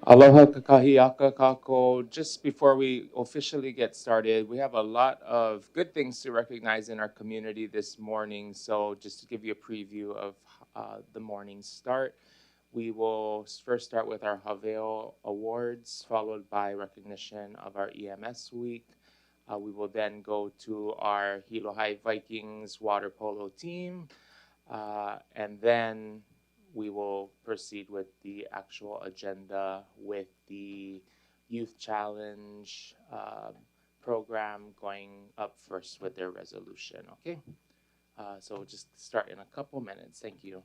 Aloha kakahiaka kako. Just before we officially get started, we have a lot of good things to recognize in our community this morning. So just to give you a preview of the morning start, we will first start with our Haveo Awards, followed by recognition of our EMS week. We will then go to our Hilo High Vikings water polo team, and then we will proceed with the actual agenda with the Youth Challenge program going up first with their resolution. Okay, so just start in a couple minutes. Thank you.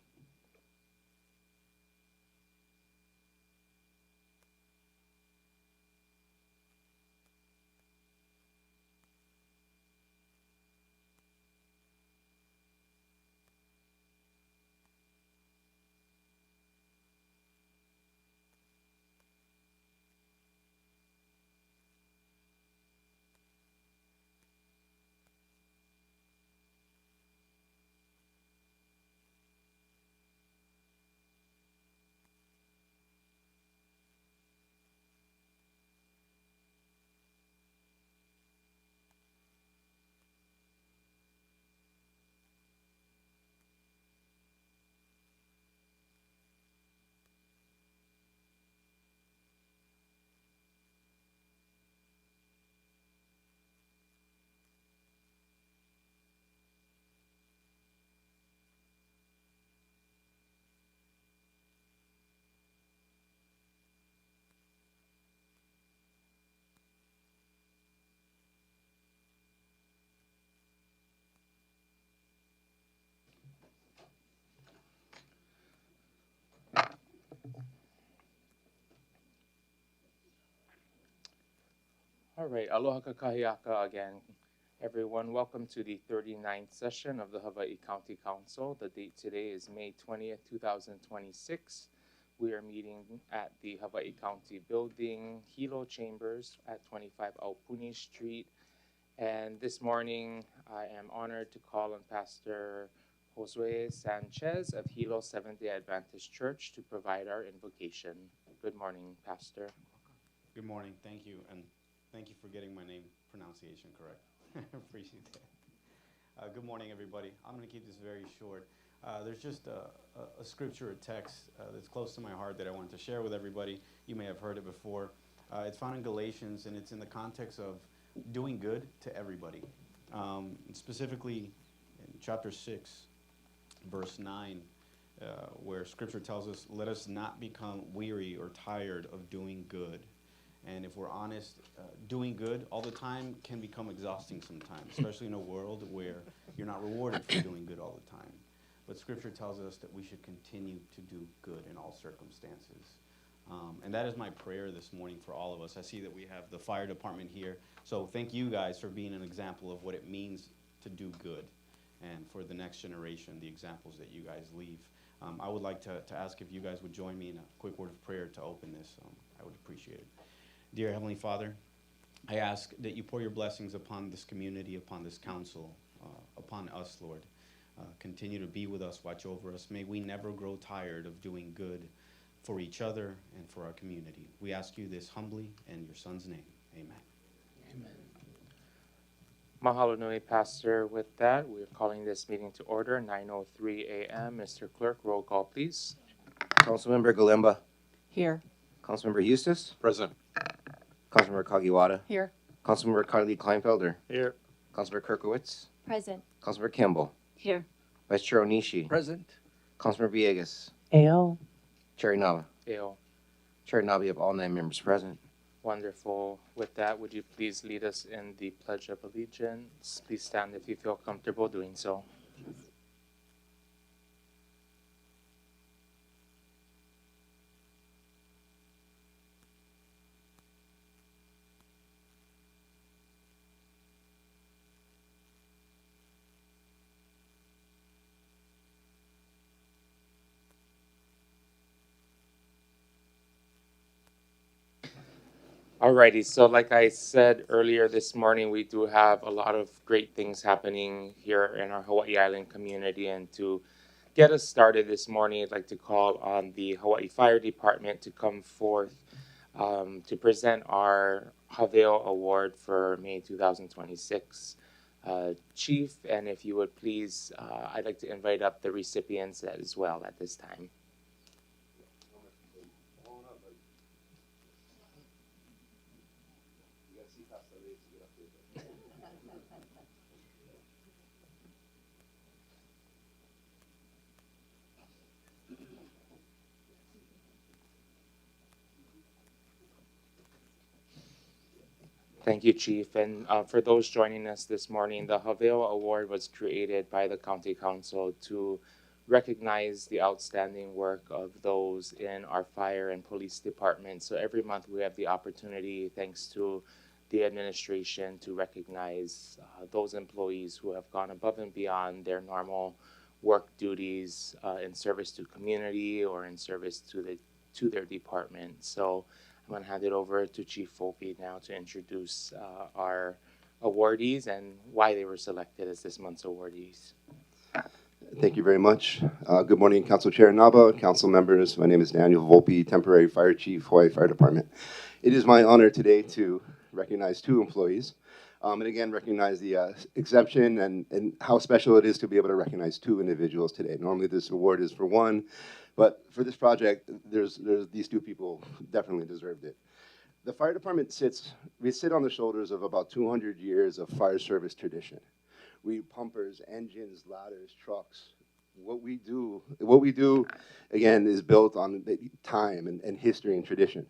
All right, aloha kakahiaka again. Everyone, welcome to the 39th session of the Hawaii County Council. The date today is May 20th, 2026. We are meeting at the Hawaii County Building, Hilo Chambers at 25 Aupuni Street. And this morning, I am honored to call on Pastor Josue Sanchez of Hilo Seventh-day Adventist Church to provide our invocation. Good morning, Pastor. Good morning. Thank you. And thank you for getting my name pronunciation correct. Appreciate that. Good morning, everybody. I'm going to keep this very short. There's just a scripture, a text that's close to my heart that I wanted to share with everybody. You may have heard it before. It's found in Galatians, and it's in the context of doing good to everybody. Specifically, in chapter 6, verse 9, where scripture tells us, let us not become weary or tired of doing good. And if we're honest, doing good all the time can become exhausting sometimes, especially in a world where you're not rewarded for doing good all the time. But scripture tells us that we should continue to do good in all circumstances. And that is my prayer this morning for all of us. I see that we have the fire department here. So thank you guys for being an example of what it means to do good. And for the next generation, the examples that you guys leave. I would like to ask if you guys would join me in a quick word of prayer to open this. I would appreciate it. Dear Heavenly Father, I ask that you pour your blessings upon this community, upon this council, upon us, Lord. Continue to be with us, watch over us. May we never grow tired of doing good for each other and for our community. We ask you this humbly in your Son's name. Amen. Amen. Mahalo nui, Pastor. With that, we're calling this meeting to order, 9:03 a.m. Mr. Clerk, roll call, please. Councilmember Galimba. Here. Councilmember Eustace. Present. Councilmember Kagiwara. Here. Councilmember Carly Kleinfelder. Here. Councilmember Kirkowitz. Present. Councilmember Kimball. Here. Vice Chair Onishi. Present. Councilmember Villegas. AO. Chair Nava. Ayo. Chair Nava, you have all 9 members present. Wonderful. With that, would you please lead us in the Pledge of Allegiance? Please stand if you feel comfortable doing so. Alrighty, so like I said earlier this morning, we do have a lot of great things happening here in our Hawaii Island community. And to get us started this morning, I'd like to call on the Hawaii Fire Department to come forth to present our Haveo Award for May 2026. Chief, and if you would please, I'd like to invite up the recipients as well at this time. Thank you, Chief. And for those joining us this morning, the Haveo Award was created by the County Council to recognize the outstanding work of those in our fire and police department. So every month we have the opportunity, thanks to the administration, to recognize those employees who have gone above and beyond their normal work duties in service to community or in service to their department. So I'm going to hand it over to Chief Volpe now to introduce our awardees and why they were selected as this month's awardees. Thank you very much. Good morning, Council Chair Naba, council members. My name is Daniel Volpe, Temporary Fire Chief, Hawaii Fire Department. It is my honor today to recognize two employees, and again recognize the exemption and how special it is to be able to recognize two individuals today. Normally this award is for one, but for this project, there's these two people definitely deserved it. The fire department we sit on the shoulders of about 200 years of fire service tradition. We pumpers, engines, ladders, trucks. What we do, again, is built on time and history and tradition.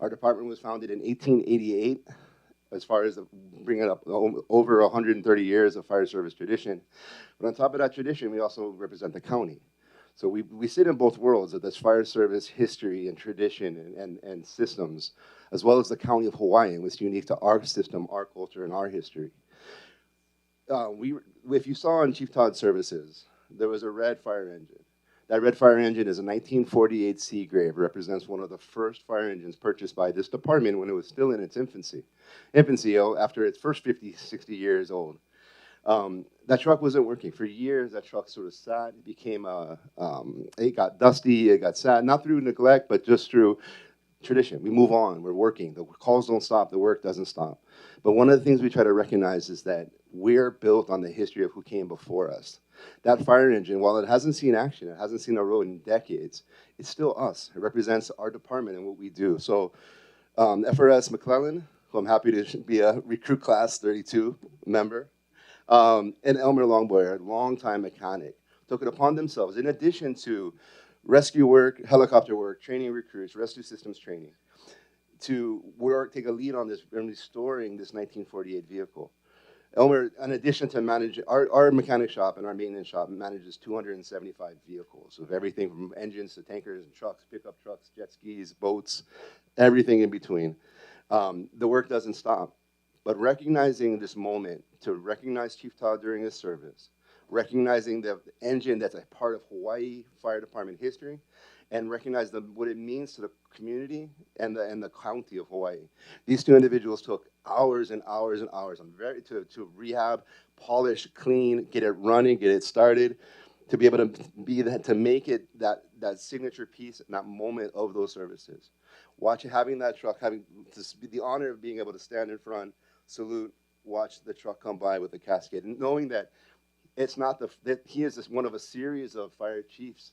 Our department was founded in 1888, as far as bringing up over 130 years of fire service tradition. But on top of that tradition, we also represent the county. So we sit in both worlds of this fire service history and tradition and systems, as well as the county of Hawaii, which is unique to our system, our culture, and our history. If you saw on Chief Todd's services, there was a red fire engine. That red fire engine is a 1948 Seagrave, represents one of the first fire engines purchased by this department when it was still in its infancy after its first 50, 60 years old. That truck wasn't working. For years, that truck sort of sat. It became it got dusty, it got sad, not through neglect, but just through tradition. We move on, we're working. The calls don't stop, the work doesn't stop. But one of the things we try to recognize is that we're built on the history of who came before us. That fire engine, while it hasn't seen action, it hasn't seen a road in decades, it's still us. It represents our department and what we do. So FRS McClellan, who I'm happy to be a recruit class 32 member, and Elmer Longboy, a longtime mechanic, took it upon themselves, in addition to rescue work, helicopter work, training recruits, rescue systems training, to take a lead on this and restoring this 1948 vehicle. Elmer, in addition to managing, our mechanic shop and our maintenance shop manages 275 vehicles of everything from engines to tankers and trucks, pickup trucks, jet skis, boats, everything in between. The work doesn't stop. But recognizing this moment, to recognize Chief Todd during his service, recognizing the engine that's a part of Hawaii Fire Department history, and recognize what it means to the community and the county of Hawaii. These two individuals took hours and hours and hours to rehab, polish, clean, get it running, get it started, to be able to make it that signature piece and that moment of those services. Having that truck, having the honor of being able to stand in front, salute, watch the truck come by with the cascade, and knowing that it's not that he is one of a series of fire chiefs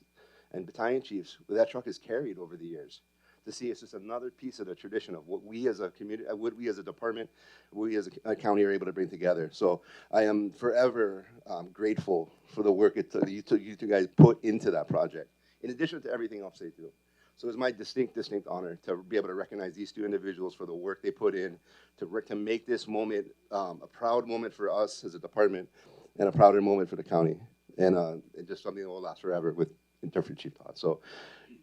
and battalion chiefs where that truck is carried over the years. To see it's just another piece of the tradition of what we as a community, what we as a department, what we as a county are able to bring together. So I am forever grateful for the work you two guys put into that project, in addition to everything else they do. So it's my distinct honor to be able to recognize these two individuals for the work they put in to make this moment a proud moment for us as a department and a prouder moment for the county. And just something that will last forever with Interpret Chief Todd. So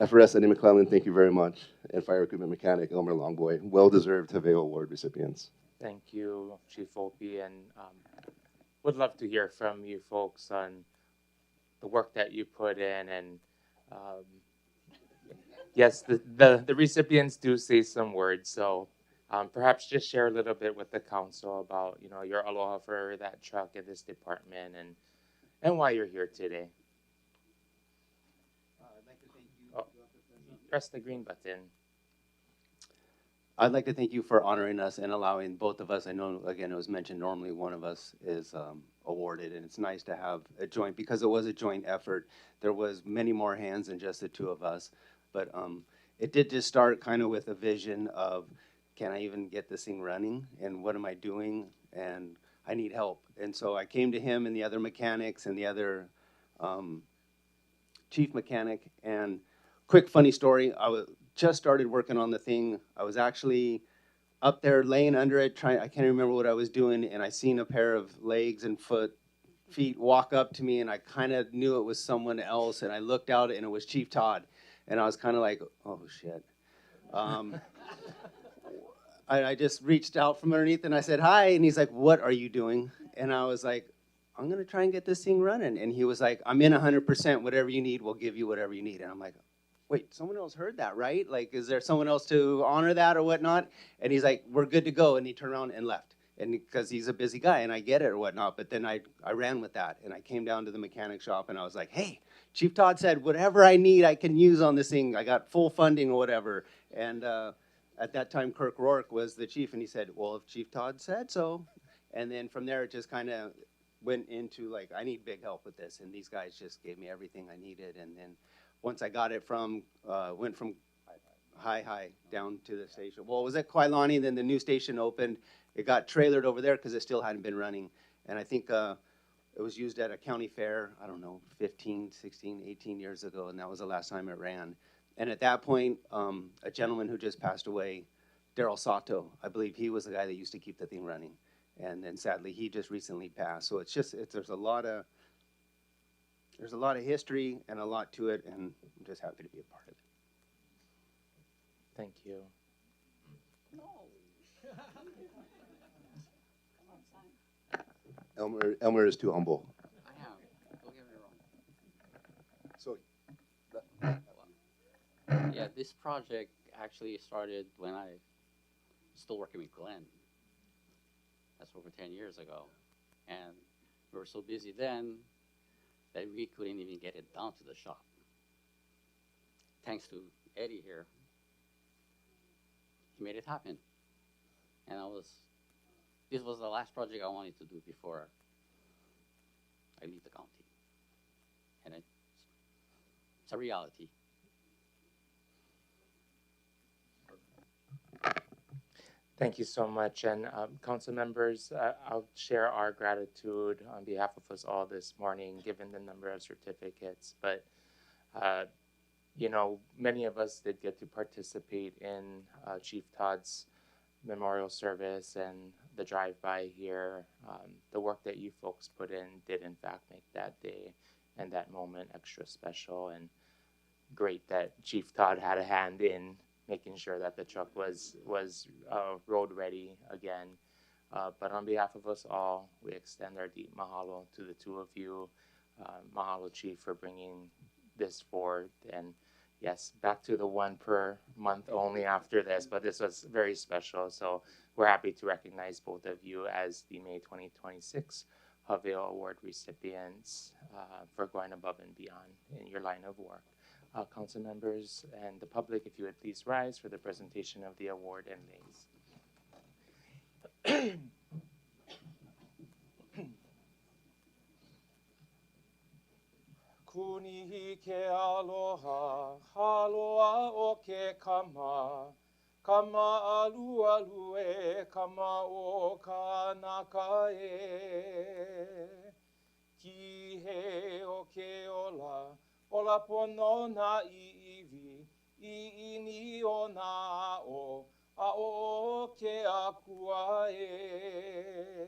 FRS Eddie McClellan, thank you very much. And Fire Equipment Mechanic Elmer Longboy, well-deserved Haveo Award recipients. Thank you, Chief Volpe, and would love to hear from you folks on the work that you put in. And yes, the recipients do say some words, so perhaps just share a little bit with the council about your aloha for that truck in this department and why you're here today. I'd like to thank you. Oh, press the green button. I'd like to thank you for honoring us and allowing both of us. I know, again, it was mentioned normally one of us is awarded, and it's nice to have a joint because it was a joint effort. There was many more hands than just the two of us, but it did just start kind of with a vision of, can I even get this thing running, and what am I doing, and I need help. And so I came to him and the other mechanics and the other chief mechanic. And quick funny story, just started working on the thing. I was actually up there laying under it, I can't remember what I was doing, and I seen a pair of legs and feet walk up to me, and I kind of knew it was someone else, and I looked out and it was Chief Todd. And I was kind of like, oh shit. I just reached out from underneath and I said, hi, and he's like, what are you doing? And I was like, I'm gonna try and get this thing running. And he was like, I'm in 100%, whatever you need, we'll give you whatever you need. And I'm like, wait, someone else heard that, right? Like, is there someone else to honor that or whatnot? And he's like, we're good to go. And he turned around and left. And because he's a busy guy and I get it or whatnot, but then I ran with that. And I came down to the mechanic shop and I was like, hey, Chief Todd said, whatever I need, I can use on this thing. I got full funding or whatever. And at that time, Kirk Rourke was the chief, and he said, well, if Chief Todd said so. And then from there, it just kind of went into like, I need big help with this. And these guys just gave me everything I needed. And then once I got it went from High down to the station. Well, it was at Kailani, then the new station opened. It got trailered over there because it still hadn't been running. And I think it was used at a county fair, I don't know, 15, 16, 18 years ago, and that was the last time it ran. And at that point, a gentleman who just passed away, Daryl Sato, I believe he was the guy that used to keep the thing running. And then sadly, he just recently passed. So it's just, there's a lot of history and a lot to it, and I'm just happy to be a part of it. Thank you. Elmer is too humble. I am. Don't get me wrong. So, Yeah, this project actually started when I was still working with Glenn. That's over 10 years ago. And we were so busy then that we couldn't even get it down to the shop. Thanks to Eddie here, he made it happen. And this was the last project I wanted to do before I leave the county. And it's a reality. Thank you so much. And council members, I'll share our gratitude on behalf of us all this morning, given the number of certificates. But, you know, many of us did get to participate in Chief Todd's memorial service and the drive-by here. The work that you folks put in did in fact make that day and that moment extra special, and great that Chief Todd had a hand in making sure that the truck was road ready again. But on behalf of us all, we extend our deep mahalo to the two of you. Mahalo, Chief, for bringing this forward. And yes, back to the one per month only after this, but this was very special. So we're happy to recognize both of you as the May 2026 Haveo Award recipients for going above and beyond in your line of work. Council members and the public, if you would please rise for the presentation of the award and names. Kunihi ke aloha, haloa o ke kama, kama alu alu e, kama o kanaka e. Ki he o ke ola, ola pono na iwi, I ini o na o, a o ke akua e.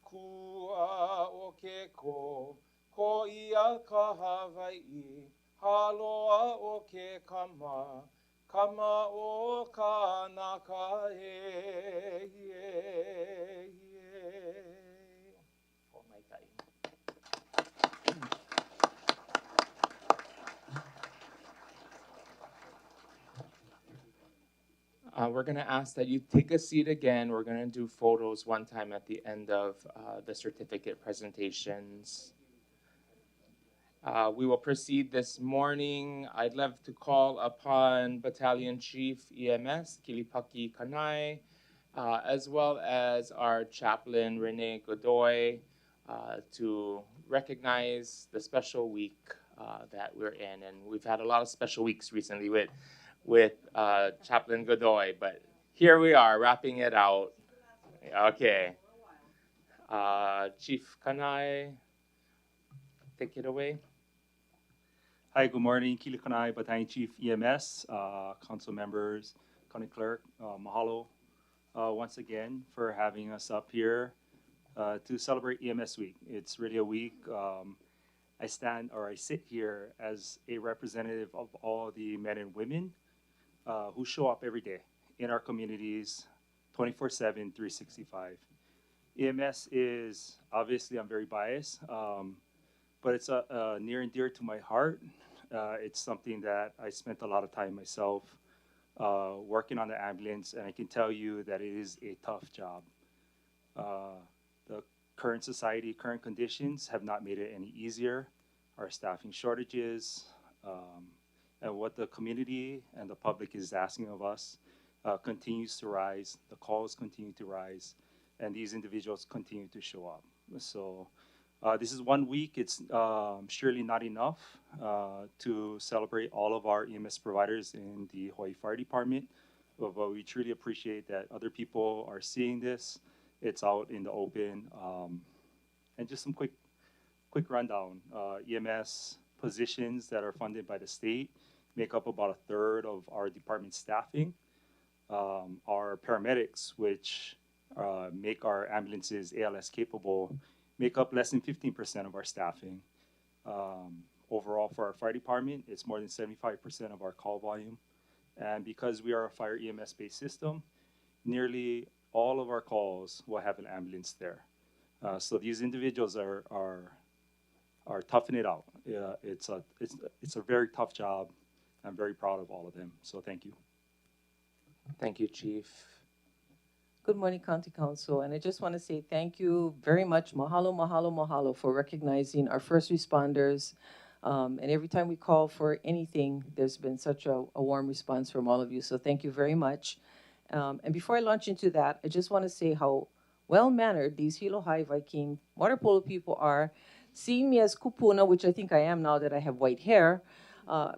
Kua o ke ko ia ka Hawaiʻi, haloa o ke kama, kama o ka naka e. Oh my God. We're going to ask that you take a seat again. We're going to do photos one time at the end of the certificate presentations. We will proceed this morning. I'd love to call upon Battalion Chief EMS, Kilipaki Kanai, as well as our chaplain, Renee Godoy, to recognize the special week that we're in. And we've had a lot of special weeks recently with Chaplain Godoy, but here we are wrapping it out. Okay. Chief Kanai, take it away. Hi, good morning. Kilikanai, Battalion Chief EMS, council members, county clerk, mahalo once again for having us up here to celebrate EMS Week. It's really a week. I sit here as a representative of all the men and women who show up every day in our communities 24/7, 365. EMS is, obviously, I'm very biased, but it's near and dear to my heart. It's something that I spent a lot of time myself working on the ambulance, and I can tell you that it is a tough job. The current society, current conditions have not made it any easier. Our staffing shortages, and what the community and the public is asking of us continues to rise. The calls continue to rise, and these individuals continue to show up. So this is 1 week. It's surely not enough to celebrate all of our EMS providers in the Hawaii Fire Department, but we truly appreciate that other people are seeing this. It's out in the open. And just some quick rundown. EMS positions that are funded by the state make up about 1/3 of our department staffing. Our paramedics, which make our ambulances ALS capable, make up less than 15% of our staffing. Overall, for our fire department, it's more than 75% of our call volume. And because we are a fire EMS-based system, nearly all of our calls will have an ambulance there. So these individuals are toughing it out. It's a very tough job. I'm very proud of all of them. So thank you. Thank you, Chief. Good morning, County Council, and I just want to say thank you very much, mahalo, mahalo, mahalo, for recognizing our first responders. And every time we call for anything, there's been such a warm response from all of you, so thank you very much. And before I launch into that, I just want to say how well-mannered these Hilo High Viking water polo people are. Seeing me as kupuna, which I think I am now that I have white hair,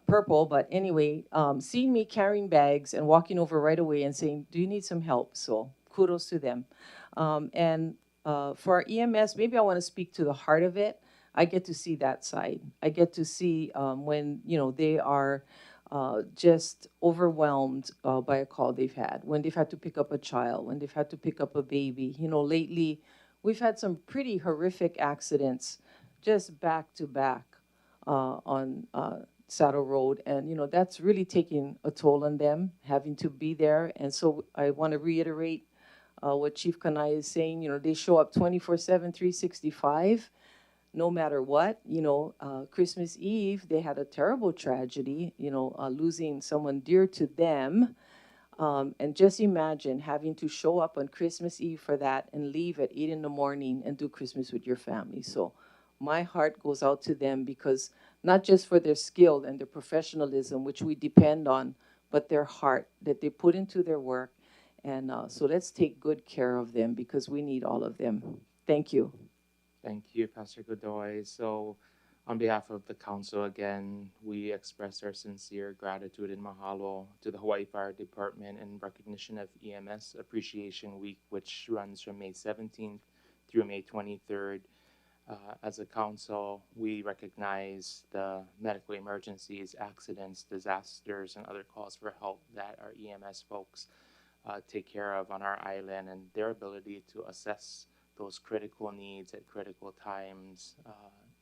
purple, but anyway, seeing me carrying bags and walking over right away and saying, do you need some help? So kudos to them. And for our EMS, maybe I want to speak to the heart of it. I get to see that side. I get to see when, they are just overwhelmed by a call they've had, when they've had to pick up a child, when they've had to pick up a baby. Lately, we've had some pretty horrific accidents just back to back on Saddle Road. And, that's really taking a toll on them, having to be there. And so I want to reiterate what Chief Kanai is saying. They show up 24/7, 365, no matter what. Christmas Eve, they had a terrible tragedy, losing someone dear to them. And just imagine having to show up on Christmas Eve for that and leave at 8 in the morning and do Christmas with your family. So my heart goes out to them, because not just for their skill and their professionalism, which we depend on, but their heart that they put into their work. And so let's take good care of them, because we need all of them. Thank you. Thank you, Pastor Godoy. So on behalf of the council, again, we express our sincere gratitude and mahalo to the Hawaii Fire Department in recognition of EMS Appreciation Week, which runs from May 17th through May 23rd. As a council, we recognize the medical emergencies, accidents, disasters, and other calls for help that our EMS folks take care of on our island, and their ability to assess those critical needs at critical times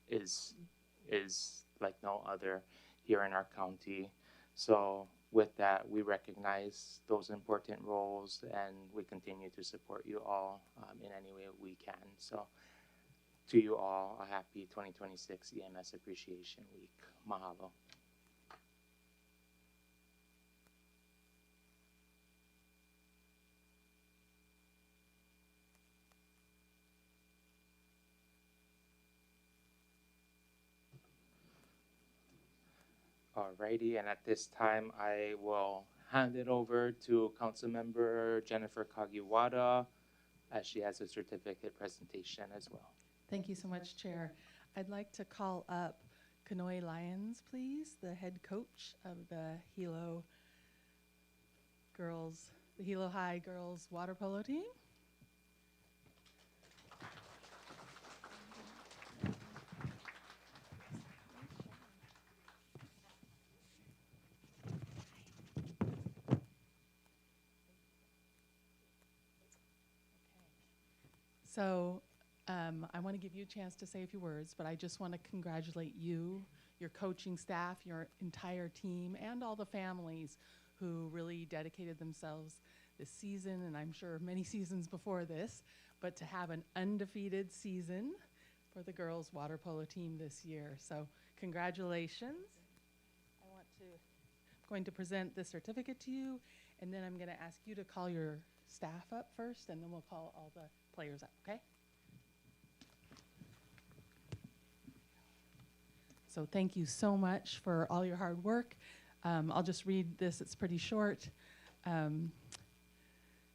is like no other here in our county. So with that, we recognize those important roles, and we continue to support you all in any way we can. So to you all, a happy 2026 EMS Appreciation Week. Mahalo. Alrighty, and at this time, I will hand it over to Councilmember Jennifer Kagiwara, as she has a certificate presentation as well. Thank you so much, Chair. I'd like to call up Kanoi Lyons, please, the head coach of the Hilo girls, the Hilo High girls water polo team. So I want to give you a chance to say a few words, but I just want to congratulate you, your coaching staff, your entire team, and all the families who really dedicated themselves this season, and I'm sure many seasons before this, but to have an undefeated season for the girls water polo team this year. So congratulations. I'm going to present the certificate to you, and then I'm going to ask you to call your staff up first, and then we'll call all the players up, okay? So thank you so much for all your hard work. I'll just read this, it's pretty short.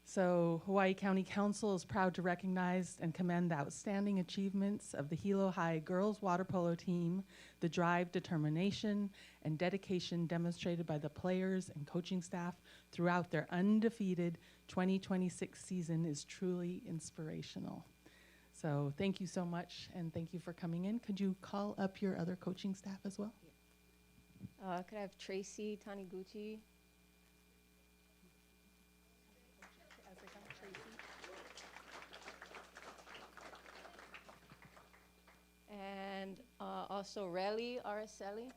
So Hawaii County Council is proud to recognize and commend the outstanding achievements of the Hilo High girls water polo team. The drive, determination, and dedication demonstrated by the players and coaching staff throughout their undefeated 2026 season is truly inspirational. So thank you so much, and thank you for coming in. Could you call up your other coaching staff as well? Could I have Tracy Taniguchi? And also Relly Araceli.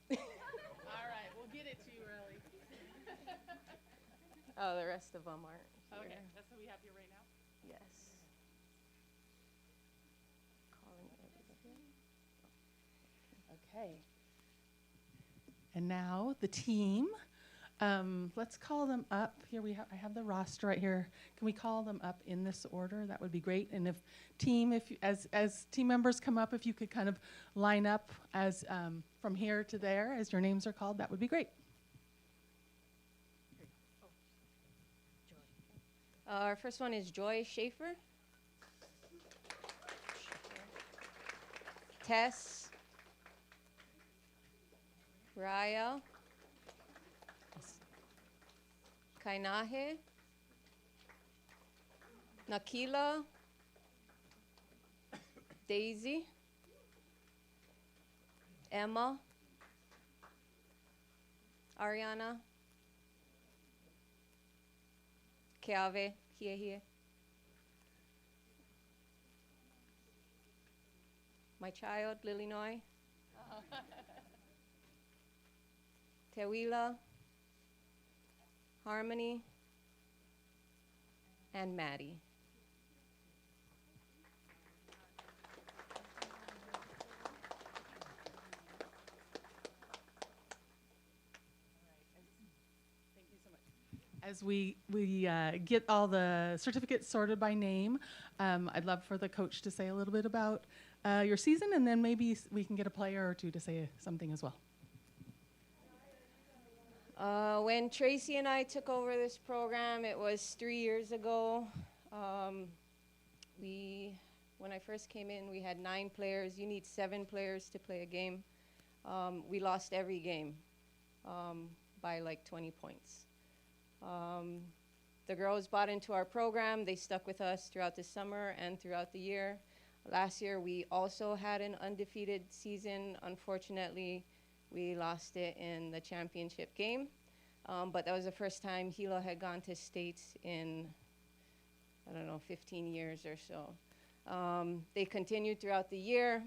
All right, we'll get it to you, Relly. Oh, the rest of them aren't here. Okay, that's what we have here right now? Yes. Calling everybody. Okay. And now the team. Let's call them up. Here I have the roster right here. Can we call them up in this order? That would be great. And if as team members come up, if you could kind of line up as from here to there as your names are called, that would be great. Our first one is Joy Schaefer. Tess. Raya. Kainahe. Nakila. Daisy. Emma. Ariana. Keave, here. My child, Lily Noi. Tewila, Harmony, and Maddie. As we get all the certificates sorted by name, I'd love for the coach to say a little bit about your season, and then maybe we can get a player or two to say something as well. When Tracy and I took over this program, it was 3 years ago. When I first came in, we had 9 players. You need 7 players to play a game. We lost every game by like 20 points. The girls bought into our program. They stuck with us throughout the summer and throughout the year. Last year, we also had an undefeated season. Unfortunately, we lost it in the championship game. But that was the first time Hilo had gone to states in, 15 years or so. They continued throughout the year.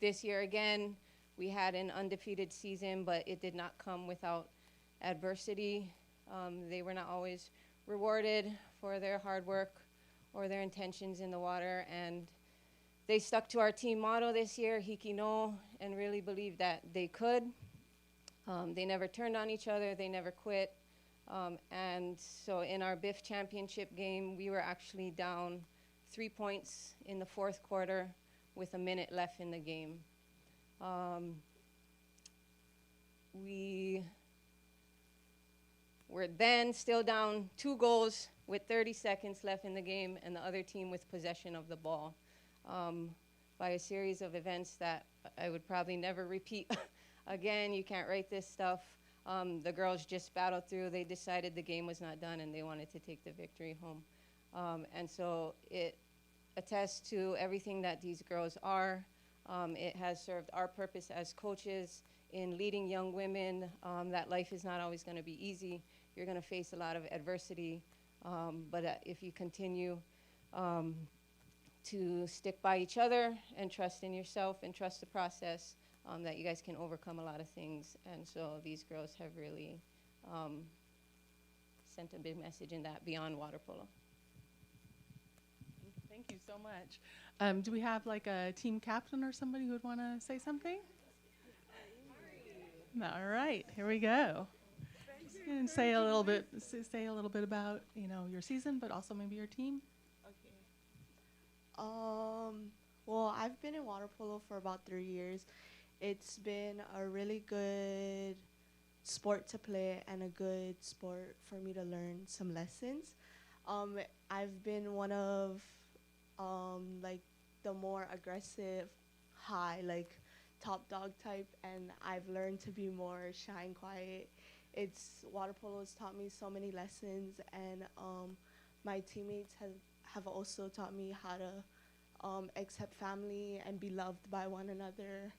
This year again, we had an undefeated season, but it did not come without adversity. They were not always rewarded for their hard work or their intentions in the water, and they stuck to our team motto this year, Hiki no, and really believed that they could. They never turned on each other, they never quit. And so in our BIF championship game, we were actually down 3 points in the fourth quarter with a minute left in the game. We were then still down 2 goals with 30 seconds left in the game, and the other team with possession of the ball. By a series of events that I would probably never repeat again. You can't write this stuff. The girls just battled through. They decided the game was not done and they wanted to take the victory home. And so it attests to everything that these girls are. It has served our purpose as coaches in leading young women, that life is not always going to be easy. You're going to face a lot of adversity, but if you continue to stick by each other and trust in yourself and trust the process, that you guys can overcome a lot of things. And so these girls have really sent a big message in that beyond water polo. Thank you so much. Do we have like a team captain or somebody who would want to say something? All right, here we go. And say a little bit about, you know, your season, but also maybe your team. Okay. Well, I've been in water polo for about 3 years. It's been a really good sport to play and a good sport for me to learn some lessons. I've been one of like the more aggressive, high, like top dog type, and I've learned to be more shy and quiet. Water polo has taught me so many lessons, and my teammates have also taught me how to accept family and be loved by one another.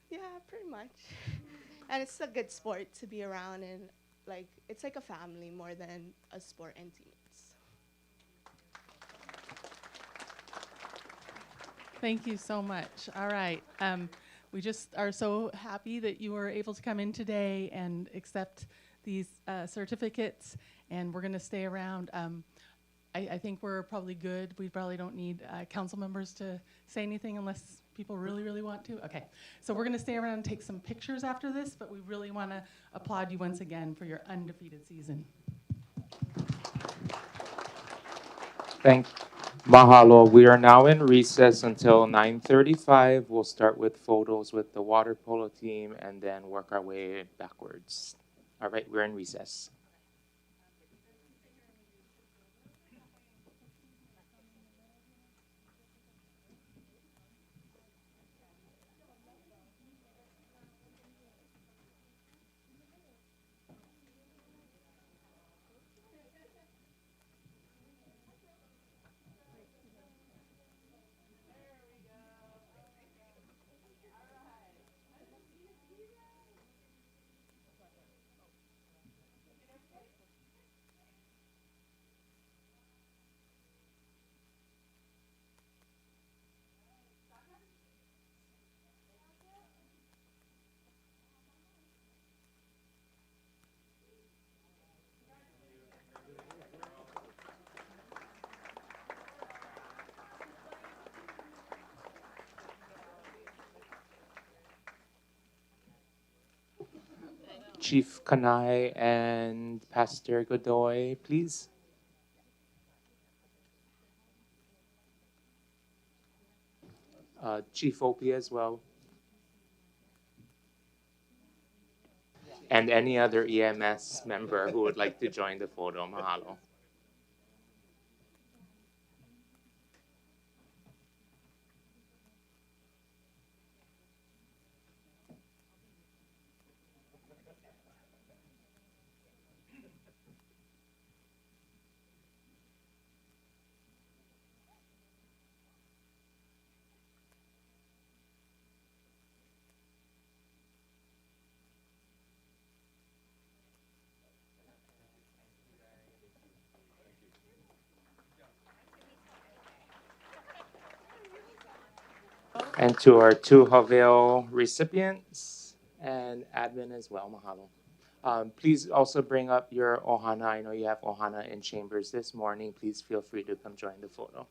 Yeah, pretty much. And it's a good sport to be around, and like it's like a family more than a sport and teammates. Thank you so much. All right. We just are so happy that you were able to come in today and accept these certificates, and we're going to stay around. I think we're probably good. We probably don't need council members to say anything unless people really, really want to. Okay, so we're going to stay around and take some pictures after this, but we really want to applaud you once again for your undefeated season. Mahalo. We are now in recess until 9:35. We'll start with photos with the water polo team and then work our way backwards. All right, we're in recess. Chief Kanai and Pastor Godoy, please. Chief Opie as well. And any other EMS member who would like to join the photo. Mahalo. And to our two Haveo recipients and admin as well, mahalo. Please also bring up your ohana. I know you have ohana in chambers this morning. Please feel free to come join the photo.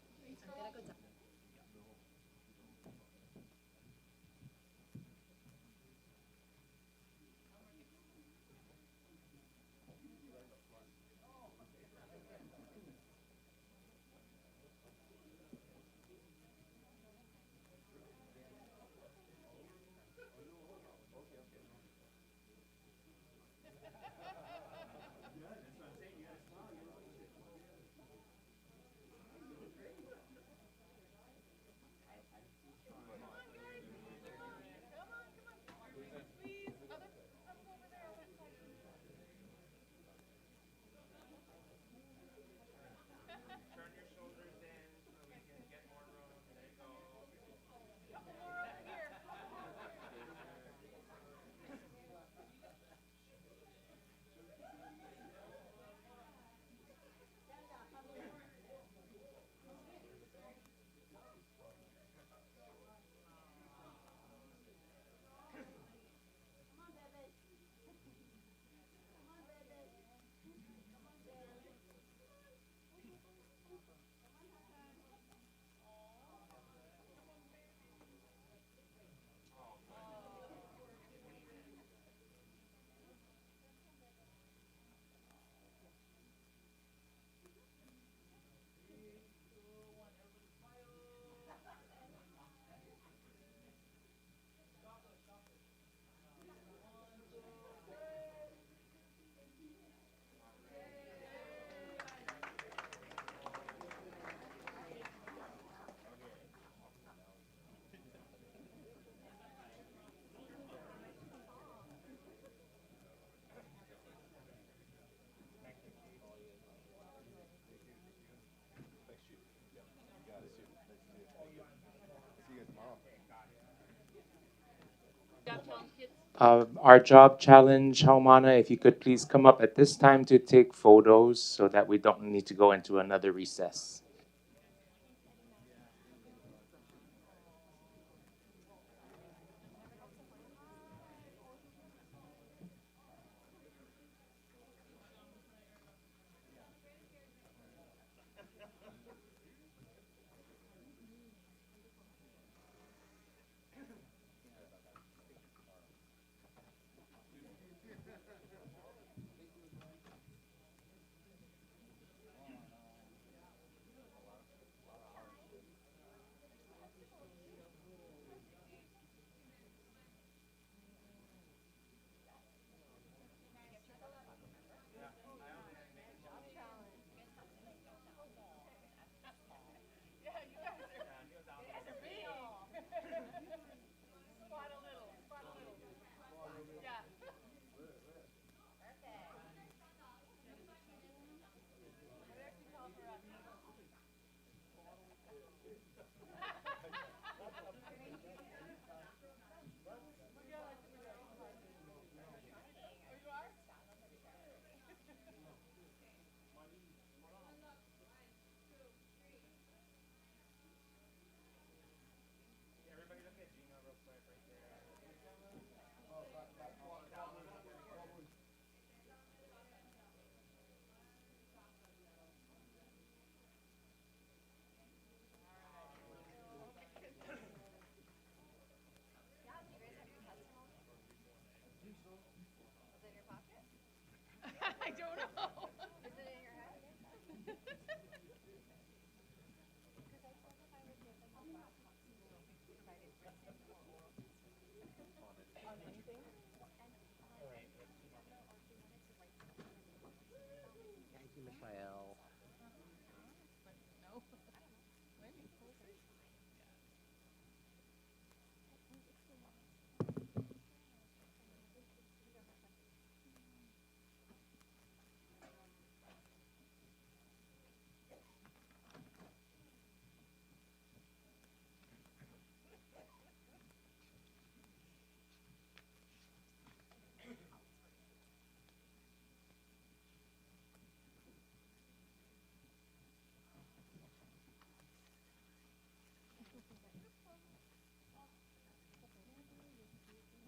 Our job challenge, Haumana, if you could please come up at this time to take photos so that we don't need to go into another recess.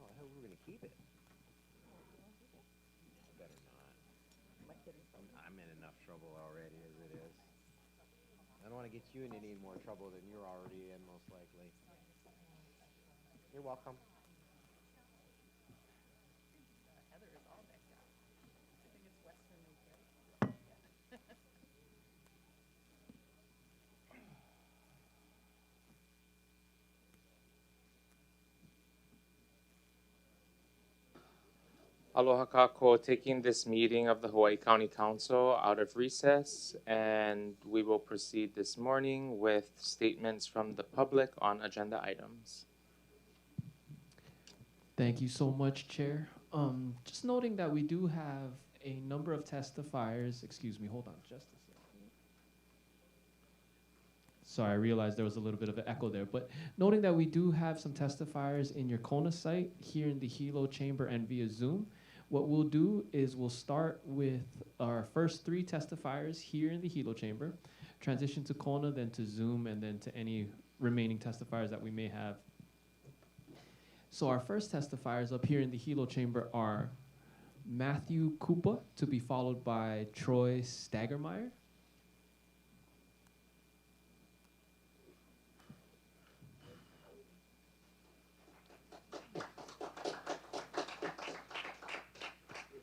Oh, I hope we're gonna keep it. Better not. I'm in enough trouble already as it is. I don't want to get you in any more trouble than you're already in, most likely. You're welcome. Aloha kako, taking this meeting of the Hawaii County Council out of recess, and we will proceed this morning with statements from the public on agenda items. Thank you so much, Chair. Just noting that we do have a number of testifiers. Excuse me, hold on just a second. Sorry, I realized there was a little bit of an echo there, but noting that we do have some testifiers in your Kona site here in the Hilo chamber and via Zoom. What we'll do is we'll start with our first 3 testifiers here in the Hilo chamber, transition to Kona, then to Zoom, and then to any remaining testifiers that we may have. So our first testifiers up here in the Hilo chamber are Matthew Koopa, to be followed by Troy Staggermeyer.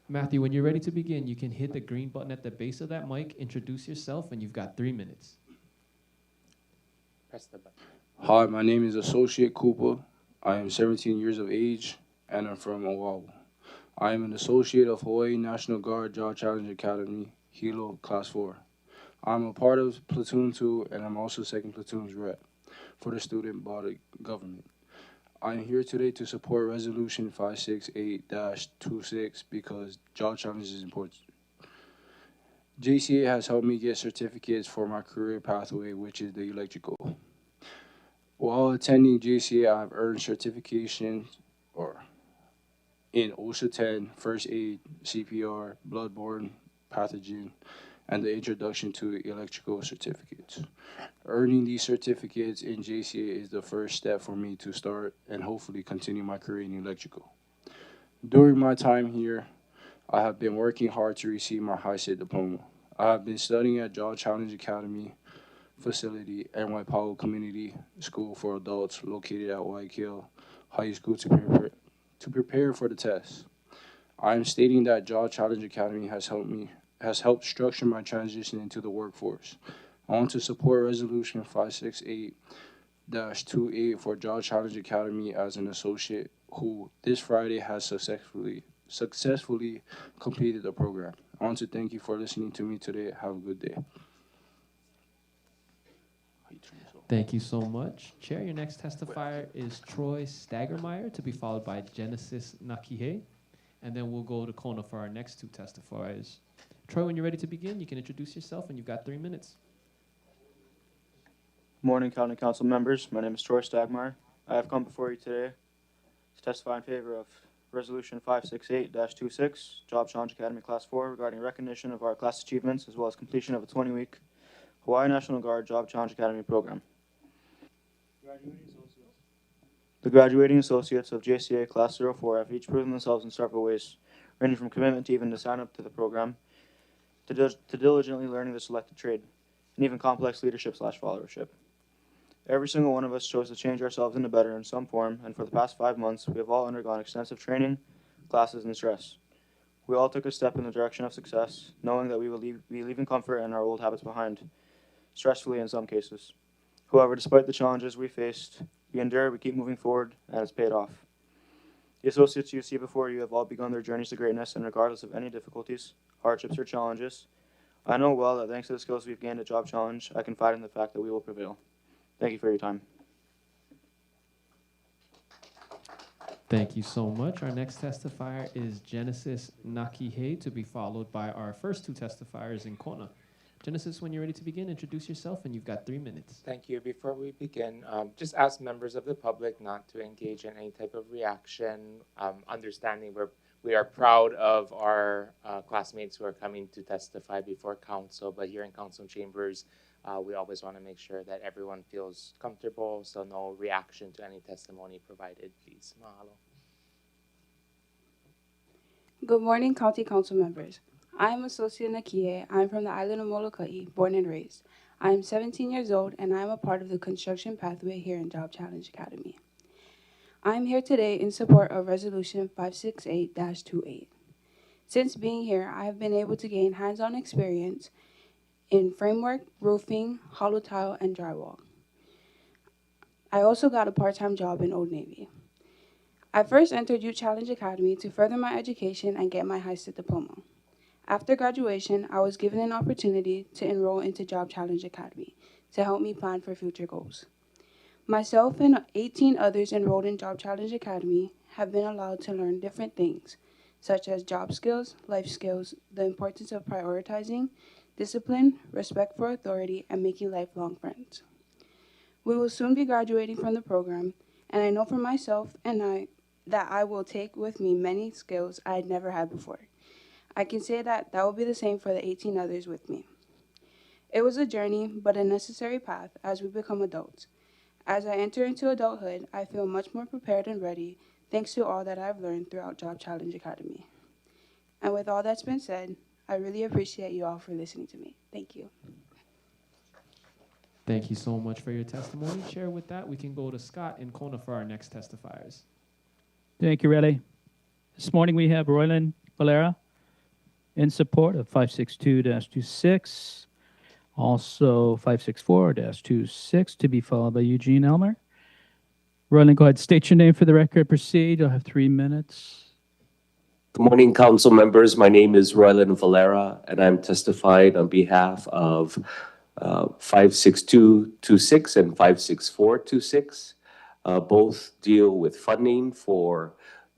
Matthew, when you're ready to begin, you can hit the green button at the base of that mic, introduce yourself, and you've got 3 minutes. Press the button. Hi, my name is Associate Cooper. I am 17 years of age, and I'm from Oahu. I am an associate of Hawaii National Guard Jaw Challenge Academy, Hilo Class 4. I'm a part of Platoon 2, and I'm also 2nd Platoon's rep for the student body government. I am here today to support Resolution 568-26 because Jaw Challenge is important. JCA has helped me get certificates for my career pathway, which is the electrical. While attending JCA, I've earned certifications, or in OSHA 10, first aid, CPR, bloodborne pathogen, and the introduction to electrical certificates. Earning these certificates in JCA is the first step for me to start and hopefully continue my career in electrical. During my time here, I have been working hard to receive my high state diploma. I have been studying at Job Challenge Academy facility at Waipahu Community School for Adults located at Waikio High School to prepare for the test. I am stating that Job Challenge Academy has helped structure my transition into the workforce. I want to support Resolution 568-28 for Job Challenge Academy as an associate who this Friday has successfully completed the program. I want to thank you for listening to me today. Have a good day. Thank you so much. Chair, your next testifier is Troy Staggermeyer, to be followed by Genesis Nakihei. And then we'll go to Kona for our next two testifiers. Troy, when you're ready to begin, you can introduce yourself, and you've got 3 minutes. Morning, County Council members. My name is Troy Stagmeyer. I have come before you today to testify in favor of Resolution 568-26, Job Challenge Academy Class 4, regarding recognition of our class achievements as well as completion of a 20-week Hawaii National Guard Job Challenge Academy program. The graduating associates of JCA Class 04 have each proven themselves in several ways, ranging from commitment to even to sign up to the program, to diligently learning the selected trade, and even complex leadership/followership. Every single one of us chose to change ourselves into better in some form, and for the past 5 months, we have all undergone extensive training, classes, and stress. We all took a step in the direction of success, knowing that we will be leaving comfort and our old habits behind, stressfully in some cases. However, despite the challenges we faced, we endure, we keep moving forward, and it's paid off. The associates you see before you have all begun their journeys to greatness, and regardless of any difficulties, hardships, or challenges, I know well that thanks to the skills we've gained at Job Challenge, I confide in the fact that we will prevail. Thank you for your time. Thank you so much. Our next testifier is Genesis Nakihei, to be followed by our first two testifiers in Kona. Genesis, when you're ready to begin, introduce yourself, and you've got 3 minutes. Thank you. Before we begin, just ask members of the public not to engage in any type of reaction, understanding we are proud of our classmates who are coming to testify before council, but here in council chambers, we always want to make sure that everyone feels comfortable, so no reaction to any testimony provided, please. Mahalo. Good morning, County Council members. I am Associate Nakie. I am from the island of Molokai, born and raised. I am 17 years old, and I am a part of the construction pathway here in Job Challenge Academy. I am here today in support of Resolution 568-28. Since being here, I have been able to gain hands-on experience in framework, roofing, hollow tile, and drywall. I also got a part-time job in Old Navy. I first entered Youth Challenge Academy to further my education and get my high school diploma. After graduation, I was given an opportunity to enroll into Job Challenge Academy to help me plan for future goals. Myself and 18 others enrolled in Job Challenge Academy have been allowed to learn different things, such as job skills, life skills, the importance of prioritizing, discipline, respect for authority, and making lifelong friends. We will soon be graduating from the program, and I know for myself and that I will take with me many skills I had never had before. I can say that will be the same for the 18 others with me. It was a journey, but a necessary path as we become adults. As I enter into adulthood, I feel much more prepared and ready, thanks to all that I've learned throughout Job Challenge Academy. And with all that's been said, I really appreciate you all for listening to me. Thank you. Thank you so much for your testimony. Chair, with that, we can go to Scott and Kona for our next testifiers. Thank you, Relly. This morning we have Royland Valera in support of 562-26, also 564-26, to be followed by Eugene Elmer. Royland, go ahead, state your name for the record. Proceed. You'll have 3 minutes. Good morning, council members. My name is Royland Valera, and I'm testifying on behalf of 56226 and 56426. Both deal with funding for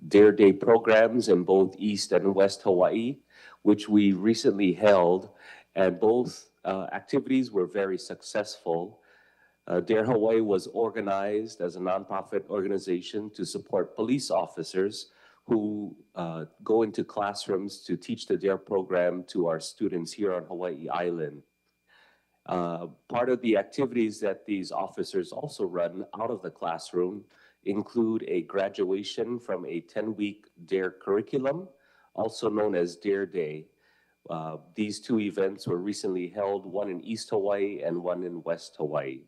Dare Day programs in both East and West Hawaii, which we recently held, and both activities were very successful. Dare Hawaii was organized as a nonprofit organization to support police officers who go into classrooms to teach the DARE program to our students here on Hawaii Island. Part of the activities that these officers also run out of the classroom include a graduation from a 10-week DARE curriculum, also known as DARE Day. These two events were recently held, one in East Hawaii and one in West Hawaii.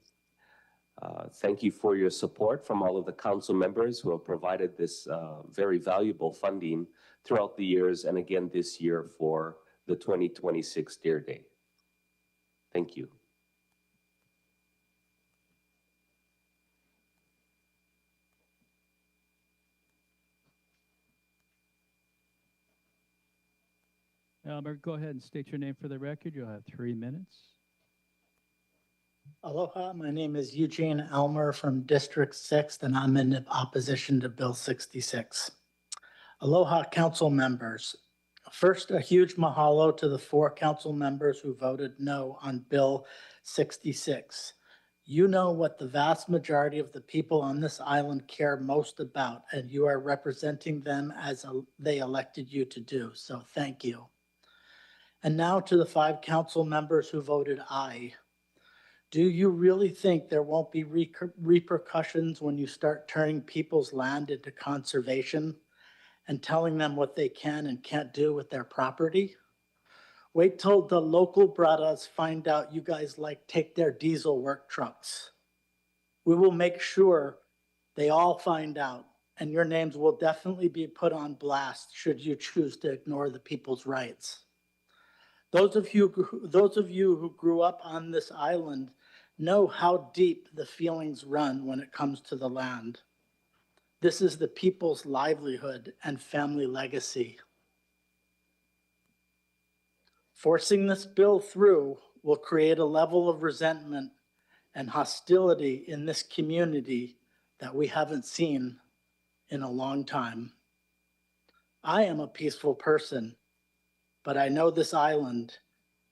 Thank you for your support from all of the council members who have provided this very valuable funding throughout the years, and again this year for the 2026 DARE Day. Thank you. Albert, go ahead and state your name for the record. You'll have 3 minutes. Aloha, my name is Eugene Elmer from District 6, and I'm in opposition to Bill 66. Aloha, council members. First, a huge mahalo to the 4 council members who voted no on Bill 66. You know what the vast majority of the people on this island care most about, and you are representing them as they elected you to do, so thank you. And now to the 5 council members who voted aye. Do you really think there won't be repercussions when you start turning people's land into conservation and telling them what they can and can't do with their property? Wait till the local bradas find out you guys take their diesel work trucks. We will make sure they all find out, and your names will definitely be put on blast should you choose to ignore the people's rights. Those of you who grew up on this island know how deep the feelings run when it comes to the land. This is the people's livelihood and family legacy. Forcing this bill through will create a level of resentment and hostility in this community that we haven't seen in a long time. I am a peaceful person, but I know this island,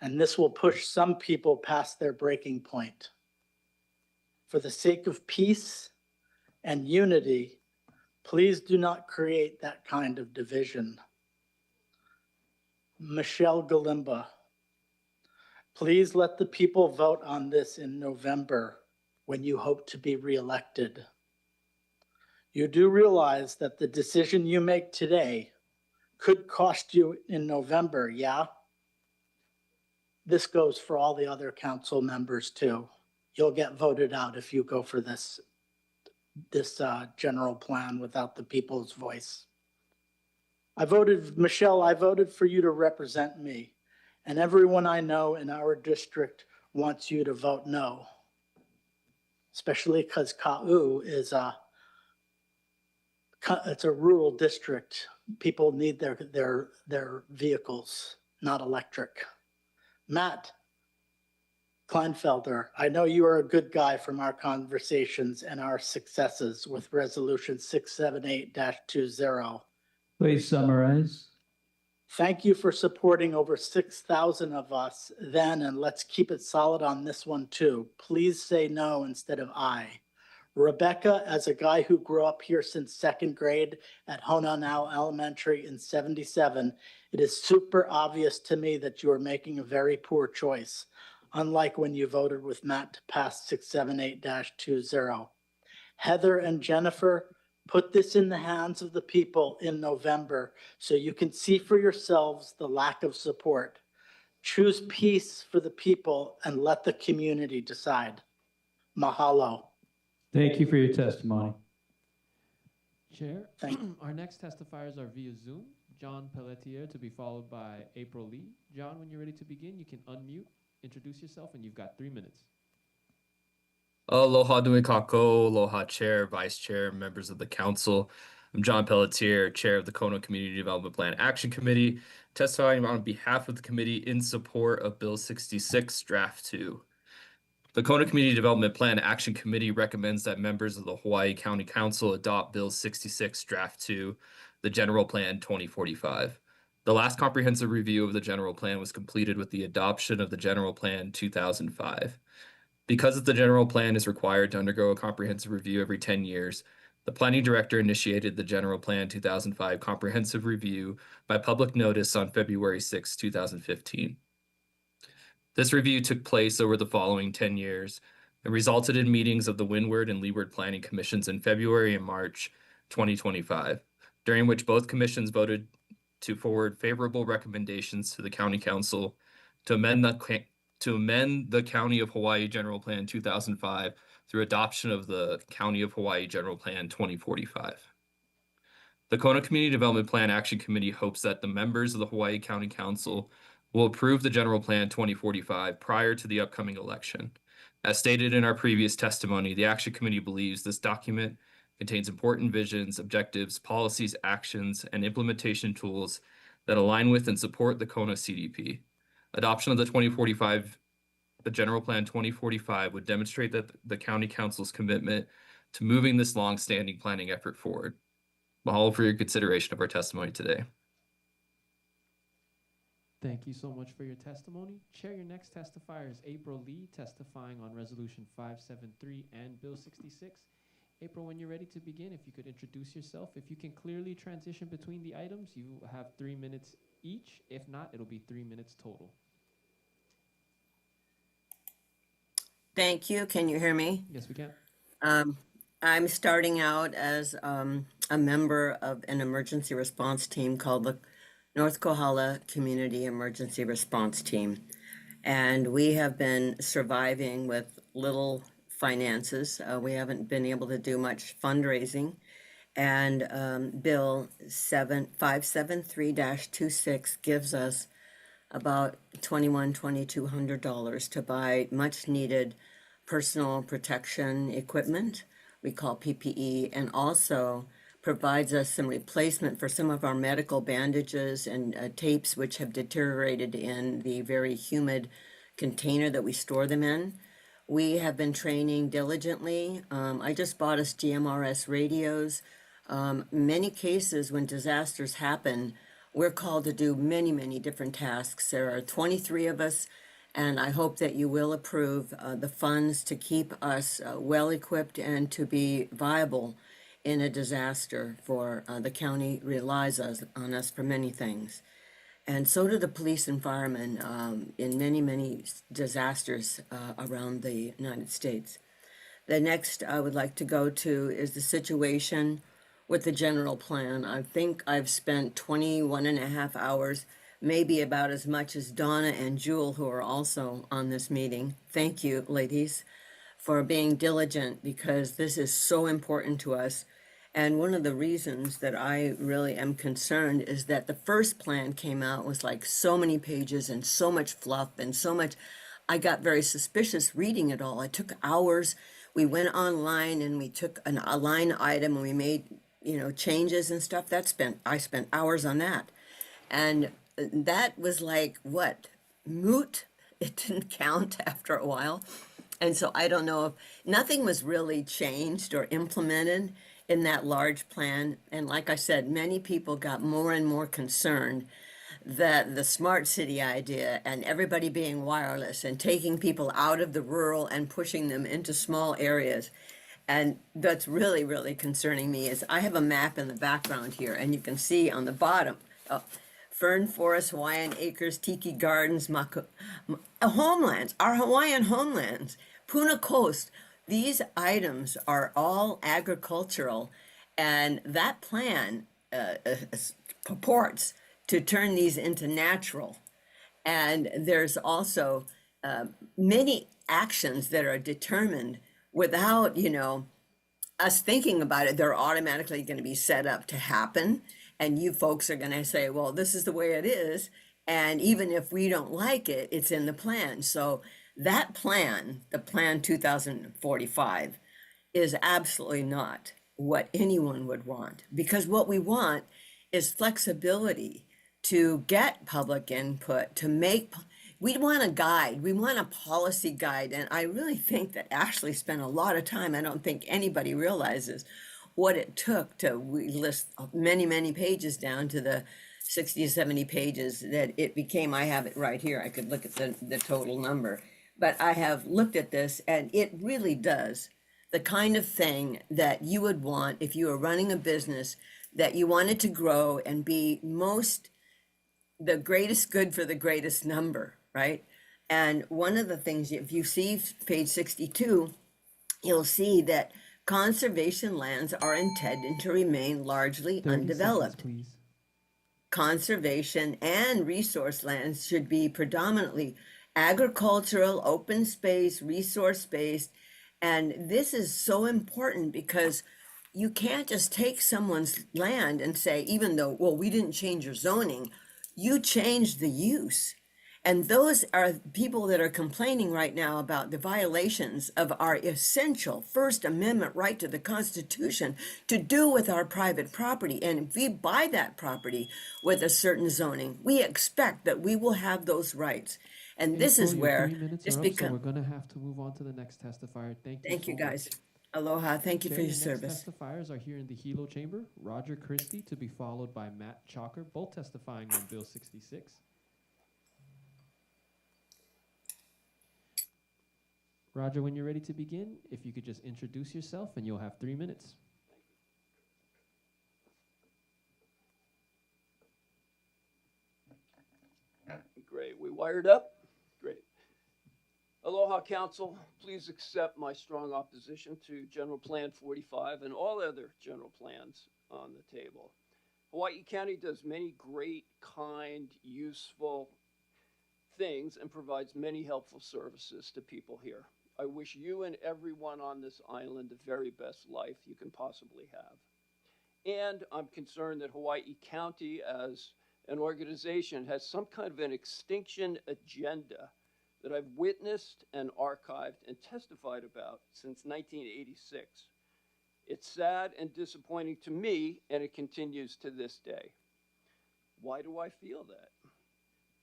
and this will push some people past their breaking point. For the sake of peace and unity, please do not create that kind of division. Michelle Galimba, please let the people vote on this in November when you hope to be reelected. You do realize that the decision you make today could cost you in November, yeah? This goes for all the other council members too. You'll get voted out if you go for this general plan without the people's voice. Michelle, I voted for you to represent me, and everyone I know in our district wants you to vote no, especially because Ka'u is it's a rural district. People need their vehicles, not electric. Matt Kleinfelder, I know you are a good guy from our conversations and our successes with Resolution 678-20. Please summarize. Thank you for supporting over 6,000 of us then, and let's keep it solid on this one too. Please say no instead of aye. Rebecca, as a guy who grew up here since 2nd grade at Hononau Elementary in '77, it is super obvious to me that you are making a very poor choice, unlike when you voted with Matt to pass 678-20. Heather and Jennifer, put this in the hands of the people in November so you can see for yourselves the lack of support. Choose peace for the people and let the community decide. Mahalo. Thank you for your testimony. Chair, our next testifiers are via Zoom. John Pelletier to be followed by April Lee. John, when you're ready to begin, you can unmute, introduce yourself, and you've got 3 minutes. Aloha nui kako, aloha chair, vice chair, members of the council. I'm John Pelletier, chair of the Kona Community Development Plan Action Committee, testifying on behalf of the committee in support of Bill 66, Draft 2. The Kona Community Development Plan Action Committee recommends that members of the Hawaii County Council adopt Bill 66, Draft 2, the General Plan 2045. The last comprehensive review of the General Plan was completed with the adoption of the General Plan 2005. Because the General Plan is required to undergo a comprehensive review every 10 years, The planning director initiated the General Plan 2005 comprehensive review by public notice on February 6, 2015. This review took place over the following 10 years and resulted in meetings of the Windward and Leeward Planning Commissions in February and March 2025, during which both commissions voted to forward favorable recommendations to the County Council to amend the County of Hawaii General Plan 2005 through adoption of the County of Hawaii General Plan 2045. The Kona Community Development Plan Action Committee hopes that the members of the Hawaii County Council will approve the General Plan 2045 prior to the upcoming election. As stated in our previous testimony, the Action Committee believes this document contains important visions, objectives, policies, actions, and implementation tools that align with and support the Kona CDP. Adoption of the General Plan 2045 would demonstrate that the County Council's commitment to moving this long-standing planning effort forward. Mahalo for your consideration of our testimony today. Thank you so much for your testimony. Chair, your next testifier is April Lee, testifying on Resolution 573 and Bill 66. April, when you're ready to begin, if you could introduce yourself. If you can clearly transition between the items, you have 3 minutes each. If not, it'll be 3 minutes total. Thank you. Can you hear me? Yes, we can. I'm starting out as a member of an emergency response team called the North Kohala Community Emergency Response Team. And we have been surviving with little finances. We haven't been able to do much fundraising. And Bill 573-26 gives us about $2,200 to buy much needed personal protection equipment, we call PPE, and also provides us some replacement for some of our medical bandages and tapes which have deteriorated in the very humid container that we store them in. We have been training diligently. I just bought us GMRS radios. Many cases when disasters happen, we're called to do many, many different tasks. There are 23 of us, and I hope that you will approve the funds to keep us well equipped and to be viable in a disaster, for the county relies on us for many things. And so do the police and firemen in many, many disasters around the United States. The next I would like to go to is the situation with the general plan. I think I've spent 21 and a half hours, maybe about as much as Donna and Jewel, who are also on this meeting. Thank you, ladies, for being diligent, because this is so important to us. And one of the reasons that I really am concerned is that the first plan came out was like so many pages and so much fluff and so much. I got very suspicious reading it all. It took hours. We went online and we took a line item and we made, changes and stuff. I spent hours on that. And that was like, what, moot? It didn't count after a while. And so I don't know if nothing was really changed or implemented in that large plan. And like I said, many people got more and more concerned that the smart city idea and everybody being wireless and taking people out of the rural and pushing them into small areas. And that's really, really concerning me. Is I have a map in the background here, and you can see on the bottom, Fern Forest, Hawaiian Acres, Tiki Gardens, homelands, our Hawaiian homelands, Puna Coast. These items are all agricultural, and that plan purports to turn these into natural. And there's also many actions that are determined without, us thinking about it. They're automatically going to be set up to happen. And you folks are going to say, well, this is the way it is. And even if we don't like it, it's in the plan. So that plan, the Plan 2045, is absolutely not what anyone would want. Because what we want is flexibility to get public input, we want a guide, we want a policy guide. And I really think that Ashley spent a lot of time. I don't think anybody realizes what it took to list many, many pages down to the 60 to 70 pages that it became. I have it right here. I could look at the total number. But I have looked at this, and it really does. the kind of thing that you would want if you were running a business that you wanted to grow and be the greatest good for the greatest number, right? And one of the things, if you see page 62, you'll see that conservation lands are intended to remain largely 30 undeveloped. seconds, please. Conservation and resource lands should be predominantly agricultural, open space, resource based. And this is so important because you can't just take someone's land and say, even though, well, we didn't change your zoning, you changed the use. And those are people that are complaining right now about the violations of our essential First Amendment right to the Constitution to do with our private property. And if we buy that property with a certain zoning, we expect that we will have those rights. And this April, is your where 3 minutes this are up, so becomes. we're going to have to move on to the next testifier. Thank you Thank so you, guys. much. Aloha. Thank you Chair, for your next service. testifiers are here in the Hilo chamber. Roger Christie, to be followed by Matt Chalker, both testifying on Bill 66. Roger, when you're ready to begin, if you could just introduce yourself and you'll have 3 minutes. Great. We wired up? Great. Aloha, Council. Please accept my strong opposition to General Plan 45 and all other general plans on the table. Hawaii County does many great, kind, useful things and provides many helpful services to people here. I wish you and everyone on this island the very best life you can possibly have. And I'm concerned that Hawaii County as an organization has some kind of an extinction agenda that I've witnessed and archived and testified about since 1986. It's sad and disappointing to me, and it continues to this day. Why do I feel that?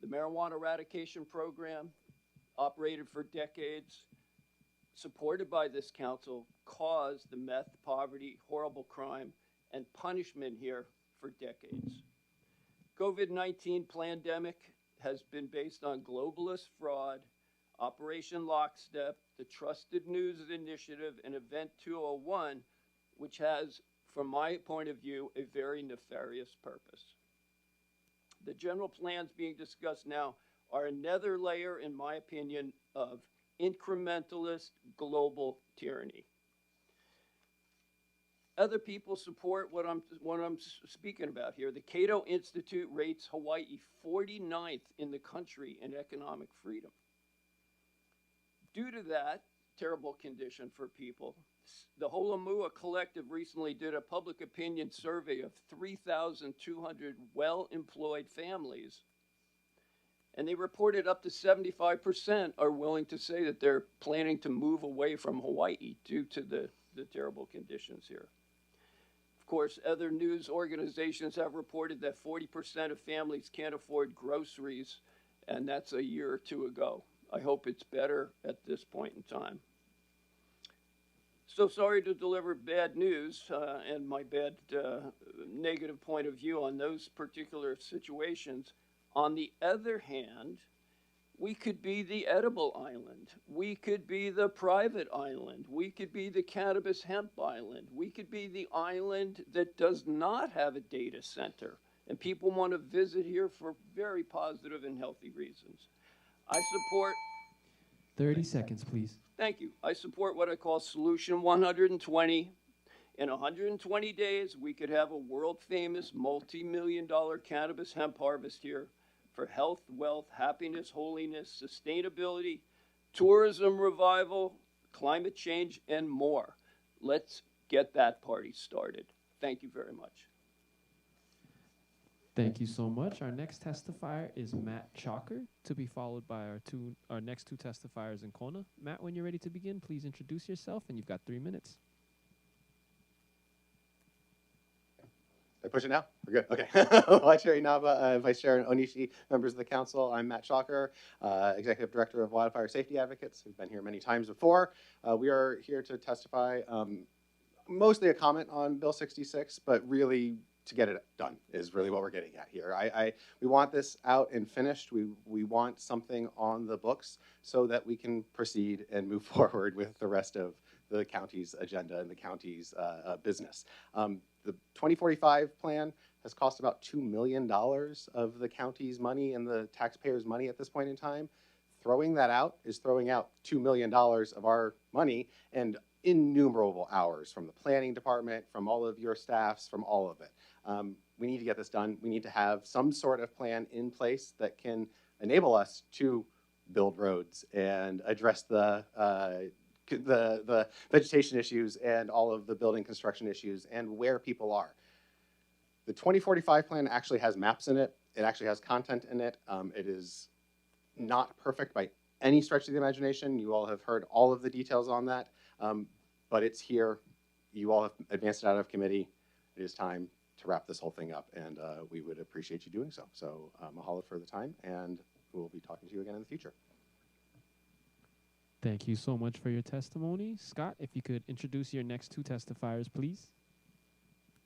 The marijuana eradication program, operated for decades, supported by this council, caused the meth, poverty, horrible crime, and punishment here for decades. COVID-19 pandemic has been based on globalist fraud, Operation Lockstep, the Trusted News Initiative, and Event 201, which has, from my point of view, a very nefarious purpose. The general plans being discussed now are another layer, in my opinion, of incrementalist global tyranny. Other people support what I'm speaking about here. The Cato Institute rates Hawaii 49th in the country in economic freedom. Due to that terrible condition for people, the Holomua Collective recently did a public opinion survey of 3,200 well-employed families, and they reported up to 75% are willing to say that they're planning to move away from Hawaii due to the terrible conditions here. Of course, other news organizations have reported that 40% of families can't afford groceries, and that's a year or two ago. I hope it's better at this point in time. So sorry to deliver bad news and my bad negative point of view on those particular situations. On the other hand, we could be the edible island. We could be the private island. We could be the cannabis hemp island. We could be the island that does not have a data center, and people want to visit here for very positive and healthy reasons. I support... 30 seconds, please. Thank you. I support what I call Solution 120. In 120 days, we could have a world-famous multi-million-dollar cannabis hemp harvest here for health, wealth, happiness, holiness, sustainability, tourism revival, climate change, and more. Let's get that party started. Thank you very much. Thank you so much. Our next testifier is Matt Chalker, to be followed by our next two testifiers in Kona. Matt, when you're ready to begin, please introduce yourself, and you've got 3 minutes. I push it now? We're good. Okay. Chair Inaba, Vice Chair Onishi, members of the council. I'm Matt Chalker, Executive Director of Wildfire Safety Advocates. We've been here many times before. We are here to testify, mostly a comment on Bill 66, but really to get it done is really what we're getting at here. We want this out and finished. We want something on the books so that we can proceed and move forward with the rest of the county's agenda and the county's business. The 2045 plan has cost about $2 million of the county's money and the taxpayers' money at this point in time. Throwing that out is throwing out $2 million of our money and innumerable hours from the planning department, from all of your staffs, from all of it. We need to get this done. We need to have some sort of plan in place that can enable us to build roads and address the vegetation issues and all of the building construction issues and where people are. The 2045 plan actually has maps in it. It actually has content in it. It is not perfect by any stretch of the imagination. You all have heard all of the details on that, but it's here. You all have advanced it out of committee. It is time to wrap this whole thing up, and we would appreciate you doing so. So mahalo for the time, and we'll be talking to you again in the future. Thank you so much for your testimony. Scott, if you could introduce your next two testifiers, please.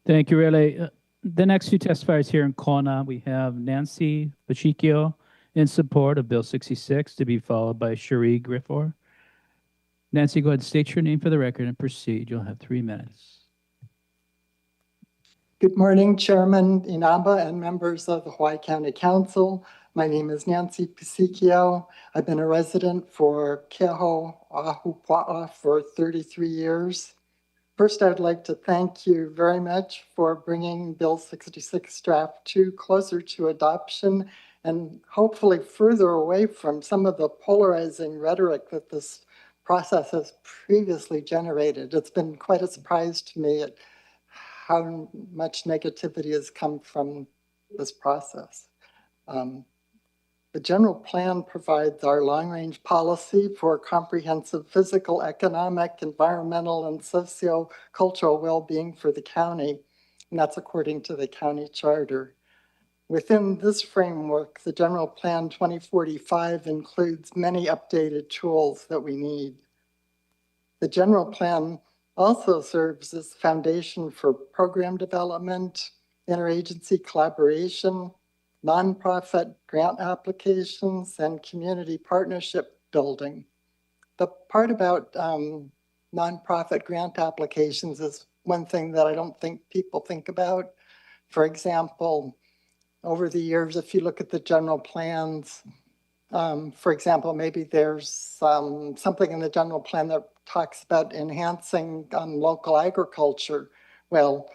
Thank you, Rele. The next two testifiers here in Kona, we have Nancy Pacheco in support of Bill 66, to be followed by Cherie Griffor. Nancy, go ahead and state your name for the record and proceed. You'll have 3 minutes. Good morning, Chairman Inaba and members of the Hawaii County Council. My name is Nancy Pacheco. I've been a resident for Keho, Ahupua'a for 33 years. First, I'd like to thank you very much for bringing Bill 66 Draft 2 closer to adoption and hopefully further away from some of the polarizing rhetoric that this process has previously generated. It's been quite a surprise to me at how much negativity has come from this process. The general plan provides our long-range policy for comprehensive physical, economic, environmental, and socio-cultural well-being for the county, and that's according to the county charter. Within this framework, the general plan 2045 includes many updated tools that we need. The general plan also serves as foundation for program development, interagency collaboration, nonprofit grant applications, and community partnership building. The part about nonprofit grant applications is one thing that I don't think people think about. For example, over the years, if you look at the general plans, for example, maybe there's something in the general plan that talks about enhancing local agriculture. Well,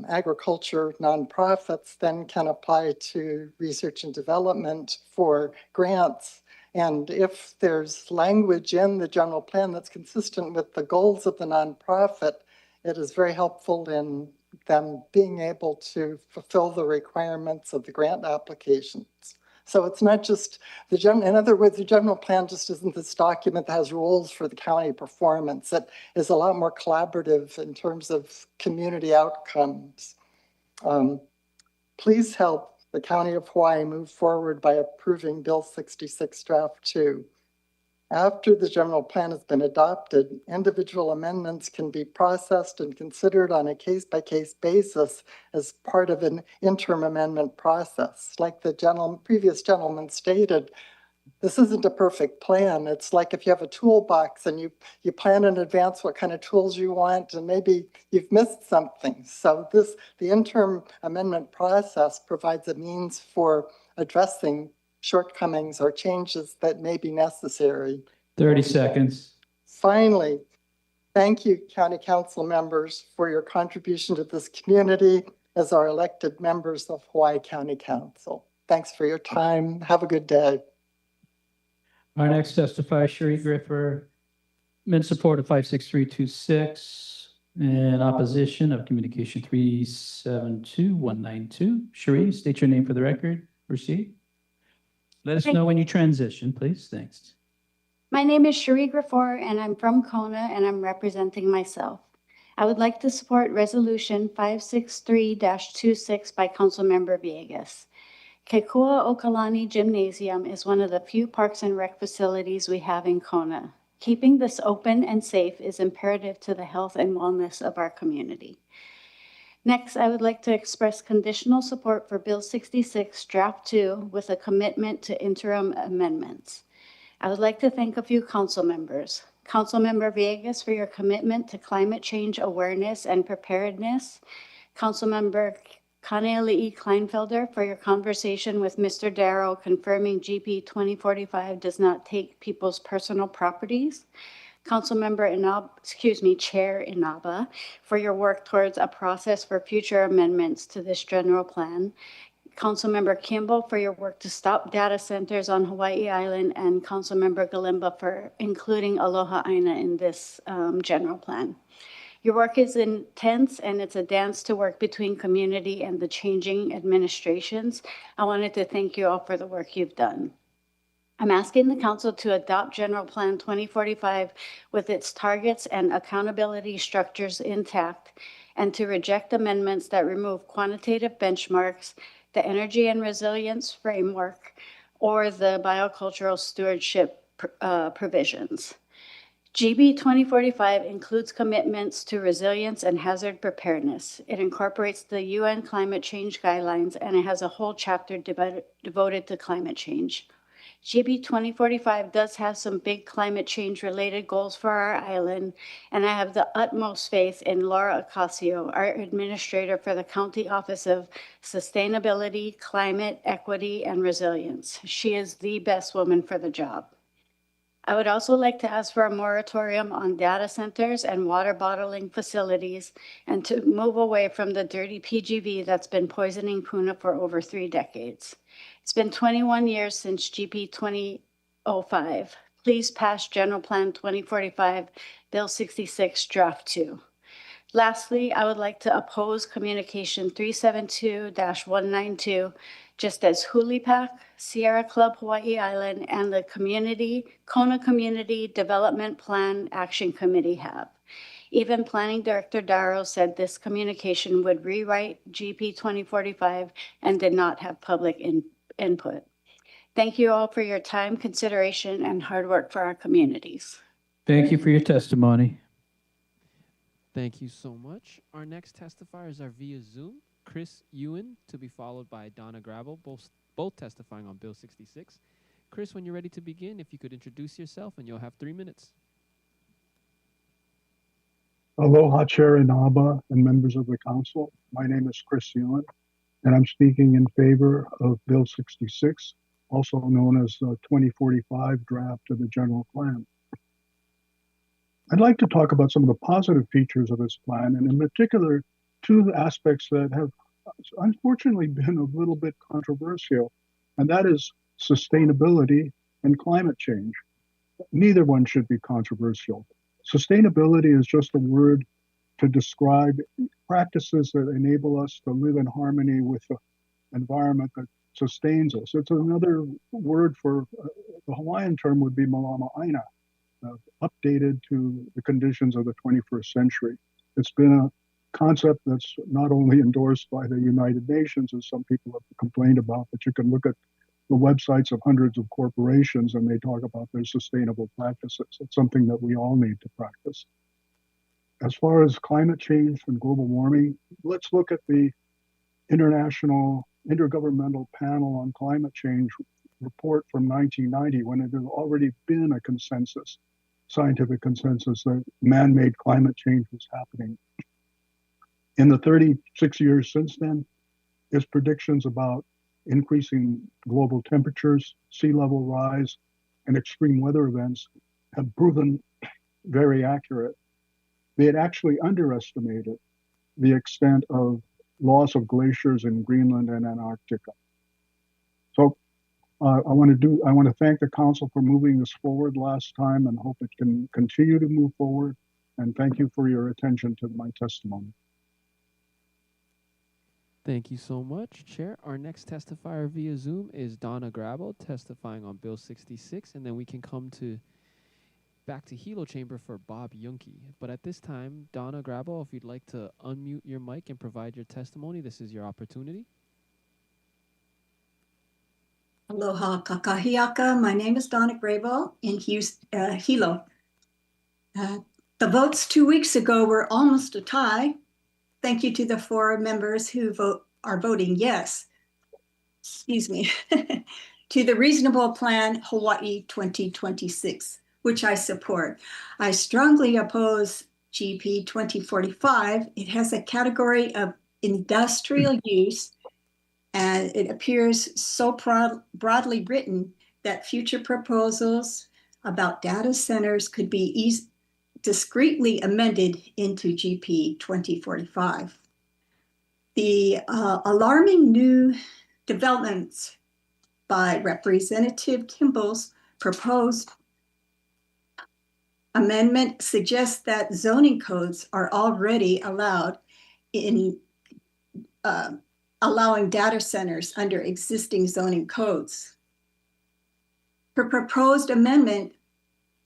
agriculture nonprofits then can apply to research and development for grants. And if there's language in the general plan that's consistent with the goals of the nonprofit, it is very helpful in them being able to fulfill the requirements of the grant applications. So it's not just in other words, the general plan just isn't this document that has rules for the county performance. It is a lot more collaborative in terms of community outcomes. Please help the County of Hawaii move forward by approving Bill 66 Draft 2. After the general plan has been adopted, individual amendments can be processed and considered on a case-by-case basis as part of an interim amendment process. Like the previous gentleman stated, this isn't a perfect plan. It's like if you have a toolbox and you plan in advance what kind of tools you want, and maybe you've missed something. So the interim amendment process provides a means for addressing shortcomings or changes that may be necessary. 30 seconds. Finally, thank you, County Council members, for your contribution to this community as our elected members of Hawaii County Council. Thanks for your time. Have a good day. Our next testifier, Cherie Griffor, in support of 56326, in opposition of Communication 372192. Cherie, state your name for the record. Proceed. Let us know when you transition, please. Thanks. My name is Cherie Griffor, and I'm from Kona, and I'm representing myself. I would like to support Resolution 563-26 by Councilmember Villegas. Kekua Okalani Gymnasium is one of the few parks and rec facilities we have in Kona. Keeping this open and safe is imperative to the health and wellness of our community. Next, I would like to express conditional support for Bill 66 Draft 2 with a commitment to interim amendments. I would like to thank a few council members. Councilmember Villegas for your commitment to climate change awareness and preparedness. Councilmember Kaneali'i Kleinfelder for your conversation with Mr. Darrow confirming GP 2045 does not take people's personal properties. Councilmember Chair Inaba, for your work towards a process for future amendments to this general plan. Councilmember Kimball for your work to stop data centers on Hawaii Island, and Councilmember Galimba for including Aloha Aina in this general plan. Your work is intense and it's a dance to work between community and the changing administrations. I wanted to thank you all for the work you've done. I'm asking the council to adopt General Plan 2045 with its targets and accountability structures intact, and to reject amendments that remove quantitative benchmarks, the energy and resilience framework, or the biocultural stewardship provisions. GB 2045 includes commitments to resilience and hazard preparedness. It incorporates the UN climate change guidelines, and it has a whole chapter devoted to climate change. GB 2045 does have some big climate change related goals for our island, and I have the utmost faith in Laura Ocasio, our administrator for the County Office of Sustainability, Climate, Equity, and Resilience. She is the best woman for the job. I would also like to ask for a moratorium on data centers and water bottling facilities, and to move away from the dirty PGV that's been poisoning Puna for over 3 decades. It's been 21 years since GP 2005. Please pass General Plan 2045, Bill 66, Draft 2. Lastly, I would like to oppose Communication 372-192, just as Hulipak, Sierra Club Hawaii Island, and the Kona Community Development Plan Action Committee have. Even Planning Director Darrow said this communication would rewrite GP 2045 and did not have public input. Thank you all for your time, consideration, and hard work for our communities. Thank you for your testimony. Thank you so much. Our next testifiers are via Zoom. Chris Ewan, to be followed by Donna Gravel, both testifying on Bill 66. Chris, when you're ready to begin, if you could introduce yourself, and you'll have 3 minutes. Aloha, Chair Inaba and members of the council. My name is Chris Ewan, and I'm speaking in favor of Bill 66, also known as the 2045 draft of the general plan. I'd like to talk about some of the positive features of this plan, and in particular, 2 aspects that have unfortunately been a little bit controversial, and that is sustainability and climate change. Neither one should be controversial. Sustainability is just a word to describe practices that enable us to live in harmony with the environment that sustains us. It's another word for, the Hawaiian term would be malama aina, updated to the conditions of the 21st century. It's been a concept that's not only endorsed by the United Nations, as some people have complained about, but you can look at the websites of hundreds of corporations and they talk about their sustainable practices. It's something that we all need to practice. As far as climate change and global warming, let's look at the International Intergovernmental Panel on Climate Change report from 1990, when it had already been a consensus, scientific consensus, that man-made climate change was happening. In the 36 years since then, its predictions about increasing global temperatures, sea level rise, and extreme weather events have proven very accurate. They had actually underestimated the extent of loss of glaciers in Greenland and Antarctica. So I want to thank the council for moving this forward last time, and hope it can continue to move forward. And thank you for your attention to my testimony. Thank you so much, Chair. Our next testifier via Zoom is Donna Gravel, testifying on Bill 66, and then we can come back to Hilo Chamber for Bob Yunke. But at this time, Donna Gravel, if you'd like to unmute your mic and provide your testimony, this is your opportunity. Aloha kakahiaka. My name is Donna Grable in Hilo. The votes 2 weeks ago were almost a tie. Thank you to the 4 members who are voting yes. Excuse me. to the Reasonable Plan Hawaii 2026, which I support. I strongly oppose GP 2045. It has a category of industrial use, and it appears so broadly written that future proposals about data centers could be discreetly amended into GP 2045. The alarming new developments by Representative Kimball's proposed amendment suggests that zoning codes are already allowed in allowing data centers under existing zoning codes. Her proposed amendment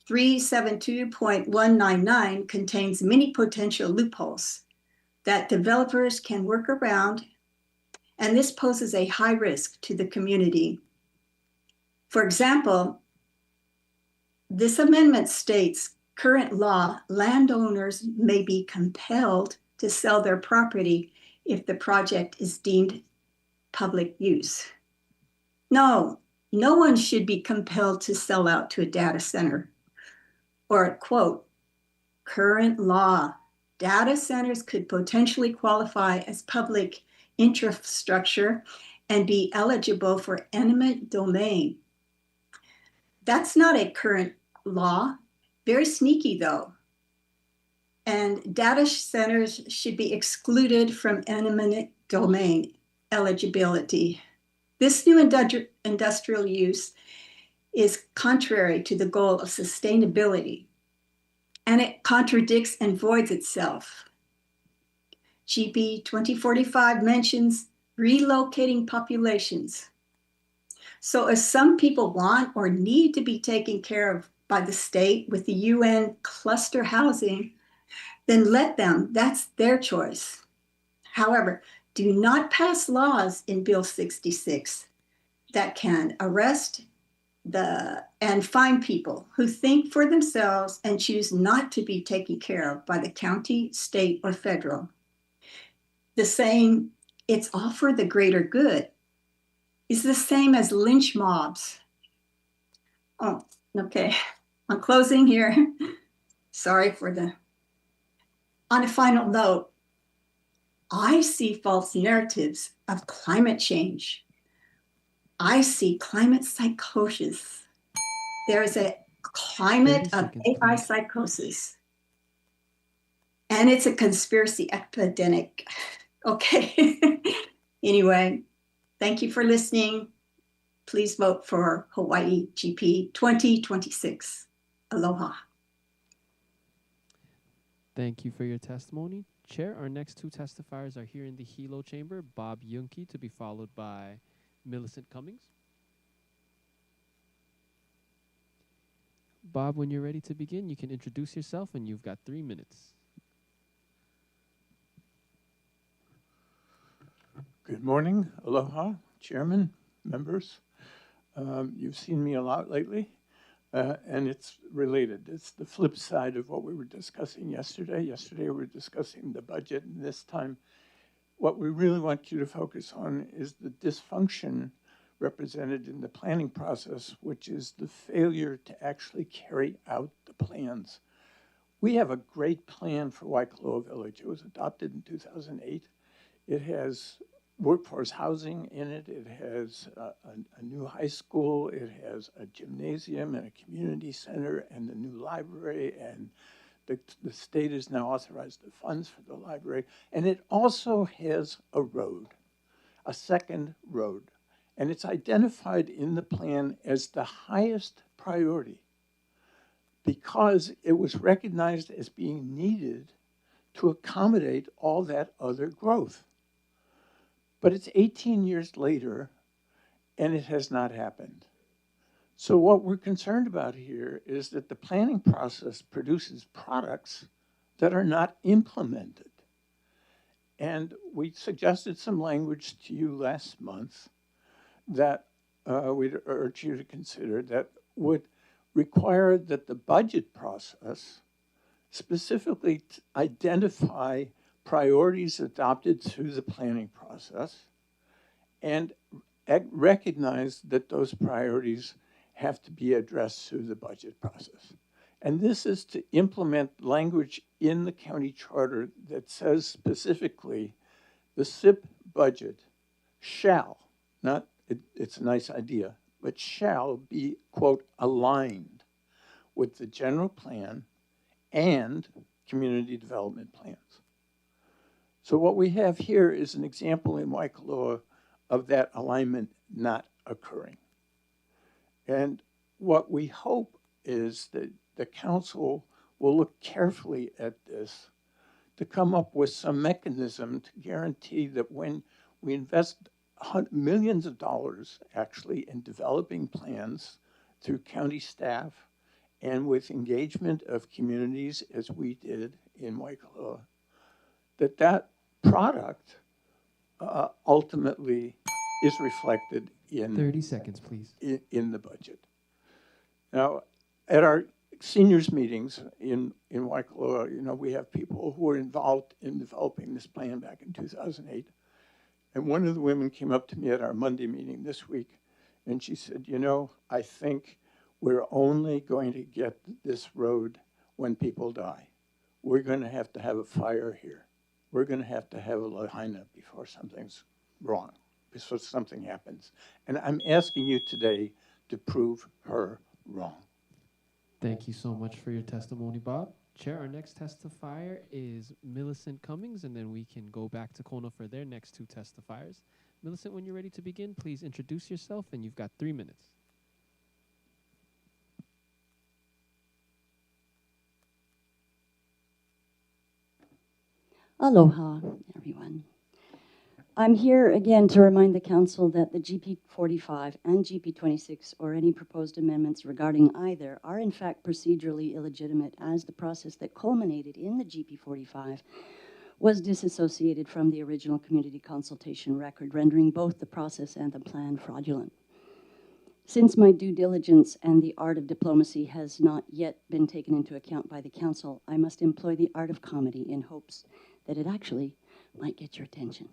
372.199 contains many potential loopholes that developers can work around, and this poses a high risk to the community. For example, this amendment states current law, landowners may be compelled to sell their property if the project is deemed public use. No one should be compelled to sell out to a data center. Or quote, current law, data centers could potentially qualify as public infrastructure and be eligible for eminent domain. That's not a current law. Very sneaky though. And data centers should be excluded from eminent domain eligibility. This new industrial use is contrary to the goal of sustainability, and it contradicts and voids itself. GP 2045 mentions relocating populations. So if some people want or need to be taken care of by the state with the UN cluster housing, then let them, that's their choice. However, do not pass laws in Bill 66 that can arrest and fine people who think for themselves and choose not to be taken care of by the county, state, or federal. The saying, it's all for the greater good, is the same as lynch mobs. Oh, okay. I'm closing here. Sorry for the... On a final note, I see false narratives of climate change. I see climate psychosis. There is a climate of AI psychosis. And it's a conspiracy epidemic. Okay. Anyway, thank you for listening. Please vote for Hawaii GP 2026. Aloha. Thank you for your testimony. Chair, our next two testifiers are here in the Hilo chamber, Bob Yunke, to be followed by Millicent Cummings. Bob, when you're ready to begin, you can introduce yourself, and you've got 3 minutes. Good morning. Aloha, Chairman, members. You've seen me a lot lately, and it's related. It's the flip side of what we were discussing yesterday. Yesterday, we were discussing the budget, and this time, what we really want you to focus on is the dysfunction represented in the planning process, which is the failure to actually carry out the plans. We have a great plan for Waikoloa Village. It was adopted in 2008. It has workforce housing in it. It has a new high school. It has a gymnasium and a community center and a new library, and the state has now authorized the funds for the library. And it also has a road, a second road. And it's identified in the plan as the highest priority because it was recognized as being needed to accommodate all that other growth. But it's 18 years later, and it has not happened. So what we're concerned about here is that the planning process produces products that are not implemented. And we suggested some language to you last month that we'd urge you to consider that would require that the budget process specifically identify priorities adopted through the planning process and recognize that those priorities have to be addressed through the budget process. And this is to implement language in the county charter that says specifically the SIP budget shall, not it's a nice idea, but shall be, quote, aligned with the general plan and community development plans. So what we have here is an example in Waikoloa of that alignment not occurring. And what we hope is that the council will look carefully at this to come up with some mechanism to guarantee that when we invest millions of dollars actually in developing plans through county staff and with engagement of communities as we did in Waikoloa, that product ultimately is reflected in 30 seconds, please. In the budget. Now, at our seniors meetings in Waikoloa, we have people who were involved in developing this plan back in 2008. And one of the women came up to me at our Monday meeting this week, and she said, I think we're only going to get this road when people die. We're going to have a fire here. We're going to have a lahaina before something's wrong, before something happens. And I'm asking you today to prove her wrong. Thank you so much for your testimony, Bob. Chair, our next testifier is Millicent Cummings, and then we can go back to Kona for their next two testifiers. Millicent, when you're ready to begin, please introduce yourself, and you've got 3 minutes. Aloha, everyone. I'm here again to remind the Council that the GP 45 and GP 26 or any proposed amendments regarding either are in fact procedurally illegitimate, as the process that culminated in the GP 45 was disassociated from the original community consultation record, rendering both the process and the plan fraudulent. Since my due diligence and the art of diplomacy has not yet been taken into account by the Council, I must employ the art of comedy in hopes that it actually might get your attention.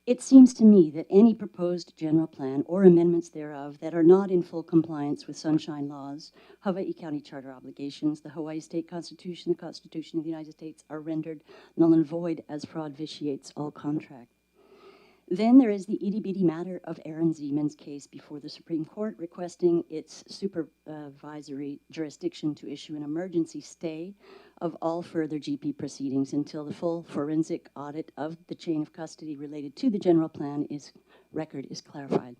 It seems to me that any proposed general plan or amendments thereof that are not in full compliance with sunshine laws, Hawaii County Charter obligations, the Hawaii State Constitution, the Constitution of the United States are rendered null and void as fraud vitiates all contract. Then there is the itty-bitty matter of Aaron Zeman's case before the Supreme Court requesting its supervisory jurisdiction to issue an emergency stay of all further GP proceedings until the full forensic audit of the chain of custody related to the general plan record is clarified.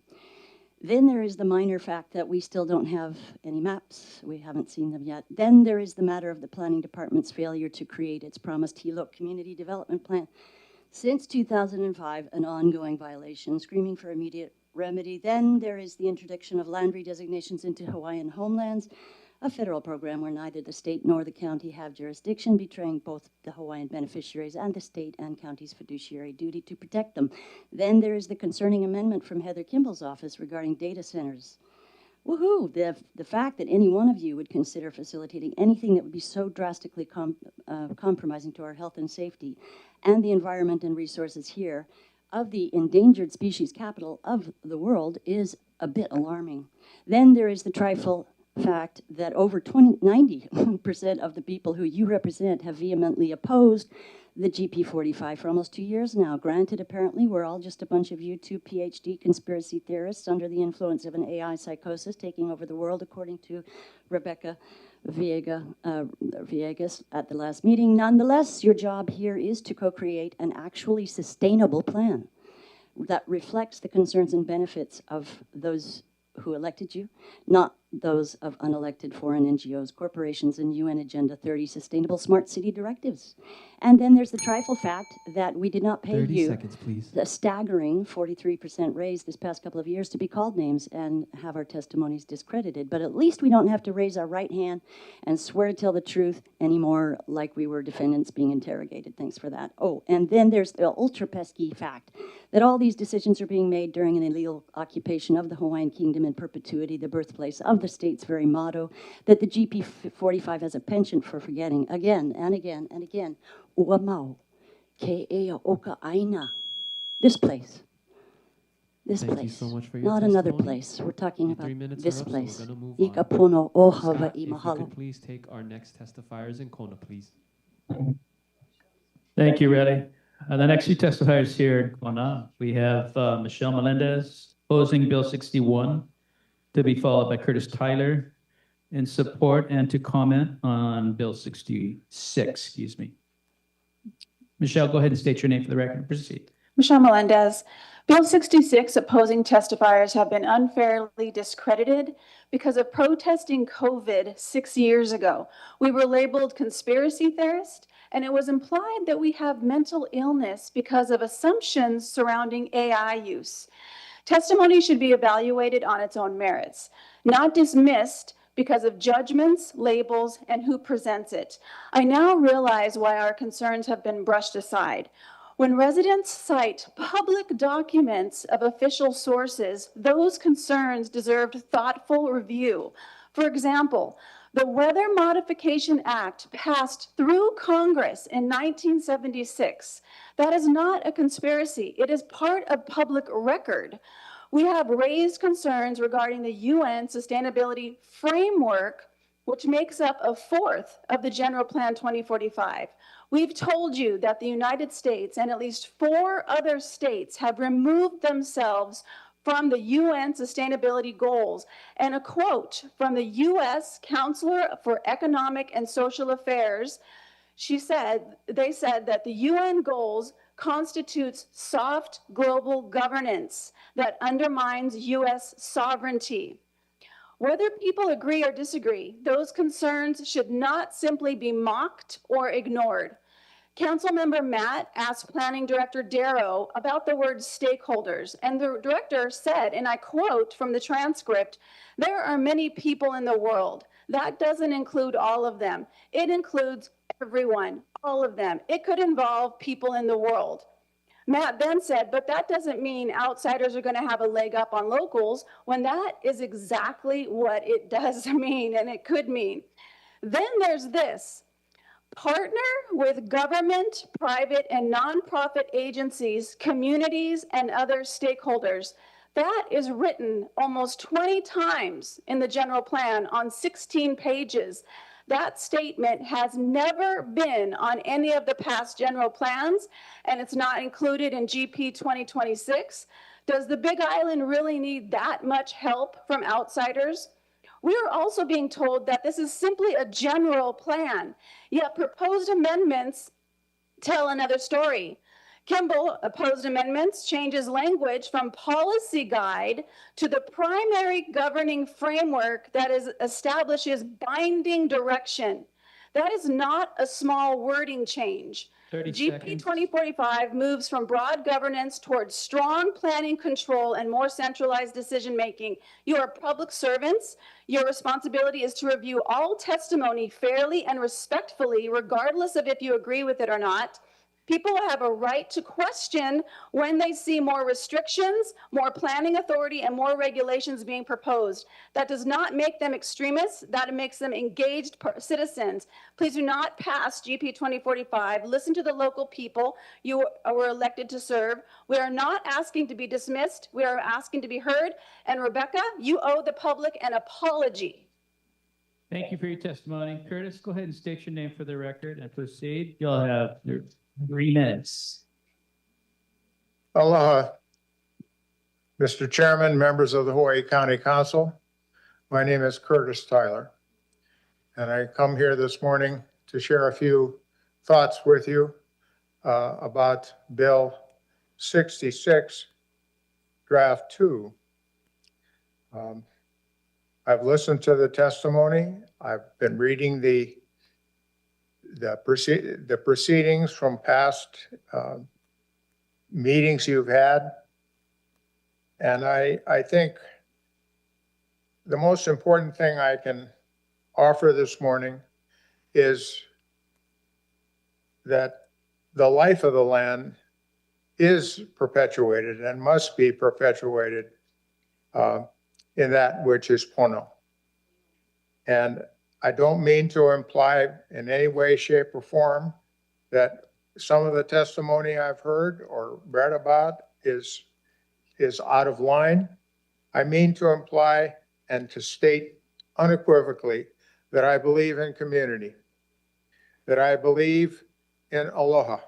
Then there is the minor fact that we still don't have any maps. We haven't seen them yet. Then there is the matter of the planning department's failure to create its promised Hilo community development plan. Since 2005, an ongoing violation, screaming for immediate remedy. Then there is the introduction of land redesignations into Hawaiian homelands, a federal program where neither the state nor the county have jurisdiction, betraying both the Hawaiian beneficiaries and the state and county's fiduciary duty to protect them. Then there is the concerning amendment from Heather Kimball's office regarding data centers. Woohoo! The fact that any one of you would consider facilitating anything that would be so drastically compromising to our health and safety and the environment and resources here of the endangered species capital of the world is a bit alarming. Then there is the trifle fact that over 90% of the people who you represent have vehemently opposed the GP 45 for almost 2 years now. Granted, apparently, we're all just a bunch of YouTube PhD conspiracy theorists under the influence of an AI psychosis taking over the world, according to Rebecca Villegas at the last meeting. Nonetheless, your job here is to co-create an actually sustainable plan that reflects the concerns and benefits of those who elected you, not those of unelected foreign NGOs, corporations, and UN Agenda 30 Sustainable Smart City Directives. And then there's the trifle fact that we did not pay 30 you seconds, please. a staggering 43% raise this past couple of years to be called names and have our testimonies discredited. But at least we don't have to raise our right hand and swear to tell the truth anymore like we were defendants being interrogated. Thanks for that. Oh, and then there's the ultra pesky fact that all these decisions are being made during an illegal occupation of the Hawaiian Kingdom in perpetuity, the birthplace of the state's very motto, that the GP 45 has a penchant for forgetting again and again and again. Ua mau, ke ea oka aina, this place. This Thank place, you so much for your not another testimony. place. We're talking Your about 3 minutes this are up, place. so we're gonna move Ika on. puno o Scott, Hawaiʻi, if you mahalo. could please take our next testifiers in Kona, please. Thank you, Reddy. The next two testifiers here in Kona, we have Michelle Melendez opposing Bill 61, to be followed by Curtis Tyler in support and to comment on Bill 66, excuse me. Michelle, go ahead and state your name for the record and proceed. Michelle Melendez. Bill 66 opposing testifiers have been unfairly discredited because of protesting COVID 6 years ago. We were labeled conspiracy theorists, and it was implied that we have mental illness because of assumptions surrounding AI use. Testimony should be evaluated on its own merits, not dismissed because of judgments, labels, and who presents it. I now realize why our concerns have been brushed aside. When residents cite public documents of official sources, those concerns deserved thoughtful review. For example, the Weather Modification Act passed through Congress in 1976. That is not a conspiracy. It is part of public record. We have raised concerns regarding the UN Sustainability Framework, which makes up a fourth of the General Plan 2045. We've told you that the United States and at least 4 other states have removed themselves from the UN sustainability goals. And a quote from the US Counselor for Economic and Social Affairs, they said that the UN goals constitutes soft global governance that undermines US sovereignty. Whether people agree or disagree, those concerns should not simply be mocked or ignored. Councilmember Matt asked Planning Director Darrow about the word stakeholders, and the director said, and I quote from the transcript, "There are many people in the world. That doesn't include all of them. It includes everyone, all of them. It could involve people in the world." Matt then said, but that doesn't mean outsiders are going to have a leg up on locals, when that is exactly what it does mean, and it could mean. Then there's this. Partner with government, private, and nonprofit agencies, communities, and other stakeholders. That is written almost 20 times in the general plan on 16 pages. That statement has never been on any of the past general plans, and it's not included in GP 2026. Does the Big Island really need that much help from outsiders? We are also being told that this is simply a general plan, yet proposed amendments tell another story. Kimball opposed amendments changes language from policy guide to the primary governing framework that establishes binding direction. That is not a small wording change. GP 2045 moves from broad governance towards strong planning control and more centralized decision making. You are public servants. Your responsibility is to review all testimony fairly and respectfully, regardless of if you agree with it or not. People have a right to question when they see more restrictions, more planning authority, and more regulations being proposed. That does not make them extremists. That makes them engaged citizens. Please do not pass GP 2045. Listen to the local people you were elected to serve. We are not asking to be dismissed. We are asking to be heard. And Rebecca, you owe the public an apology. Thank you for your testimony. Curtis, go ahead and state your name for the record and proceed. You'll have your 3 minutes. Aloha, Mr. Chairman, members of the Hawaii County Council. My name is Curtis Tyler, and I come here this morning to share a few thoughts with you about Bill 66, Draft 2. I've listened to the testimony. I've been reading the proceedings from past meetings you've had. And I think the most important thing I can offer this morning is that the life of the land is perpetuated and must be perpetuated in that which is pono. And I don't mean to imply in any way, shape, or form that some of the testimony I've heard or read about is is out of line, I mean to imply and to state unequivocally that I believe in community, that I believe in aloha.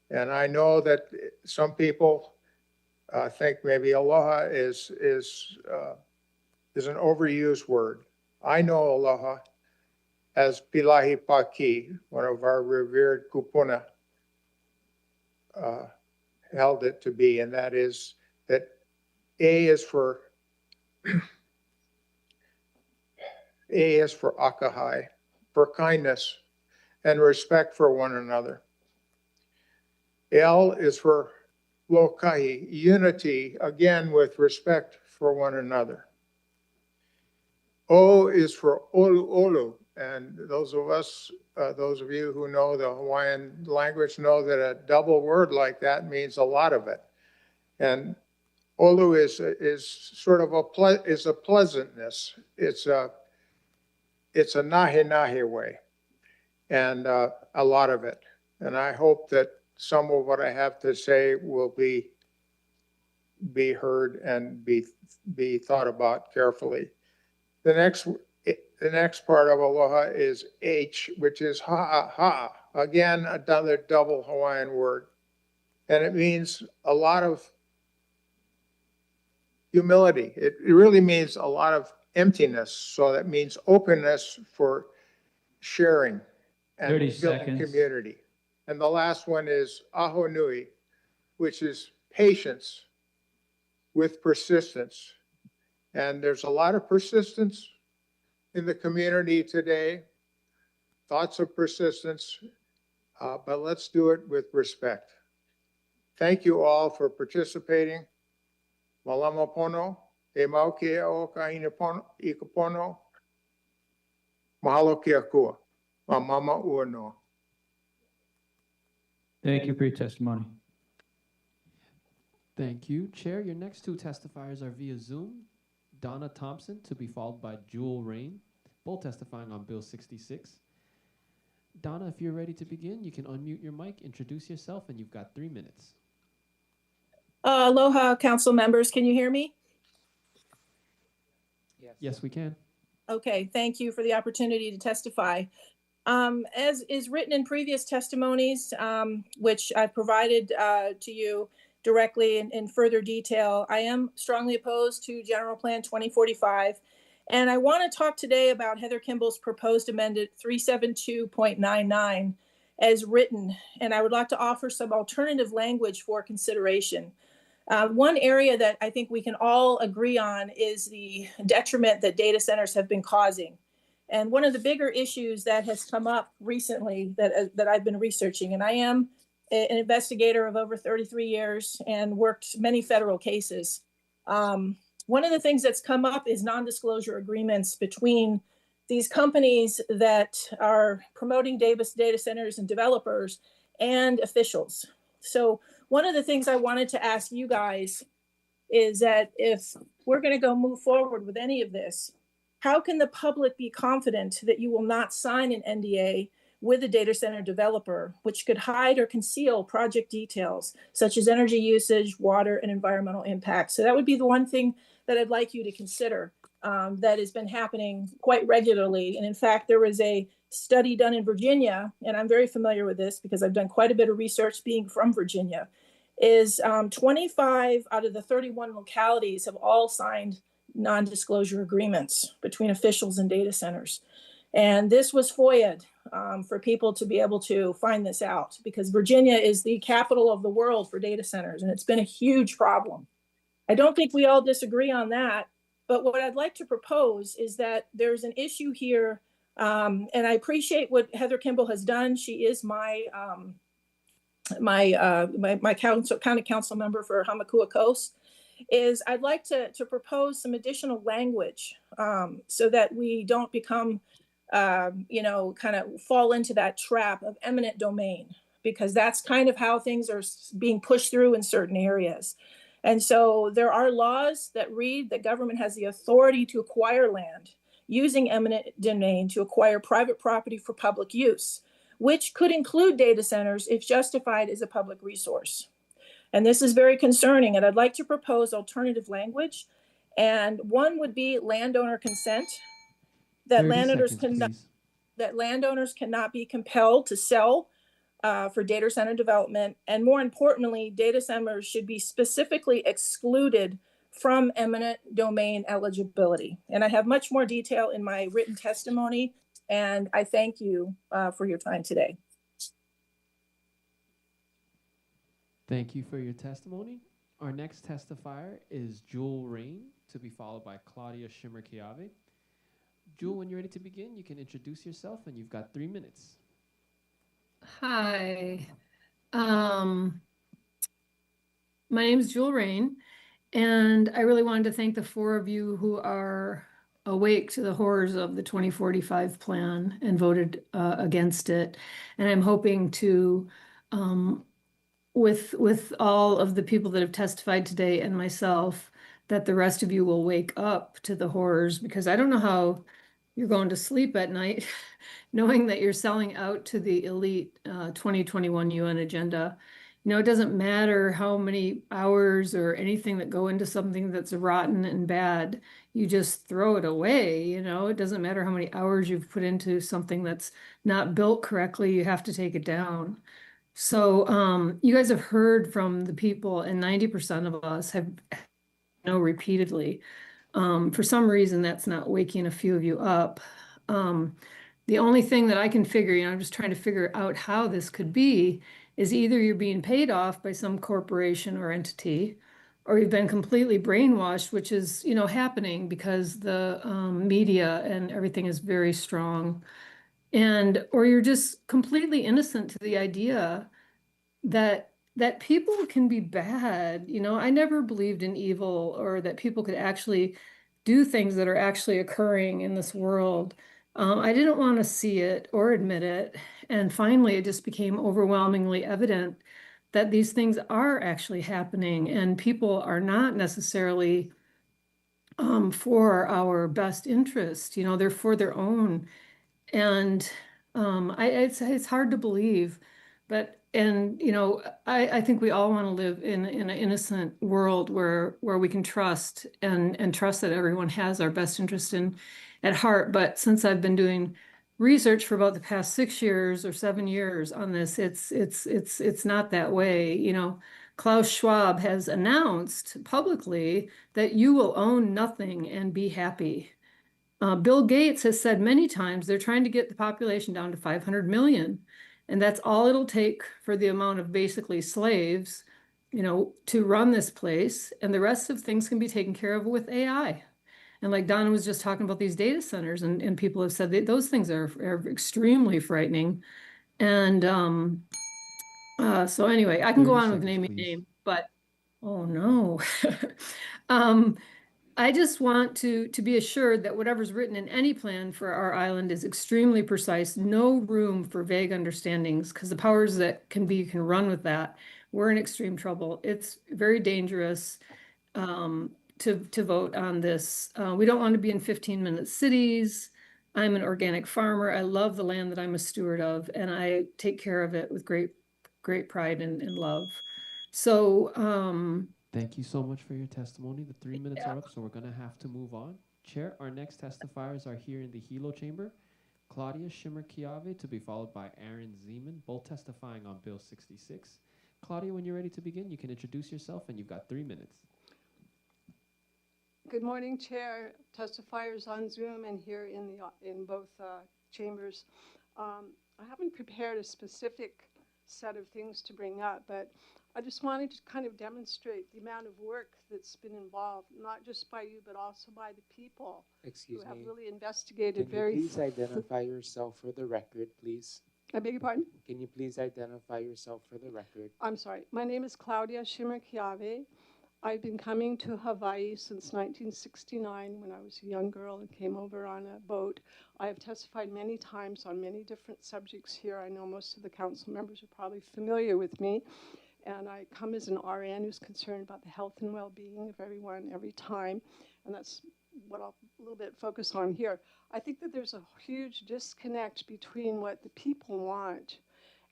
And I know that some people think maybe aloha is an overused word. I know aloha as Pilahi Paki, one of our revered kupuna, held it to be, and that is that A is for akahai, for kindness and respect for one another. L is for lokahi, unity, again with respect for one another. O is for olu olu, and those of you who know the Hawaiian language know that a double word like that means a lot of it. And olu is sort of a pleasantness. It's a nahe way, and a lot of it. And I hope that some of what I have to say will be heard and be thought about carefully. The next part of aloha is H, which is ha'a. Again, another double Hawaiian word. And it means a lot of humility. It really means a lot of emptiness. So that means openness for sharing and 30 building seconds. community. And the last one is aho nui, which is patience with persistence. And there's a lot of persistence in the community today, thoughts of persistence, but let's do it with respect. Thank you all for participating. Malama pono, e mau ke o kahina pono, ika pono, mahalo ke akua, ma mama ua noa. Thank you for your testimony. Thank you. Chair, your next two testifiers are via Zoom. Donna Thompson, to be followed by Jewel Rain, both testifying on Bill 66. Donna, if you're ready to begin, you can unmute your mic, introduce yourself, and you've got 3 minutes. Aloha, council members. Can you hear me? Yes, we can. Okay, thank you for the opportunity to testify. As is written in previous testimonies, which I've provided to you directly in further detail, I am strongly opposed to General Plan 2045. And I want to talk today about Heather Kimball's proposed amended 372.99 as written. And I would like to offer some alternative language for consideration. One area that I think we can all agree on is the detriment that data centers have been causing. And one of the bigger issues that has come up recently that I've been researching, and I am an investigator of over 33 years and worked many federal cases. One of the things that's come up is non-disclosure agreements between these companies that are promoting data centers and developers and officials. So one of the things I wanted to ask you guys is that if we're going to go move forward with any of this, how can the public be confident that you will not sign an NDA with a data center developer, which could hide or conceal project details, such as energy usage, water, and environmental impact? So that would be the one thing that I'd like you to consider that has been happening quite regularly. And in fact, there was a study done in Virginia, and I'm very familiar with this because I've done quite a bit of research being from Virginia, is 25 out of the 31 localities have all signed non-disclosure agreements between officials and data centers. And this was FOIA'd for people to be able to find this out, because Virginia is the capital of the world for data centers, and it's been a huge problem. I don't think we all disagree on that, but what I'd like to propose is that there's an issue here, and I appreciate what Heather Kimball has done. She is my county council member for Hamakua Coast. Is I'd like to propose some additional language so that we don't become, kind of fall into that trap of eminent domain, because that's kind of how things are being pushed through in certain areas. And so there are laws that read that government has the authority to acquire land using eminent domain to acquire private property for public use, which could include data centers if justified as a public resource. And this is very concerning, and I'd like to propose alternative language. And one would be landowner consent, that 30 landowners seconds, cannot, please. that landowners cannot be compelled to sell for data center development. And more importantly, data centers should be specifically excluded from eminent domain eligibility. And I have much more detail in my written testimony, and I thank you for your time today. Thank you for your testimony. Our next testifier is Jewel Rain, to be followed by Claudia Shimmer-Kiave. Jewel, when you're ready to begin, you can introduce yourself, and you've got 3 minutes. Hi, my name is Jewel Rain, and I really wanted to thank the 4 of you who are awake to the horrors of the 2045 plan and voted against it. And I'm hoping to, with all of the people that have testified today and myself, that the rest of you will wake up to the horrors, because I don't know how you're going to sleep at night knowing that you're selling out to the elite 2021 UN agenda. You know, it doesn't matter how many hours or anything that go into something that's rotten and bad. You just throw it away. You know, it doesn't matter how many hours you've put into something that's not built correctly. You have to take it down. So you guys have heard from the people, and 90% of us have know repeatedly. For some reason, that's not waking a few of you up. The only thing that I can figure, you know, I'm just trying to figure out how this could be, is either you're being paid off by some corporation or entity, or you've been completely brainwashed, which is, you know, happening because the media and everything is very strong. And, or you're just completely innocent to the idea that people can be bad. You know, I never believed in evil, or that people could actually do things that are actually occurring in this world. I didn't want to see it or admit it. And finally, it just became overwhelmingly evident that these things are actually happening, and people are not necessarily for our best interest. You know, they're for their own. And it's hard to believe, but you know, I think we all want to live in an innocent world where we can trust and trust that everyone has our best interest at heart. But since I've been doing research for about the past 6 years or 7 years on this, it's not that way. You know, Klaus Schwab has announced publicly that you will own nothing and be happy. Bill Gates has said many times they're trying to get the population down to 500 million. And that's all it'll take for the amount of basically slaves, you know, to run this place. And the rest of things can be taken care of with AI. And like Donna was just talking about these data centers, and people have said that those things are extremely frightening. And so anyway, I can go on with naming names, but oh no. I just want to be assured that whatever's written in any plan for our island is extremely precise, no room for vague understandings, because the powers that can run with that. We're in extreme trouble. It's very dangerous to vote on this. We don't want to be in 15-minute cities. I'm an organic farmer. I love the land that I'm a steward of, and I take care of it with great pride and love. So thank you so much for your testimony. The 3 minutes are up, so we're going to have to move on. Chair, our next testifiers are here in the Hilo chamber. Claudia Shimmer-Kiave, to be followed by Aaron Zeman, both testifying on Bill 66. Claudia, when you're ready to begin, you can introduce yourself, and you've got 3 minutes. Good morning, Chair, testifiers on Zoom and here in both chambers. I haven't prepared a specific set of things to bring up, but I just wanted to kind of demonstrate the amount of work that's been involved, not just by you, but also by the people who have really investigated Can you please identify yourself for the record, please? I beg your pardon? Can you please identify yourself for the record? I'm sorry. My name is Claudia Shimmer-Kiave. I've been coming to Hawaii since 1969 when I was a young girl and came over on a boat. I have testified many times on many different subjects here. I know most of the council members are probably familiar with me. And I come as an RN who's concerned about the health and well-being of everyone every time. And that's what I'll a little bit focus on here. I think that there's a huge disconnect between what the people want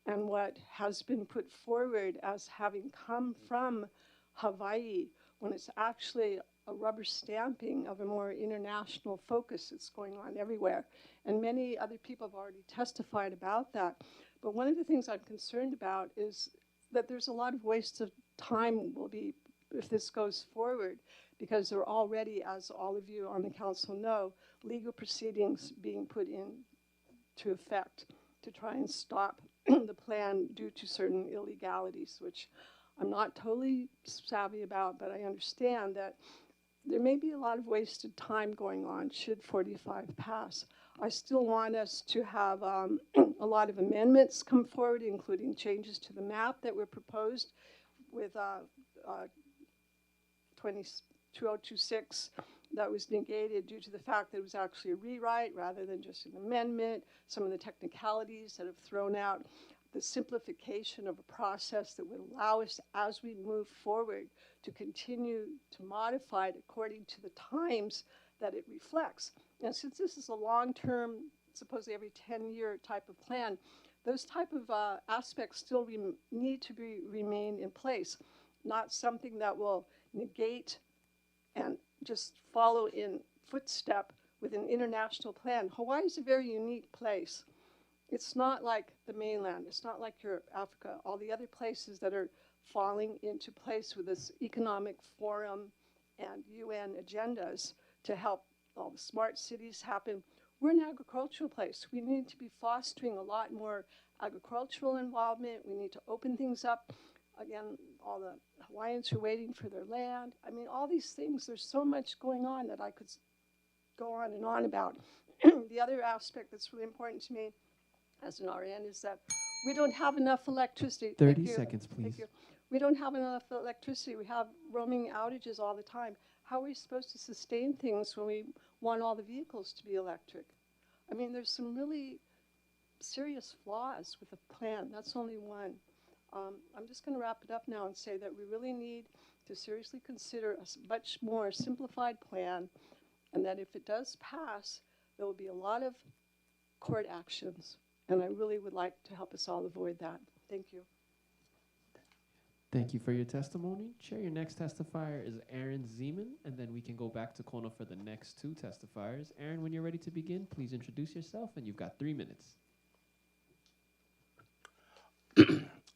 and what has been put forward as having come from Hawaii, when it's actually a rubber stamping of a more international focus that's going on everywhere. And many other people have already testified about that. But one of the things I'm concerned about is that there's a lot of waste of time will be if this goes forward, because there are already, as all of you on the council know, legal proceedings being put into effect to try and stop the plan due to certain illegalities, which I'm not totally savvy about, but I understand that there may be a lot of wasted time going on should 45 pass. I still want us to have a lot of amendments come forward, including changes to the map that were proposed with 2026 that was negated due to the fact that it was actually a rewrite rather than just an amendment. Some of the technicalities that have thrown out the simplification of a process that would allow us, as we move forward, to continue to modify it according to the times that it reflects. And since this is a long-term, supposedly every 10-year type of plan, those type of aspects still need to remain in place, not something that will negate and just follow in footstep with an international plan. Hawaii is a very unique place. It's not like the mainland. It's not like Europe, Africa, all the other places that are falling into place with this economic forum and UN agendas to help all the smart cities happen. We're an agricultural place. We need to be fostering a lot more agricultural involvement. We need to open things up. Again, all the Hawaiians are waiting for their land. I mean, all these things, there's so much going on that I could go on and on about. The other aspect that's really important to me as an RN is that we don't have enough electricity. 30 seconds, please. Thank you. We don't have enough electricity. We have roaming outages all the time. How are we supposed to sustain things when we want all the vehicles to be electric? I mean, there's some really serious flaws with the plan. That's only one. I'm just going to wrap it up now and say that we really need to seriously consider a much more simplified plan, and that if it does pass, there will be a lot of court actions. And I really would like to help us all avoid that. Thank you. Thank you for your testimony. Chair, your next testifier is Aaron Zeman, and then we can go back to Kona for the next two testifiers. Aaron, when you're ready to begin, please introduce yourself, and you've got 3 minutes.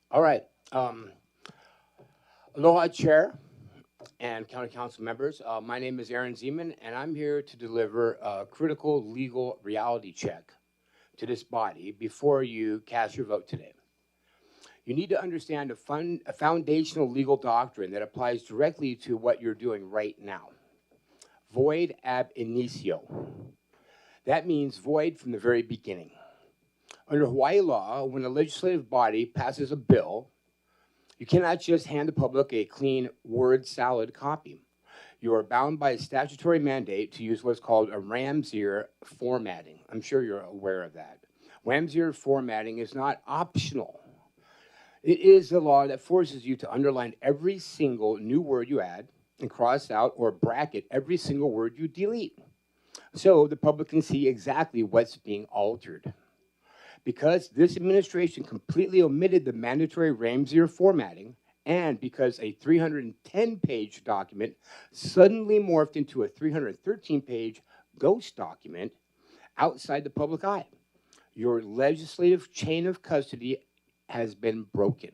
All right. Aloha, Chair and County Council members. My name is Aaron Zeman, and I'm here to deliver a critical legal reality check to this body before you cast your vote today. You need to understand a foundational legal doctrine that applies directly to what you're doing right now. Void ab initio. That means void from the very beginning. Under Hawaii law, when a legislative body passes a bill, you cannot just hand the public a clean word salad copy. You are bound by a statutory mandate to use what's called a Ramsey formatting. I'm sure you're aware of that. Ramsey formatting is not optional. It is the law that forces you to underline every single new word you add and cross out or bracket every single word you delete, so the public can see exactly what's being altered. Because this administration completely omitted the mandatory Ramsey formatting, and because a 310-page document suddenly morphed into a 313-page ghost document outside the public eye, your legislative chain of custody has been broken.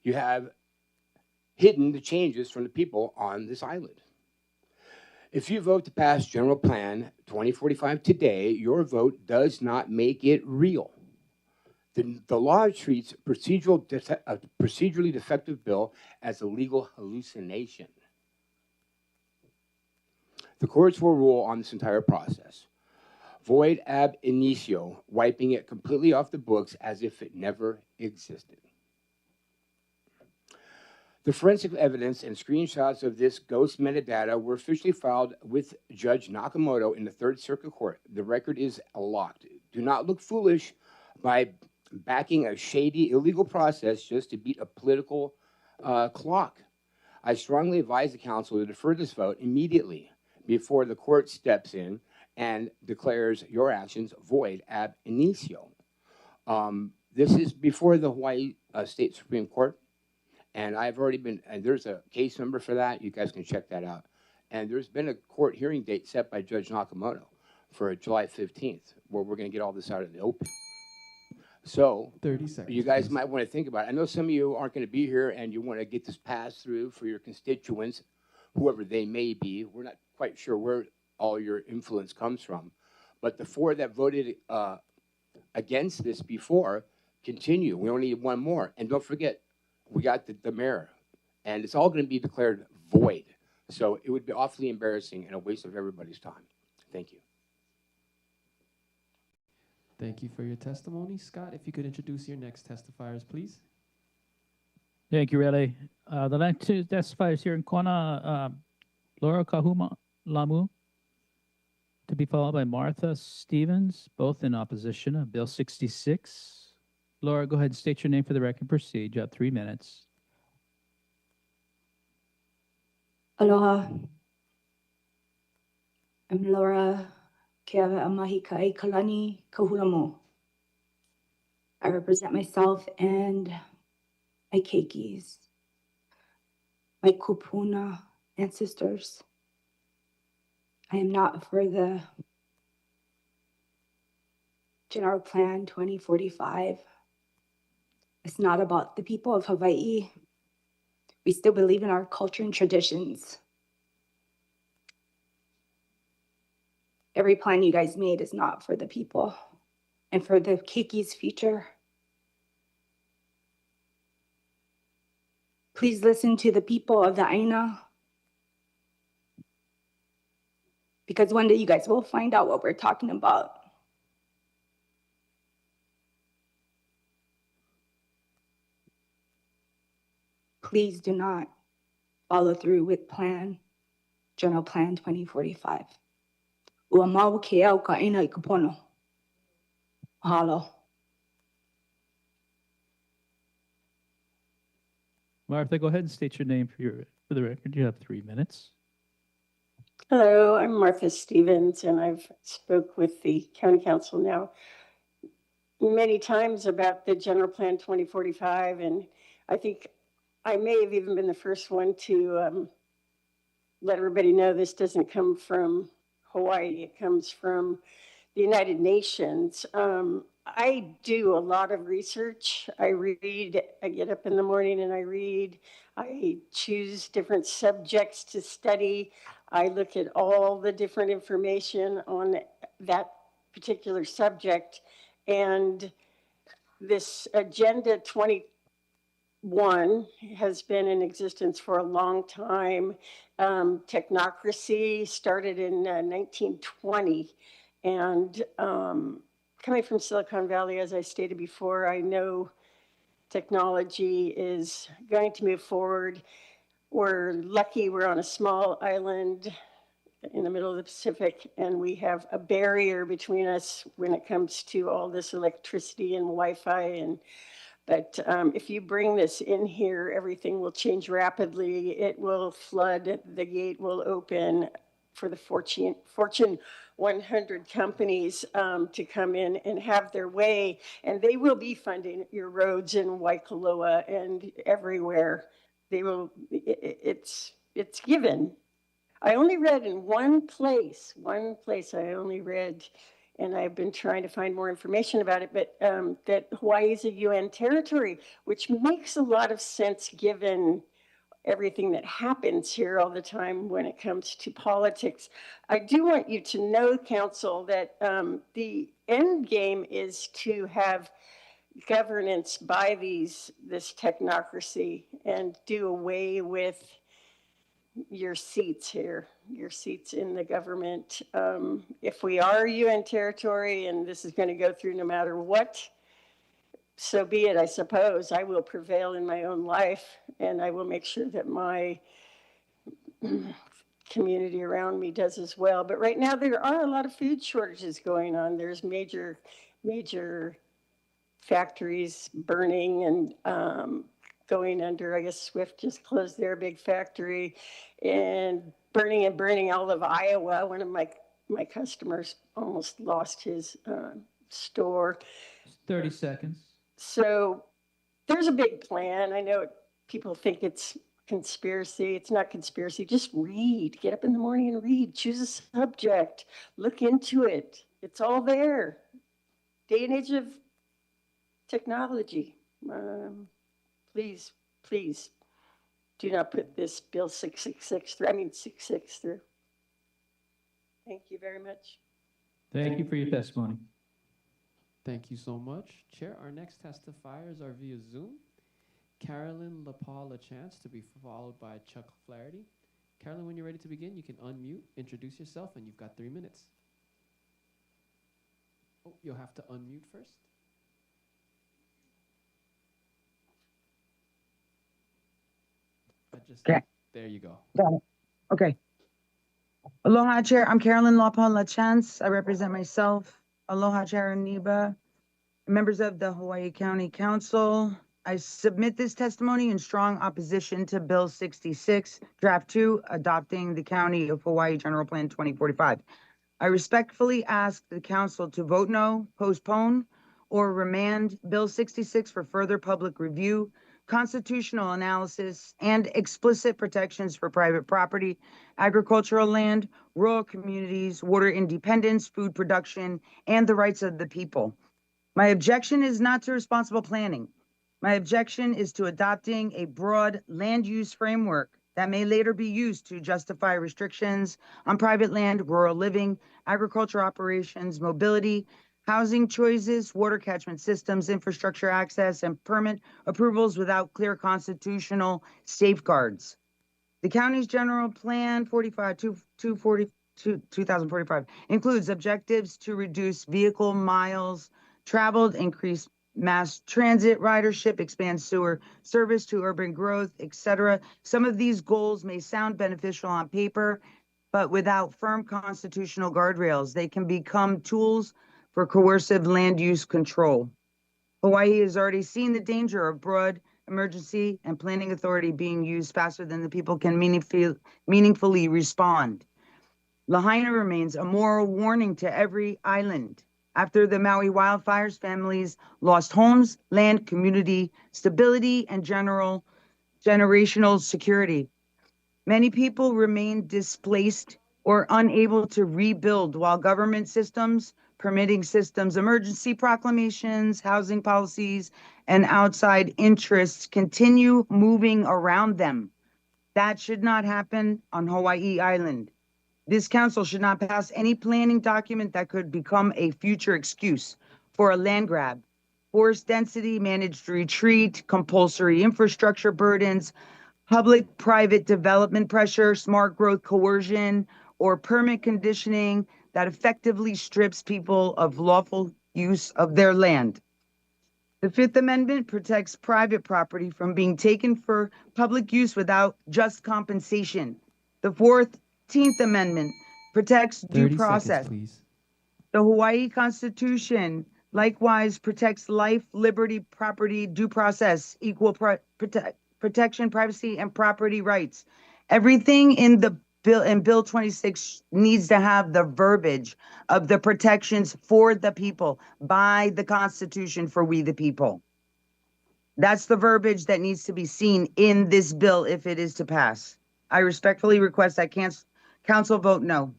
You have hidden the changes from the people on this island. If you vote to pass General Plan 2045 today, your vote does not make it real. The law treats a procedurally defective bill as a legal hallucination. The courts will rule on this entire process. Void ab initio, wiping it completely off the books as if it never existed. The forensic evidence and screenshots of this ghost metadata were officially filed with Judge Nakamoto in the Third Circuit Court. The record is locked. Do not look foolish by backing a shady, illegal process just to beat a political clock. I strongly advise the council to defer this vote immediately before the court steps in and declares your actions void ab initio. This is before the Hawaii State Supreme Court, and I've already been, and there's a case number for that. You guys can check that out. And there's been a court hearing date set by Judge Nakamoto for July 15th, where we're going to get all this out in the open. So 30 seconds. you guys might want to think about it. I know some of you aren't going to be here and you want to get this passed through for your constituents, whoever they may be. We're not quite sure where all your influence comes from. But the 4 that voted against this before continue. We only need 1 more. And don't forget, we got the mayor. And it's all going to be declared void. So it would be awfully embarrassing and a waste of everybody's time. Thank you. Thank you for your testimony. Scott, if you could introduce your next testifiers, please. Thank you, Rele. The next 2 testifiers here in Kona, Laura Kahuma Lamu, to be followed by Martha Stevens, both in opposition of Bill 66. Laura, go ahead and state your name for the record. Proceed. You have 3 minutes. Aloha. I'm Laura Keawe Amahikai Kalani Kahulamo. I represent myself and my keikis, my kupuna ancestors. I am not for the General Plan 2045. It's not about the people of Hawaii. We still believe in our culture and traditions. Every plan you guys made is not for the people and for the Keikis' future. Please listen to the people of the Aina, because one day you guys will find out what we're talking about. Please do not follow through with General Plan 2045. Ua mau ke au ka ina I kupono. Mahalo. Martha, go ahead and state your name for the record. You have 3 minutes. Hello, I'm Martha Stevens, and I've spoke with the County Council now many times about the General Plan 2045, and I think I may have even been the first one to let everybody know this doesn't come from Hawaii. It comes from the United Nations. I do a lot of research. I read, I get up in the morning and I read. I choose different subjects to study. I look at all the different information on that particular subject. And this Agenda 21 has been in existence for a long time. Technocracy started in 1920. And coming from Silicon Valley, as I stated before, I know technology is going to move forward. We're lucky we're on a small island in the middle of the Pacific, and we have a barrier between us when it comes to all this electricity and Wi-Fi. But if you bring this in here, everything will change rapidly. It will flood, the gate will open for the Fortune 100 companies to come in and have their way, and they will be funding your roads in Waikoloa and everywhere. They will, it's given. I only read in one place I only read, and I've been trying to find more information about it, but that Hawaii is a UN territory, which makes a lot of sense given everything that happens here all the time when it comes to politics. I do want you to know, Council, that the end game is to have governance by this technocracy and do away with your seats here, your seats in the government. If we are UN territory and this is going to go through no matter what, so be it, I suppose. I will prevail in my own life, and I will make sure that my community around me does as well. But right now, there are a lot of food shortages going on. There's major factories burning and going under. I guess Swift just closed their big factory, and burning all of Iowa. One of my customers almost lost his store. 30 seconds. So there's a big plan. I know people think it's conspiracy. It's not conspiracy. Just read. Get up in the morning and read. Choose a subject. Look into it. It's all there. Day and age of technology. Please, please do not put this Bill 666 through. 66 through. Thank you very much. Thank you for your testimony. Thank you so much, Chair. Our next testifiers are via Zoom. Carolyn LaPaul LaChance to be followed by Chuck Flaherty. Carolyn, when you're ready to begin, you can unmute, introduce yourself, and you've got 3 minutes. Oh, you'll have to unmute first. Okay. There you go. Got it. Okay. Aloha, Chair. I'm Carolyn LaPaul LaChance. I represent myself. Aloha, Chair Niba. Members of the Hawaii County Council. I submit this testimony in strong opposition to Bill 66, Draft 2, adopting the County of Hawaii General Plan 2045. I respectfully ask the Council to vote no, postpone, or remand Bill 66 for further public review, constitutional analysis, and explicit protections for private property, agricultural land, rural communities, water independence, food production, and the rights of the people. My objection is not to responsible planning. My objection is to adopting a broad land use framework that may later be used to justify restrictions on private land, rural living, agriculture operations, mobility, housing choices, water catchment systems, infrastructure access, and permit approvals without clear constitutional safeguards. The county's general plan 2045 includes objectives to reduce vehicle miles traveled, increase mass transit ridership, expand sewer service to urban growth, etc. Some of these goals may sound beneficial on paper, but without firm constitutional guardrails, they can become tools for coercive land use control. Hawaii has already seen the danger of broad emergency and planning authority being used faster than the people can meaningfully respond. Lahaina remains a moral warning to every island. After the Maui wildfires, families lost homes, land, community stability, and generational security. Many people remain displaced or unable to rebuild while government systems, permitting systems, emergency proclamations, housing policies, and outside interests continue moving around them. That should not happen on Hawaii Island. This council should not pass any planning document that could become a future excuse for a land grab, forced density, managed retreat, compulsory infrastructure burdens, public-private development pressure, smart growth coercion, or permit conditioning that effectively strips people of lawful use of their land. The Fifth Amendment protects private property from being taken for public use without just compensation. The 14th Amendment protects due 30 process. seconds, please. The Hawaii Constitution likewise protects life, liberty, property, due process, equal protection, privacy, and property rights. Everything in the bill, in Bill 26, needs to have the verbiage of the protections for the people by the Constitution for we the people. That's the verbiage that needs to be seen in this bill if it is to pass. I respectfully request that council vote no.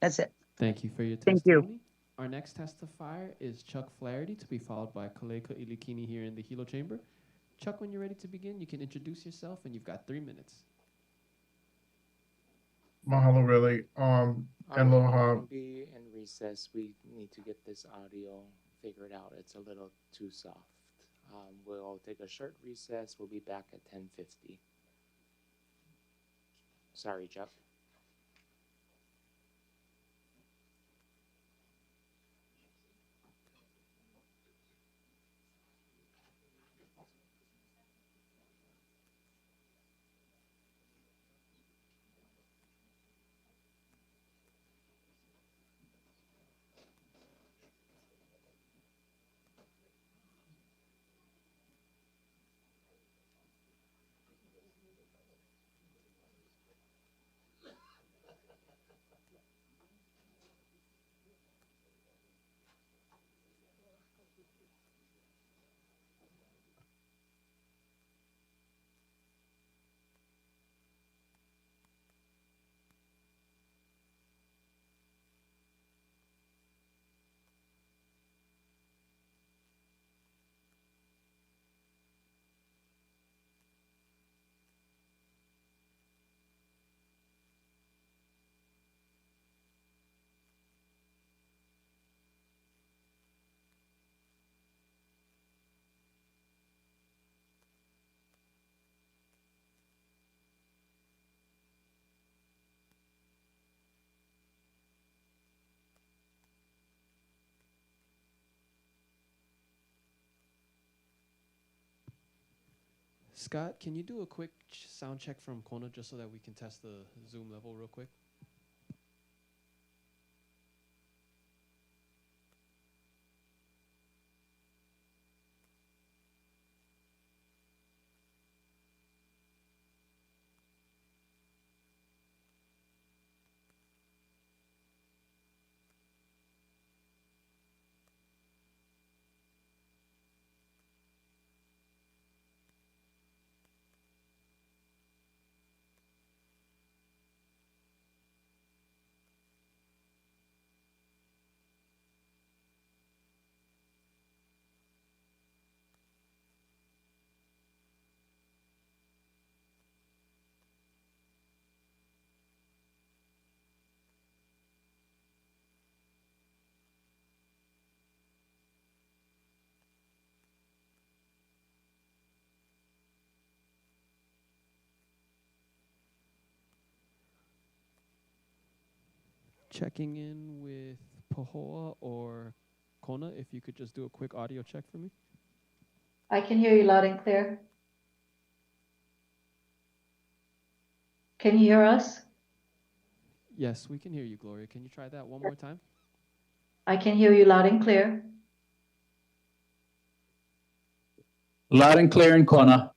That's it. Thank you for your Thank testimony. you. Our next testifier is Chuck Flaherty, to be followed by Kaleka Ilikini here in the Hilo Chamber. Chuck, when you're ready to begin, you can introduce yourself, and you've got 3 minutes. Mahalo, really. Aloha. We'll be in recess. We need to get this audio figured out. It's a little too soft. We'll take a short recess. We'll be back at 10:50. Sorry, Chuck. Scott, can you do a quick sound check from Kona just so that we can test the Zoom level real quick? Checking in with Pahoa or Kona, if you could just do a quick audio check for me. I can hear you loud and clear. Can you hear us? Yes, we can hear you, Gloria. Can you try that one more time? I can hear you loud and clear. Loud and clear in Kona.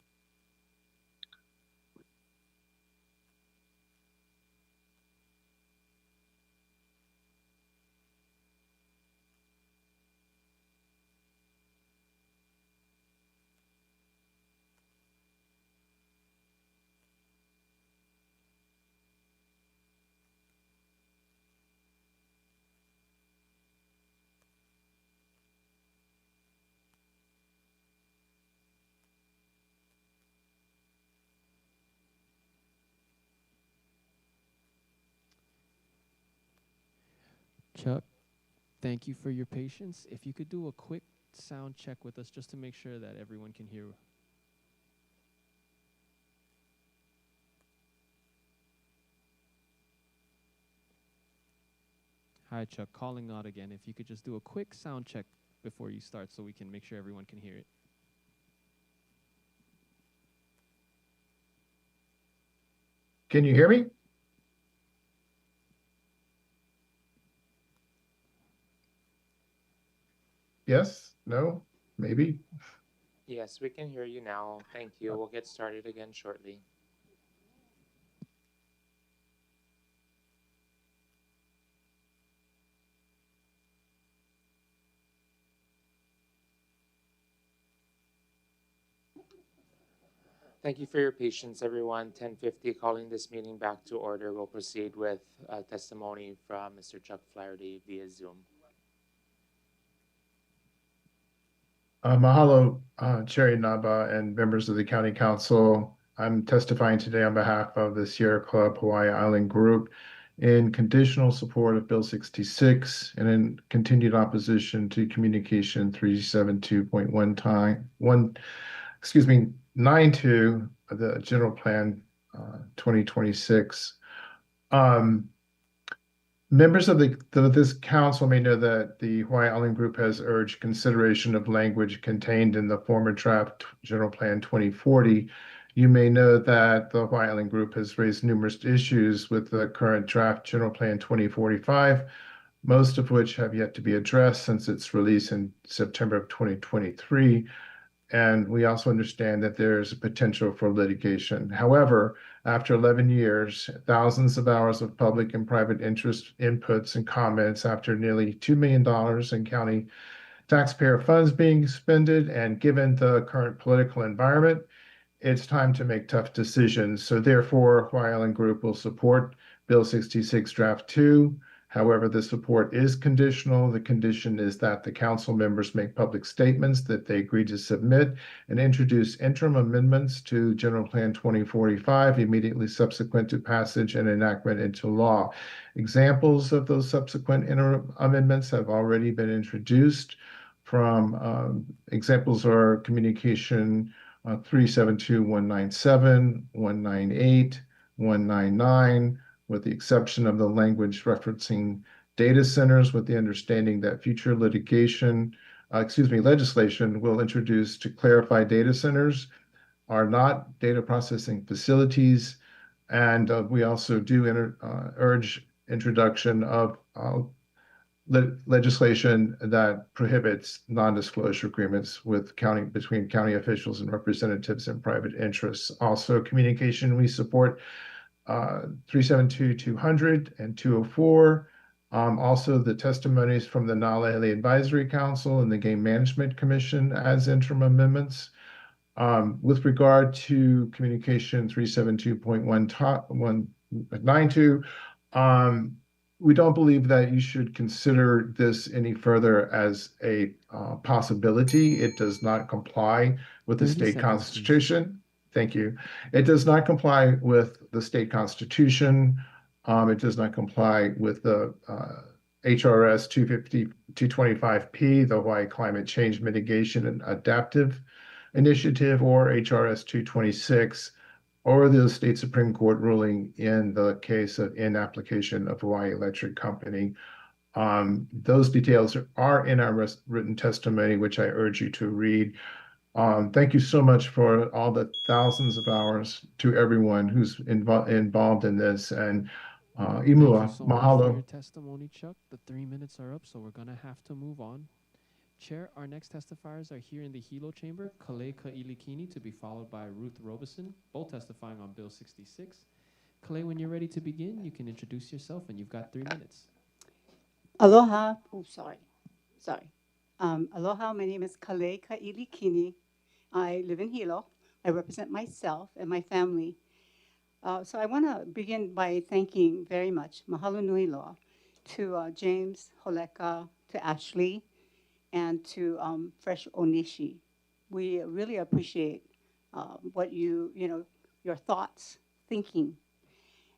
Chuck, thank you for your patience. If you could do a quick sound check with us just to make sure that everyone can hear. Hi, Chuck, calling out again. If you could just do a quick sound check before you start so we can make sure everyone can hear it. Can you hear me? Yes? No? Maybe? Yes, we can hear you now. Thank you. We'll get started again shortly. Thank you for your patience, everyone. 10:50, calling this meeting back to order. We'll proceed with testimony from Mr. Chuck Flaherty via Zoom. Mahalo, Chair Naba and members of the County Council. I'm testifying today on behalf of the Sierra Club Hawaii Island Group in conditional support of Bill 66 and in continued opposition to Communication 92 of the General Plan 2026. Members of this council may know that the Hawaii Island Group has urged consideration of language contained in the former draft General Plan 2040. You may know that the Hawaii Island Group has raised numerous issues with the current draft General Plan 2045, most of which have yet to be addressed since its release in September of 2023. And we also understand that there's a potential for litigation. However, after 11 years, thousands of hours of public and private interest inputs and comments, after nearly $2 million in county taxpayer funds being expended, and given the current political environment, it's time to make tough decisions. So therefore, Hawaii Island Group will support Bill 66 Draft 2. However, the support is conditional. The condition is that the council members make public statements that they agree to submit and introduce interim amendments to General Plan 2045 immediately subsequent to passage and enactment into law. Examples of those subsequent interim amendments have already been introduced. From examples are Communication 372-197, 198, 199, with the exception of the language referencing data centers, with the understanding that future legislation will introduce to clarify data centers. are not data processing facilities. And we also do urge introduction of legislation that prohibits non-disclosure agreements with between county officials and representatives and private interests. Also, communication, we support 372-200 and 204. Also, the testimonies from the Na'alele Advisory Council and the Game Management Commission as interim amendments. With regard to communication 372.192, we don't believe that you should consider this any further as a possibility. It does not comply with the state constitution. Thank you. It does not comply with the state constitution. It does not comply with the HRS 225P, the Hawaii Climate Change Mitigation and Adaptive Initiative, or HRS 226, or the state Supreme Court ruling in the case of inapplication of Hawaii Electric Company. Those details are in our written testimony, which I urge you to read. Thank you so much for all the thousands of hours to everyone who's involved in this. And Imua, Thank you so mahalo. much for your testimony, Chuck. The 3 minutes are up, so we're going to have to move on. Chair, our next testifiers are here in the Hilo chamber, Kale Ka'ilikini, to be followed by Ruth Robeson, both testifying on Bill 66. Kale, when you're ready to begin, you can introduce yourself, and you've got 3 minutes. Aloha. Oh, sorry. Aloha, my name is Kale Ka'ilikini. I live in Hilo. I represent myself and my family. So I want to begin by thanking very much, mahalo nui loa, to James, Holeka, to Ashley, and to Fresh Onishi. We really appreciate what your thoughts, thinking.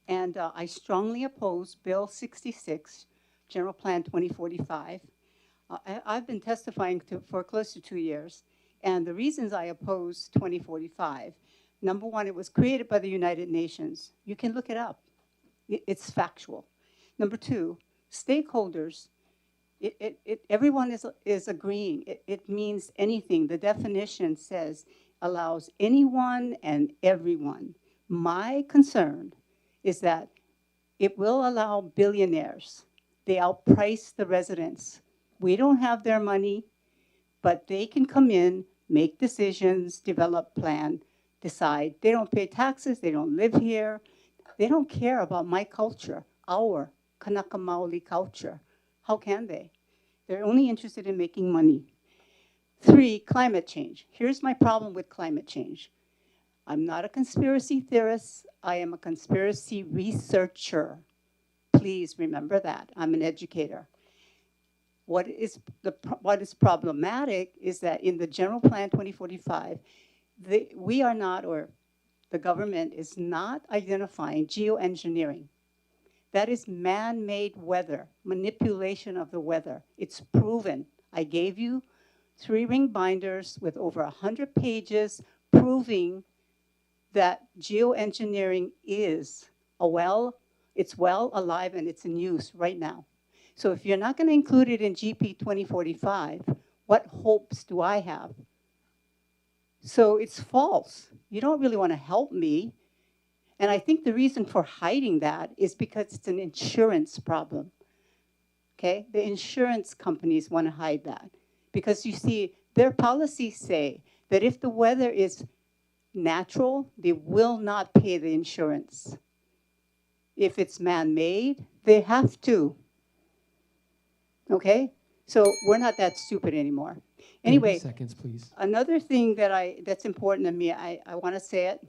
And I strongly oppose Bill 66, General Plan 2045. I've been testifying for close to 2 years, and the reasons I oppose 2045, number one, it was created by the United Nations. You can look it up. It's factual. Number two, stakeholders, everyone is agreeing. It means anything. The definition says allows anyone and everyone. My concern is that it will allow billionaires. They outprice the residents. We don't have their money, but they can come in, make decisions, develop plan, decide. They don't pay taxes. They don't live here. They don't care about my culture, our Kanaka Maoli culture. How can they? They're only interested in making money. 3, climate change. Here's my problem with climate change. I'm not a conspiracy theorist. I am a conspiracy researcher. Please remember that. I'm an educator. What is problematic is that in the General Plan 2045, we are not, or the government is not identifying geoengineering. That is man-made weather, manipulation of the weather. It's proven. I gave you 3-ring binders with over 100 pages proving that geoengineering is it's well alive and it's in use right now. So if you're not going to include it in GP 2045, what hopes do I have? So it's false. You don't really want to help me. And I think the reason for hiding that is because it's an insurance problem. Okay? The insurance companies want to hide that. Because you see, their policies say that if the weather is natural, they will not pay the insurance. If it's man-made, they have to. Okay? So we're not that stupid anymore. Anyway, 30 seconds, please. Another thing that's important to me, I want to say it,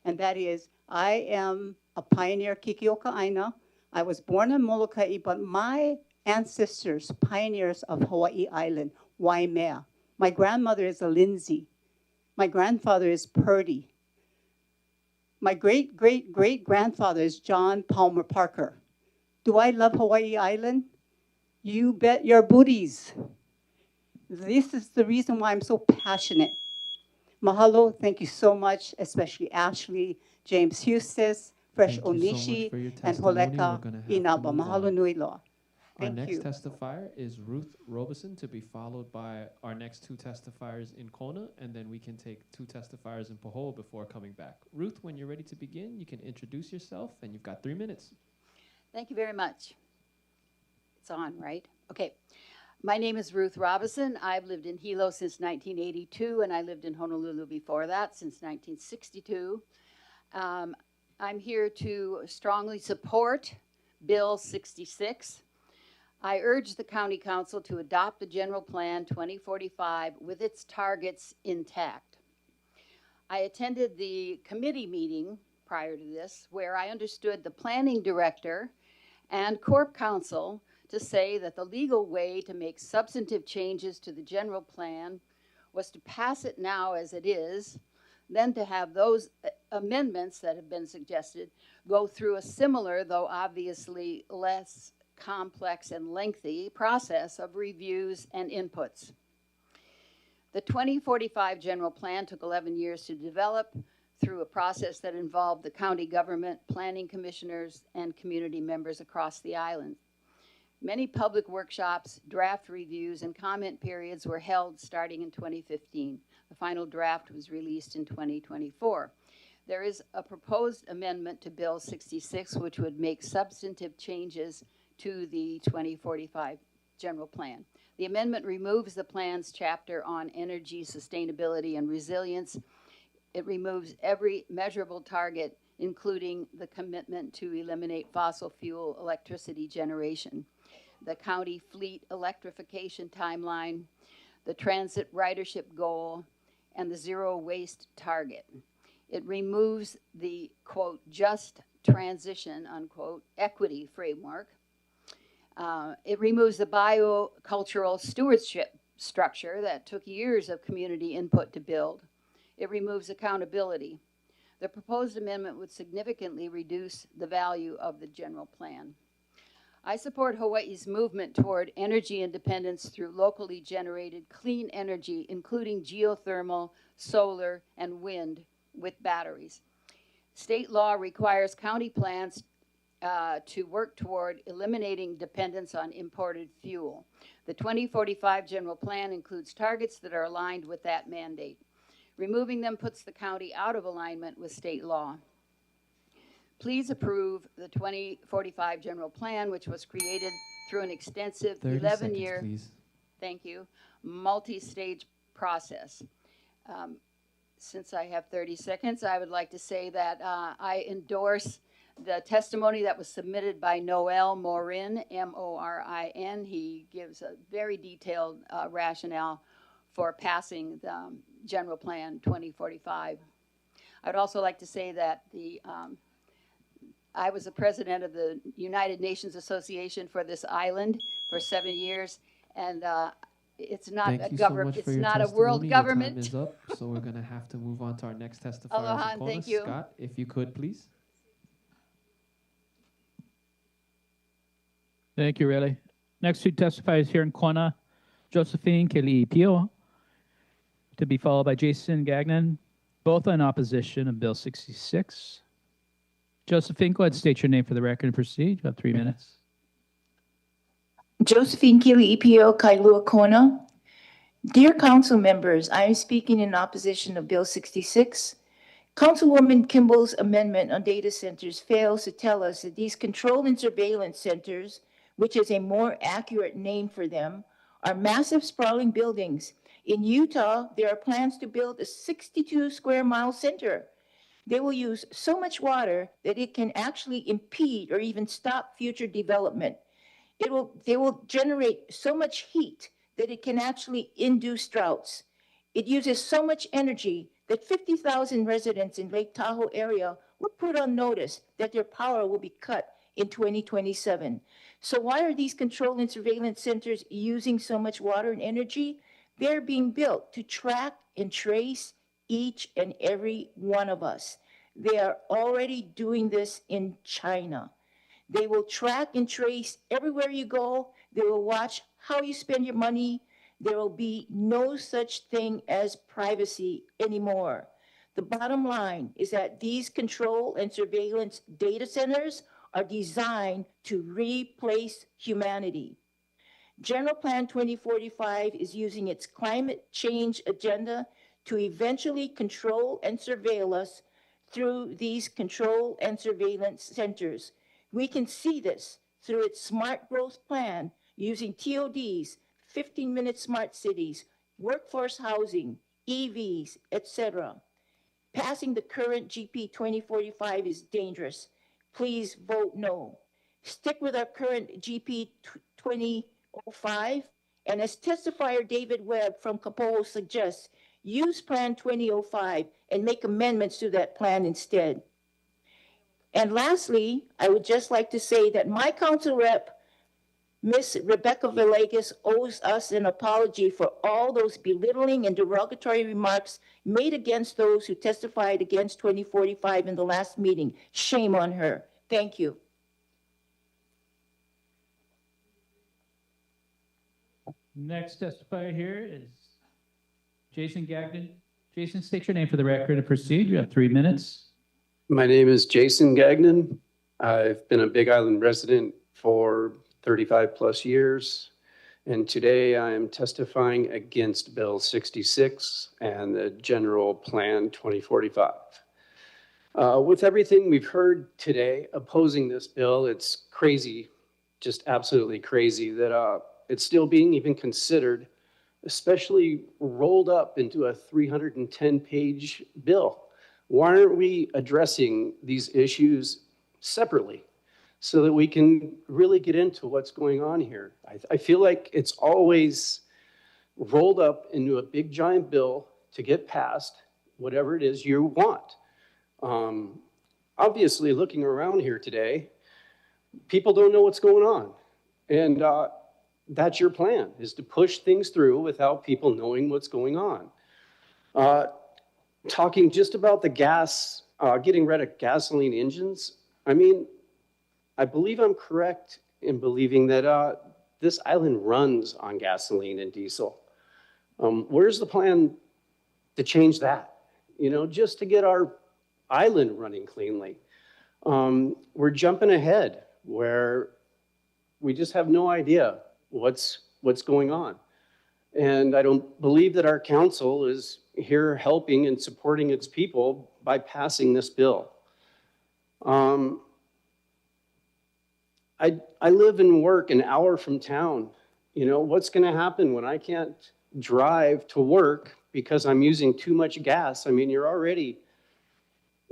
and that is I am a pioneer Kikioka Aina. I was born in Molokai, but my ancestors, pioneers of Hawaii Island, Waimea. My grandmother is a Lindsay. My grandfather is Purdy. My great-great-great-grandfather is John Palmer Parker. Do I love Hawaii Island? You bet your booties. This is the reason why I'm so passionate. Mahalo, thank you so much, especially Ashley, James Hustis, Fresh Onishi, and Holeka Inaba. Mahalo nui loa. Our Thank next you. testifier is Ruth Robeson, to be followed by our next two testifiers in Kona, and then we can take two testifiers in Pahoa before coming back. Ruth, when you're ready to begin, you can introduce yourself, and you've got 3 minutes. Thank you very much. It's on, right? Okay. My name is Ruth Robison. I've lived in Hilo since 1982, and I lived in Honolulu before that since 1962. I'm here to strongly support Bill 66. I urge the County Council to adopt the General Plan 2045 with its targets intact. I attended the committee meeting prior to this, where I understood the planning director and Corp Council to say that the legal way to make substantive changes to the general plan was to pass it now as it is, then to have those amendments that have been suggested go through a similar, though obviously less complex and lengthy, process of reviews and inputs. The 2045 general plan took 11 years to develop through a process that involved the county government, planning commissioners, and community members across the island. Many public workshops, draft reviews, and comment periods were held starting in 2015. The final draft was released in 2024. There is a proposed amendment to Bill 66, which would make substantive changes to the 2045 general plan. The amendment removes the plan's chapter on energy sustainability and resilience. It removes every measurable target, including the commitment to eliminate fossil fuel electricity generation, the county fleet electrification timeline, the transit ridership goal, and the zero waste target. It removes the, quote, just transition, unquote, equity framework. It removes the biocultural stewardship structure that took years of community input to build. It removes accountability. The proposed amendment would significantly reduce the value of the general plan. I support Hawaii's movement toward energy independence through locally generated clean energy, including geothermal, solar, and wind with batteries. State law requires county plans to work toward eliminating dependence on imported fuel. The 2045 general plan includes targets that are aligned with that mandate. Removing them puts the county out of alignment with state law. Please approve the 2045 general plan, which was created through an extensive 11-year, thank you, multi-stage process. Since I have 30 seconds, I would like to say that I endorse the testimony that was submitted by Noel Morin, M-O-R-I-N. He gives a very detailed rationale for passing the General Plan 2045. I'd also like to say that I was the president of the United Nations Association for this island for 7 years, and it's not a government. It's not a world government. Your time is up, so we're going to have to move on to our next testifier. Aloha, and thank you. Scott, if you could, please. Thank you, Riley. Next two testifiers here in Kona, Josephine Keli'ipio, to be followed by Jason Gagnon, both in opposition of Bill 66. Josephine, go ahead and state your name for the record and proceed. You have 3 minutes. Josephine Kili'ipio, Kailua Kona. Dear council members, I am speaking in opposition of Bill 66. Councilwoman Kimball's amendment on data centers fails to tell us that these control and surveillance centers, which is a more accurate name for them, are massive sprawling buildings. In Utah, there are plans to build a 62 square mile center. They will use so much water that it can actually impede or even stop future development. They will generate so much heat that it can actually induce droughts. It uses so much energy that 50,000 residents in Lake Tahoe area were put on notice that their power will be cut in 2027. So why are these control and surveillance centers using so much water and energy? They're being built to track and trace each and every one of us. They are already doing this in China. They will track and trace everywhere you go. They will watch how you spend your money. There will be no such thing as privacy anymore. The bottom line is that these control and surveillance data centers are designed to replace humanity. General Plan 2045 is using its climate change agenda to eventually control and surveil us through these control and surveillance centers. We can see this through its smart growth plan using TODs, 15-minute smart cities, workforce housing, EVs, etc. Passing the current GP 2045 is dangerous. Please vote no. Stick with our current GP 2005, and as testifier David Webb from Kapoho suggests, use Plan 2005 and make amendments to that plan instead. And lastly, I would just like to say that my council rep, Ms. Rebecca Villegas, owes us an apology for all those belittling and derogatory remarks made against those who testified against 2045 in the last meeting. Shame on her. Thank you. Next testifier here is Jason Gagnon. Jason, state your name for the record and proceed. You have 3 minutes. My name is Jason Gagnon. I've been a Big Island resident for 35 plus years. And today I am testifying against Bill 66 and the General Plan 2045. With everything we've heard today opposing this bill, it's crazy, just absolutely crazy that it's still being even considered, especially rolled up into a 310-page bill. Why aren't we addressing these issues separately so that we can really get into what's going on here? I feel like it's always rolled up into a big giant bill to get passed, whatever it is you want. Obviously, looking around here today, people don't know what's going on. And that's your plan, is to push things through without people knowing what's going on. Talking just about the gas, getting rid of gasoline engines, I mean, I believe I'm correct in believing that this island runs on gasoline and diesel. Where's the plan to change that? You know, just to get our island running cleanly. We're jumping ahead where we just have no idea what's going on. And I don't believe that our council is here helping and supporting its people by passing this bill. I live and work an hour from town. You know, what's going to happen when I can't drive to work because I'm using too much gas? I mean, you're already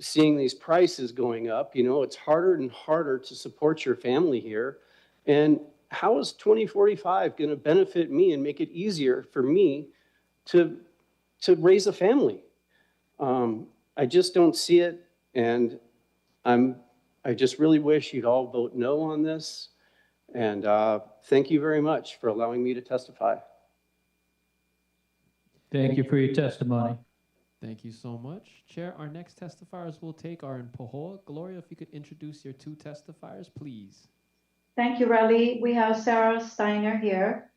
seeing these prices going up. You know, it's harder and harder to support your family here. And how is 2045 going to benefit me and make it easier for me to raise a family? I just don't see it, and I just really wish you'd all vote no on this. And thank you very much for allowing me to testify. Thank you for your testimony. Thank you so much. Chair, our next testifiers we'll take are in Pahoa. Gloria, if you could introduce your 2 testifiers, please. Thank you, Riley. We have Sarah Steiner here,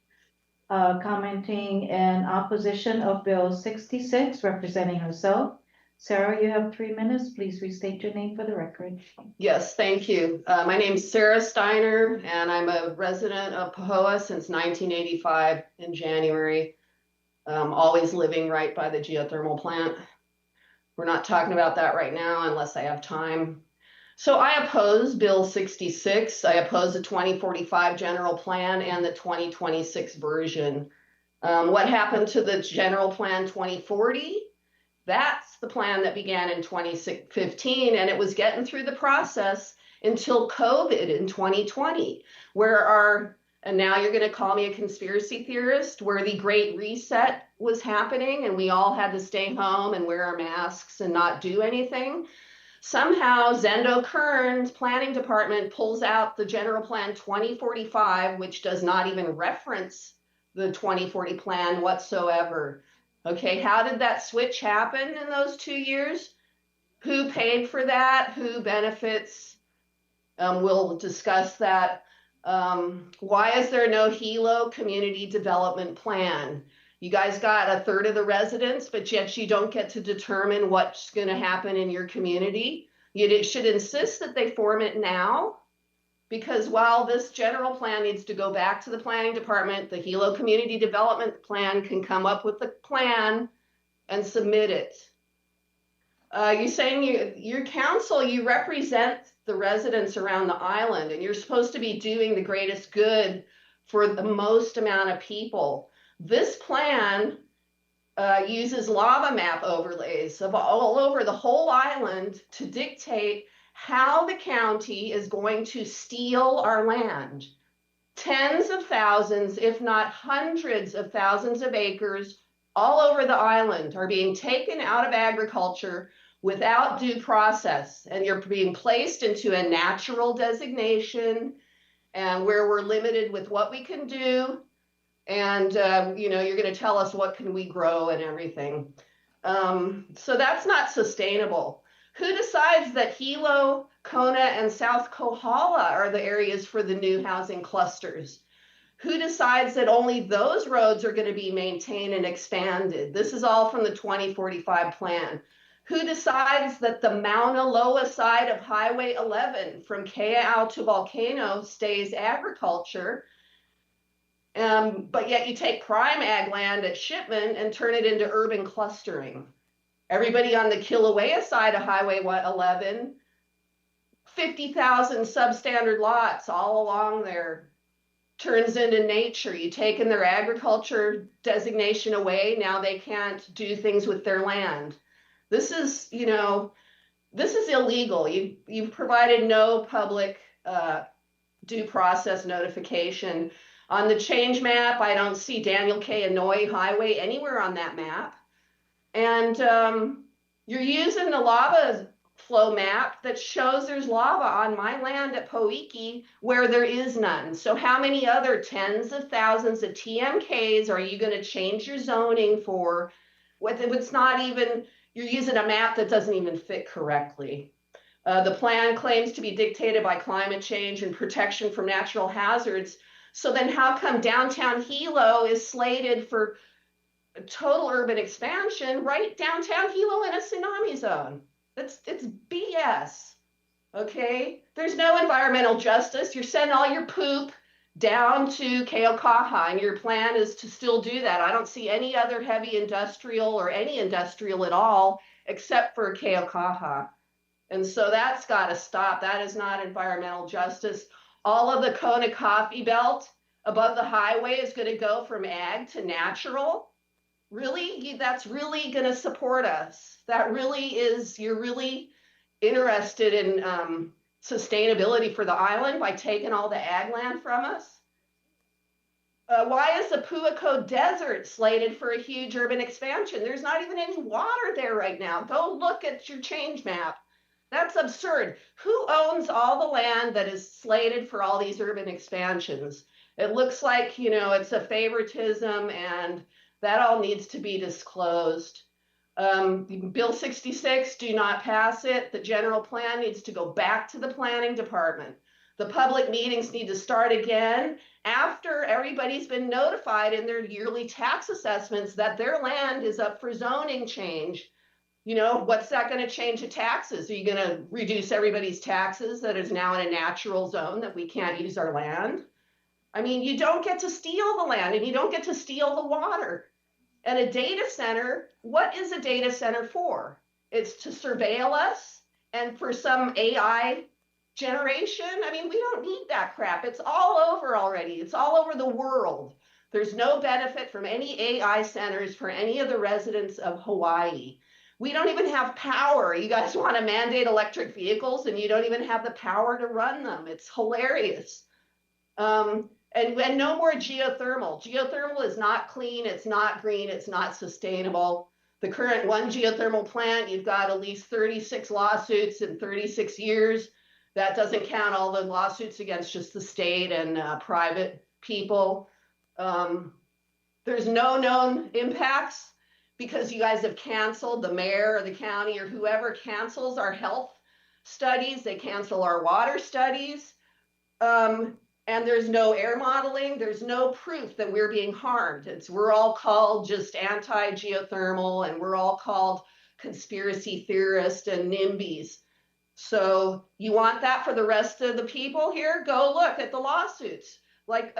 commenting in opposition of Bill 66, representing herself. Sarah, you have 3 minutes. Please restate your name for the record. Yes, thank you. My name is Sarah Steiner, and I'm a resident of Pahoa since 1985 in January. Always living right by the geothermal plant. We're not talking about that right now unless I have time. So I oppose Bill 66. I oppose the 2045 general plan and the 2026 version. What happened to the general plan 2040? That's the plan that began in 2015, and it was getting through the process until COVID in 2020, and now you're going to call me a conspiracy theorist, where the Great Reset was happening and we all had to stay home and wear our masks and not do anything. Somehow Zendo Kern's planning department pulls out the general plan 2045, which does not even reference the 2040 plan whatsoever. Okay, how did that switch happen in those 2 years? Who paid for that? Who benefits? We'll discuss that. Why is there no HELO community development plan? You guys got a third of the residents, but yet you don't get to determine what's going to happen in your community. You should insist that they form it now because while this general plan needs to go back to the planning department, the Hilo Community Development Plan can come up with the plan and submit it. You're saying your council, you represent the residents around the island, and you're supposed to be doing the greatest good for the most amount of people. This plan uses lava map overlays of all over the whole island to dictate how the county is going to steal our land. Tens of thousands, if not hundreds of thousands of acres all over the island are being taken out of agriculture without due process, and you're being placed into a natural designation and where we're limited with what we can do. And, you know, you're going to tell us what can we grow and everything. So that's not sustainable. Who decides that Hilo, Kona, and South Kohala are the areas for the new housing clusters? Who decides that only those roads are going to be maintained and expanded? This is all from the 2045 plan. Who decides that the Mauna Loa side of Highway 11 from Kea'au to Volcano stays agriculture? But yet you take prime ag land at Shipman and turn it into urban clustering. Everybody on the Kilauea side of Highway 11, 50,000 substandard lots all along there, turns into nature. You taken their agriculture designation away, now they can't do things with their land. This is, you know, this is illegal. You've provided no public due process notification. On the change map, I don't see Daniel K. Inouye Highway anywhere on that map. And you're using the lava flow map that shows there's lava on my land at Poiki where there is none. So how many other tens of thousands of TMKs are you going to change your zoning for? It's not even, you're using a map that doesn't even fit correctly. The plan claims to be dictated by climate change and protection from natural hazards. So then how come downtown Hilo is slated for total urban expansion right downtown Hilo in a tsunami zone? It's BS, okay? There's no environmental justice. You're sending all your poop down to Keaukaha, and your plan is to still do that. I don't see any other heavy industrial or any industrial at all except for Keaukaha. And so that's got to stop. That is not environmental justice. All of the Kona coffee belt above the highway is going to go from ag to natural. Really? That's really going to support us? That really is, you're really interested in sustainability for the island by taking all the ag land from us? Why is the Puako Desert slated for a huge urban expansion? There's not even any water there right now. Go look at your change map. That's absurd. Who owns all the land that is slated for all these urban expansions? It looks like, you know, it's a favoritism, and that all needs to be disclosed. Bill 66, do not pass it. The general plan needs to go back to the planning department. The public meetings need to start again after everybody's been notified in their yearly tax assessments that their land is up for zoning change. You know, what's that going to change the taxes? Are you going to reduce everybody's taxes that is now in a natural zone that we can't use our land? I mean, you don't get to steal the land, and you don't get to steal the water. And a data center, what is a data center for? It's to surveil us and for some AI generation. I mean, we don't need that crap. It's all over already. It's all over the world. There's no benefit from any AI centers for any of the residents of Hawaii. We don't even have power. You guys want to mandate electric vehicles and you don't even have the power to run them. It's hilarious. And no more geothermal. Geothermal is not clean, it's not green, it's not sustainable. The current one geothermal plant, you've got at least 36 lawsuits in 36 years. That doesn't count all the lawsuits against just the state and private people. There's no known impacts because you guys have canceled, the mayor or the county or whoever cancels our health studies, they cancel our water studies. And there's no air modeling. There's no proof that we're being harmed. We're all called just anti-geothermal, and we're all called conspiracy theorists and NIMBYs. So you want that for the rest of the people here? Go look at the lawsuits. Like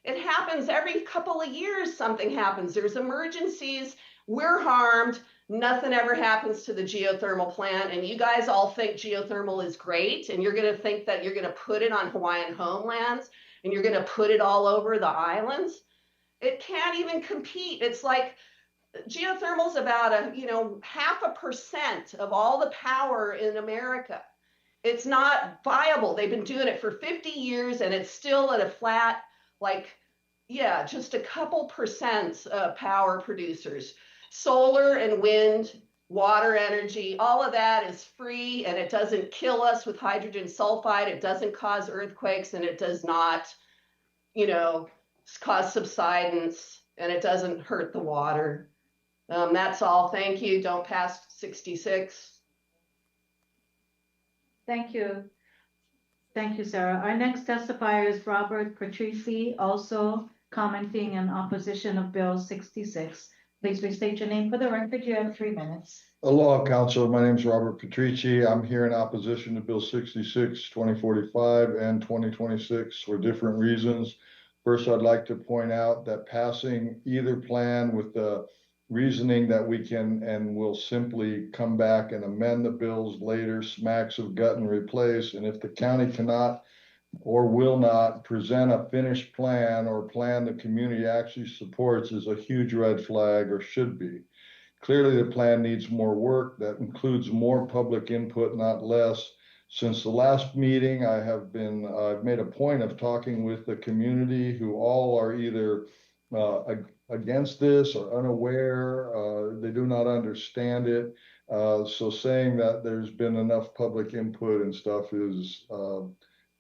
it happens every couple of years, something happens. There's emergencies, we're harmed, nothing ever happens to the geothermal plant. And you guys all think geothermal is great. And you're gonna think that you're gonna put it on Hawaiian homelands and you're gonna put it all over the islands. It can't even compete. It's like geothermal is about 0.5% of all the power in America. It's not viable. They've been doing it for 50 years and it's still at a flat, just a couple percent power producers. Solar and wind, water energy, all of that is free and it doesn't kill us with hydrogen sulfide. It doesn't cause earthquakes and it does not, cause subsidence and it doesn't hurt the water. That's all. Thank you. Don't pass 66. Thank you. Thank you, Sarah. Our next testifier is Robert Patrici, also commenting in opposition of Bill 66. Please restate your name for the record. You have 3 minutes. Aloha, Council. My name is Robert Patrici. I'm here in opposition to Bill 66, 2045, and 2026 for different reasons. First, I'd like to point out that passing either plan with the reasoning that we can and will simply come back and amend the bills later smacks of gut and replace. And if the county cannot or will not present a finished plan or plan the community actually supports is a huge red flag, or should be. Clearly, the plan needs more work that includes more public input, not less. Since the last meeting, I've made a point of talking with the community who all are either against this or unaware. They do not understand it. So saying that there's been enough public input and stuff is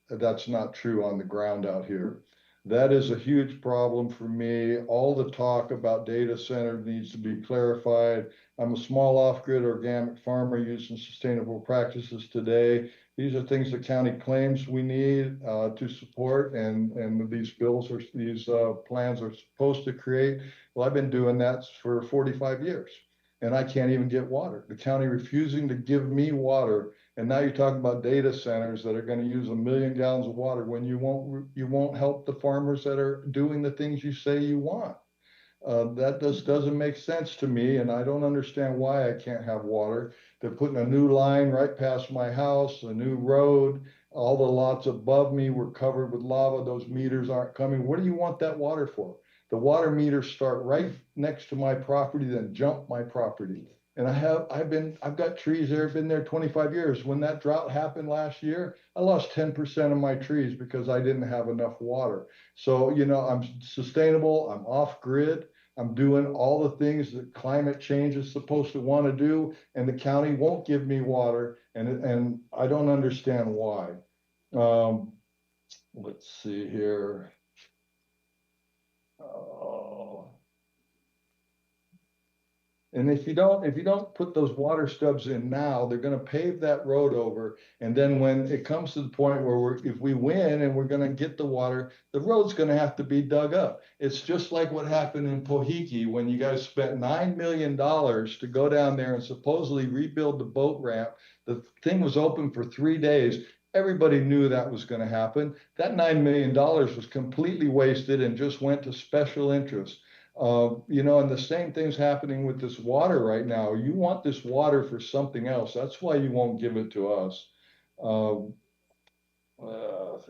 that's not true on the ground out here. That is a huge problem for me. All the talk about data center needs to be clarified. I'm a small off-grid organic farmer using sustainable practices today. These are things the county claims we need to support, and these bills or these plans are supposed to create. Well, I've been doing that for 45 years, and I can't even get water. The county refusing to give me water, and now you're talking about data centers that are going to use 1 million gallons of water when you won't help the farmers that are doing the things you say you want. That just doesn't make sense to me, and I don't understand why I can't have water. They're putting a new line right past my house, a new road. All the lots above me were covered with lava. Those meters aren't coming. What do you want that water for? The water meters start right next to my property, then jump my property. And I've got trees there, been there 25 years. When that drought happened last year, I lost 10% of my trees because I didn't have enough water. So, I'm sustainable, I'm off grid, I'm doing all the things that climate change is supposed to want to do, and the county won't give me water, and I don't understand why. Let's see here. And if you don't put those water stubs in now, they're going to pave that road over. And then when it comes to the point where if we win and we're going to get the water, the road's going to have to be dug up. It's just like what happened in Pohiki when you guys spent $9 million to go down there and supposedly rebuild the boat ramp. The thing was open for 3 days. Everybody knew that was going to happen. That $9 million was completely wasted and just went to special interests. And the same thing's happening with this water right now. You want this water for something else. That's why you won't give it to us.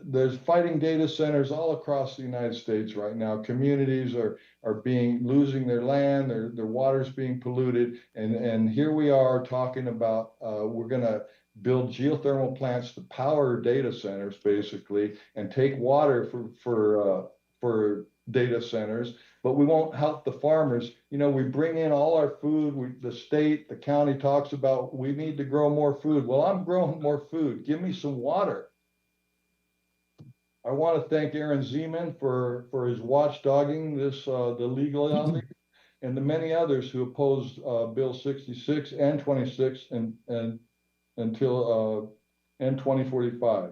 There's fighting data centers all across the United States right now. Communities are losing their land, their water's being polluted, and here we are talking about we're going to build geothermal plants to power data centers basically, and take water for data centers. But we won't help the farmers. We bring in all our food. The state, the county talks about we need to grow more food. Well, I'm growing more food. Give me some water. I want to thank Aaron Zeman for his watchdogging the legality, and the many others who opposed Bill 66 and 26 and until 2045.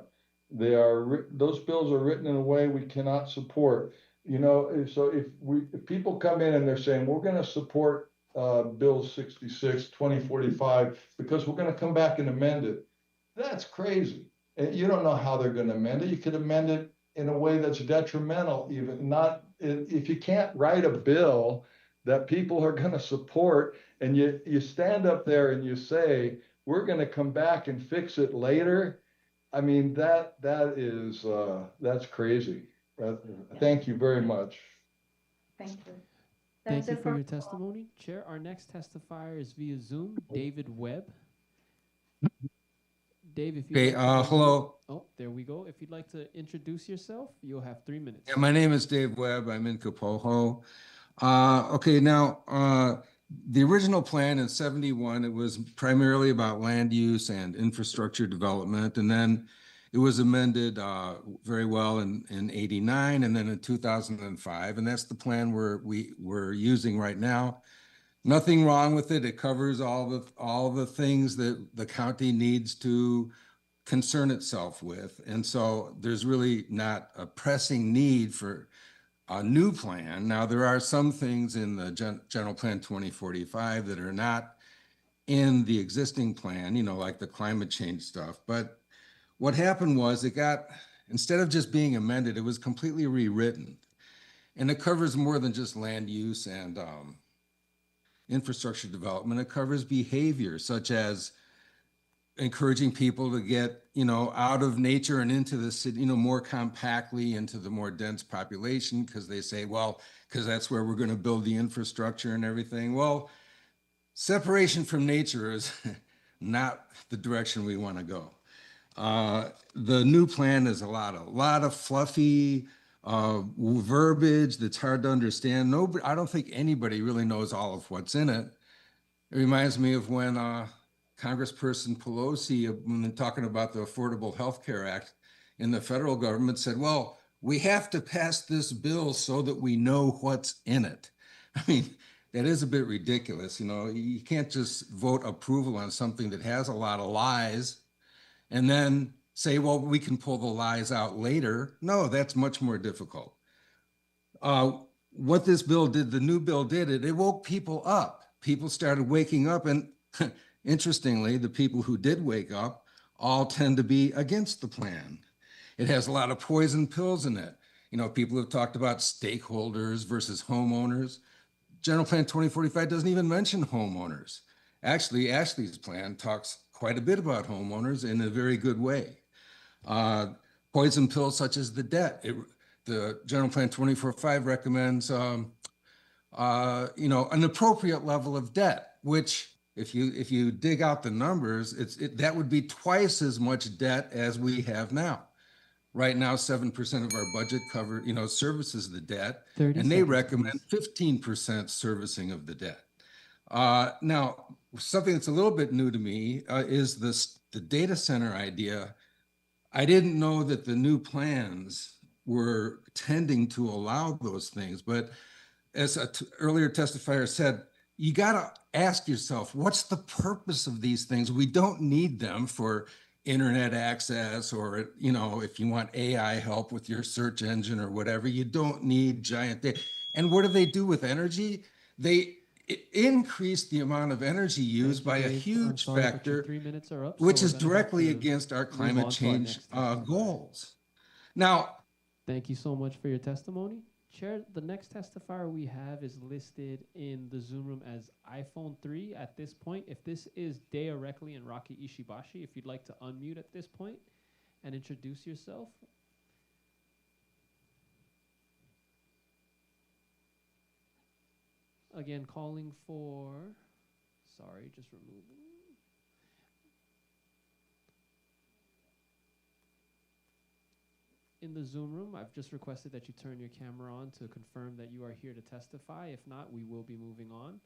Those bills are written in a way we cannot support. So if people come in and they're saying we're going to support Bill 66, 2045 because we're going to come back and amend it, That's crazy. And you don't know how they're going to amend it. You could amend it in a way that's detrimental, even not if you can't write a bill that people are going to support, and you stand up there and you say, we're going to come back and fix it later. I mean, that's crazy. Thank you very much. Thank you. Thank That's you it for for your testimony. Chair, our next testifier is via Zoom, David Webb. Dave, if you'd Okay, like to unmute- hello. Oh, there we go. If you'd like to introduce yourself, you'll have 3 minutes. Yeah, my name is Dave Webb. I'm in Kapoho. Okay, now, the original plan in 71, it was primarily about land use and infrastructure development. And then it was amended very well in 89 and then in 2005. And that's the plan we're using right now. Nothing wrong with it. It covers all the things that the county needs to concern itself with. And so there's really not a pressing need for a new plan. Now, there are some things in the General Plan 2045 that are not in the existing plan, like the climate change stuff. But what happened was instead of just being amended, it was completely rewritten. And it covers more than just land use and infrastructure development. It covers behavior such as encouraging people to get, out of nature and into the city, more compactly into the more dense population, because they say, well, because that's where we're going to build the infrastructure and everything. Well, separation from nature is not the direction we want to go. The new plan is a lot of fluffy verbiage that's hard to understand. I don't think anybody really knows all of what's in it. It reminds me of when Congressperson Pelosi, when talking about the Affordable Health Care Act in the federal government, said, well, we have to pass this bill so that we know what's in it. I mean, that is a bit ridiculous. You can't just vote approval on something that has a lot of lies and then say, well, we can pull the lies out later. No, that's much more difficult. What this bill did, the new bill did, it woke people up. People started waking up, and interestingly, the people who did wake up all tend to be against the plan. It has a lot of poison pills in it. People have talked about stakeholders versus homeowners. General Plan 2045 doesn't even mention homeowners. Actually, Ashley's plan talks quite a bit about homeowners in a very good way. Poison pills such as the debt. The General Plan 2045 recommends, an appropriate level of debt, which if you dig out the numbers, that would be twice as much debt as we have now. Right now, 7% of our budget services the debt, and they recommend 15% servicing of the debt. Now, something that's a little bit new to me is the data center idea. I didn't know that the new plans were tending to allow those things, but as an earlier testifier said, you got to ask yourself, what's the purpose of these things? We don't need them for internet access or, if you want AI help with your search engine or whatever, you don't need giant data. And what do they do with energy? They increase the amount of energy used by a huge factor, 3 minutes are up, which so is we're gonna have directly to against our move climate on to our change next testifier. goals. Now, thank you so much for your testimony. Chair, the next testifier we have is listed in the Zoom room as iPhone 3 at this point. If this is Dea Reckley and Rocky Ishibashi, if you'd like to unmute at this point and introduce yourself. Again, calling for, sorry, just removing. In the Zoom room, I've just requested that you turn your camera on to confirm that you are here to testify. If not, we will be moving on.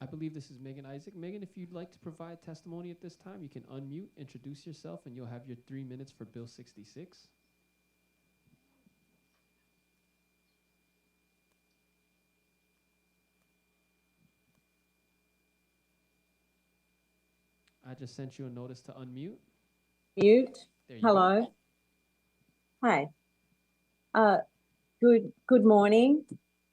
I believe this is Megan Isaac. Megan, if you'd like to provide testimony at this time, you can unmute, introduce yourself, and you'll have your 3 minutes for Bill 66. I just sent you a notice to unmute. Mute. There you Hello. go. Hi. Good morning.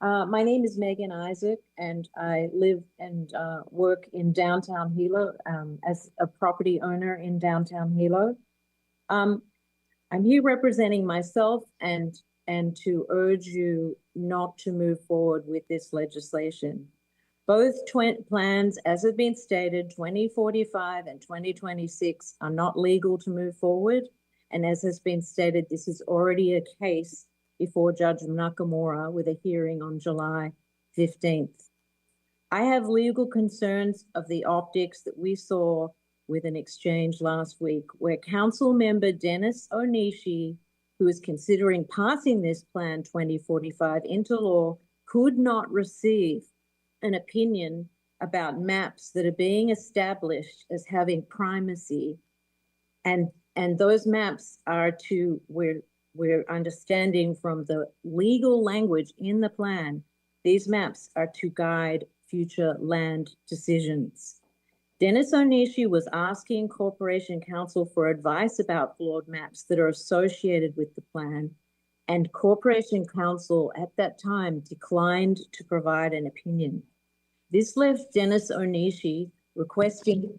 My name is Megan Isaac, and I live and work in downtown Hilo as a property owner in downtown Hilo. I'm here representing myself and to urge you not to move forward with this legislation. Both plans, as have been stated, 2045 and 2026 are not legal to move forward. And as has been stated, this is already a case before Judge Nakamura with a hearing on July 15th. I have legal concerns of the optics that we saw with an exchange last week where Council Member Dennis Onishi, who is considering passing this Plan 2045 into law, could not receive an opinion about maps that are being established as having primacy. And those maps are to, we're understanding from the legal language in the plan, these maps are to guide future land decisions. Dennis Onishi was asking Corporation Counsel for advice about flawed maps that are associated with the plan, and Corporation Counsel at that time declined to provide an opinion. This left Dennis Onishi requesting,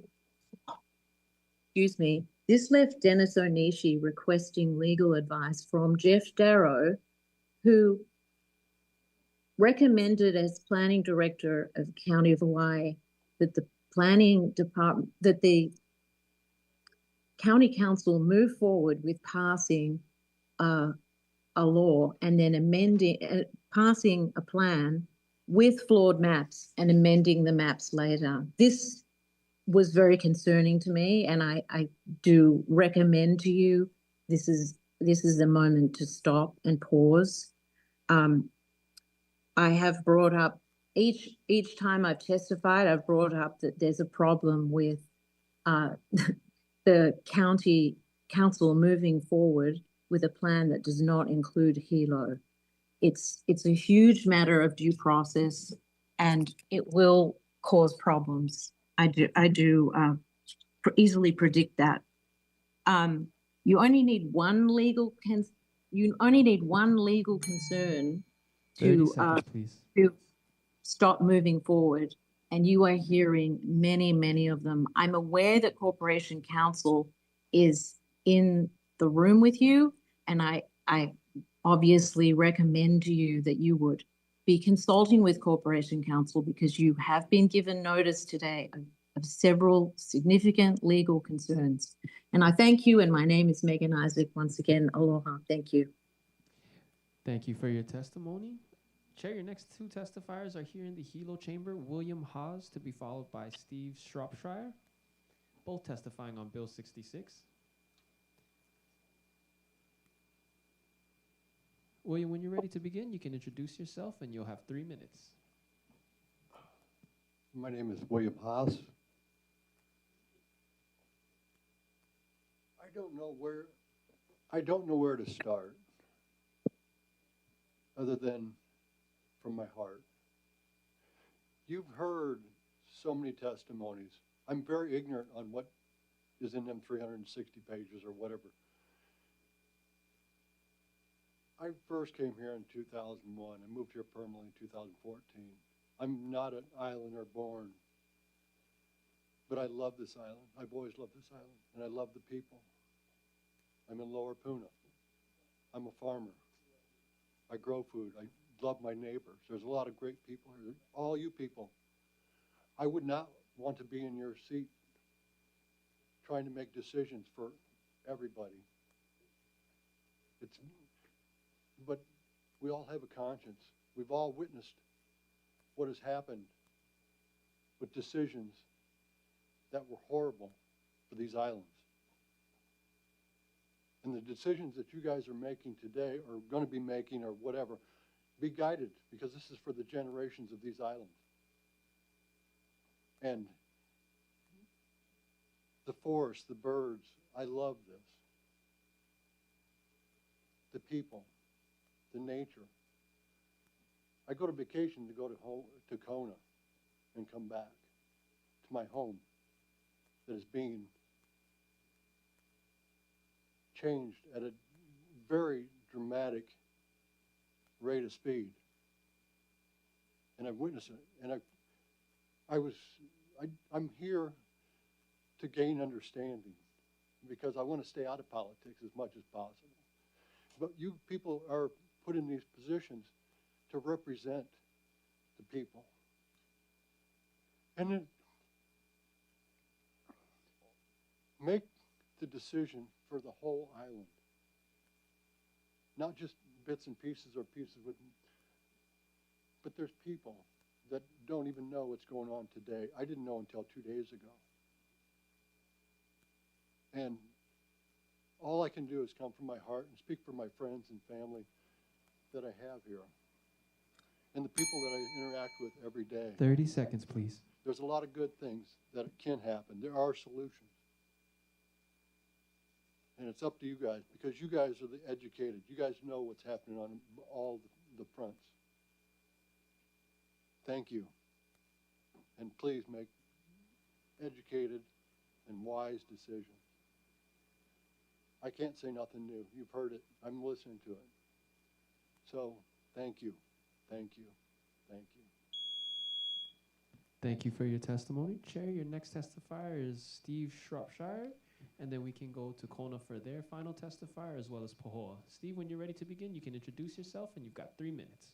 legal advice from Jeff Darrow, who recommended as planning director of the County of Hawaii that the planning department, that the county council move forward with passing a law and then passing a plan with flawed maps and amending the maps later. This was very concerning to me, and I do recommend to you, this is the moment to stop and pause. I have brought up, each time I've testified, I've brought up that there's a problem with the county council moving forward with a plan that does not include Hilo. It's a huge matter of due process, and it will cause problems. I do easily predict that. You only need one legal concern to stop moving forward, and you are hearing many of them. I'm aware that Corporation Counsel is in the room with you, and I obviously recommend to you that you would be consulting with Corporation Counsel, because you have been given notice today of several significant legal concerns. And I thank you, and my name is Megan Isaac. Once again, aloha. Thank you. Thank you for your testimony. Chair, your next two testifiers are here in the Hilo chamber, William Haas, to be followed by Steve Shropshire, both testifying on Bill 66. William, when you're ready to begin, you can introduce yourself and you'll have 3 minutes. My name is William Haas. I don't know where to start other than from my heart. You've heard so many testimonies. I'm very ignorant on what is in them 360 pages or whatever. I first came here in 2001. I moved here permanently in 2014. I'm not an islander born, but I love this island. I've always loved this island, and I love the people. I'm in Lower Puna. I'm a farmer. I grow food. I love my neighbors. There's a lot of great people here. All you people. I would not want to be in your seat trying to make decisions for everybody. But we all have a conscience. We've all witnessed what has happened with decisions that were horrible for these islands. And the decisions that you guys are making today, or going to be making, or whatever, be guided, because this is for the generations of these islands. And the forest, the birds, I love this. The people, the nature. I go to vacation to go to Kona and come back to my home that is being changed at a very dramatic rate of speed. and I've witnessed it. And I'm here to gain understanding because I want to stay out of politics as much as possible. But you people are put in these positions to represent the people. And then make the decision for the whole island. Not just bits and pieces or pieces with, but there's people that don't even know what's going on today. I didn't know until 2 days ago. And all I can do is come from my heart and speak for my friends and family that I have here and the people that I interact with every day. 30 seconds, please. There's a lot of good things that can happen. There are solutions. And it's up to you guys because you guys are the educated. You guys know what's happening on all the fronts. Thank you. And please make educated and wise decisions. I can't say nothing new. You've heard it. I'm listening to it. So thank you. Thank you. Thank you. Thank you for your testimony. Chair, your next testifier is Steve Shropshire, and then we can go to Kona for their final testifier as well as Pahoa. Steve, when you're ready to begin, you can introduce yourself, and you've got 3 minutes.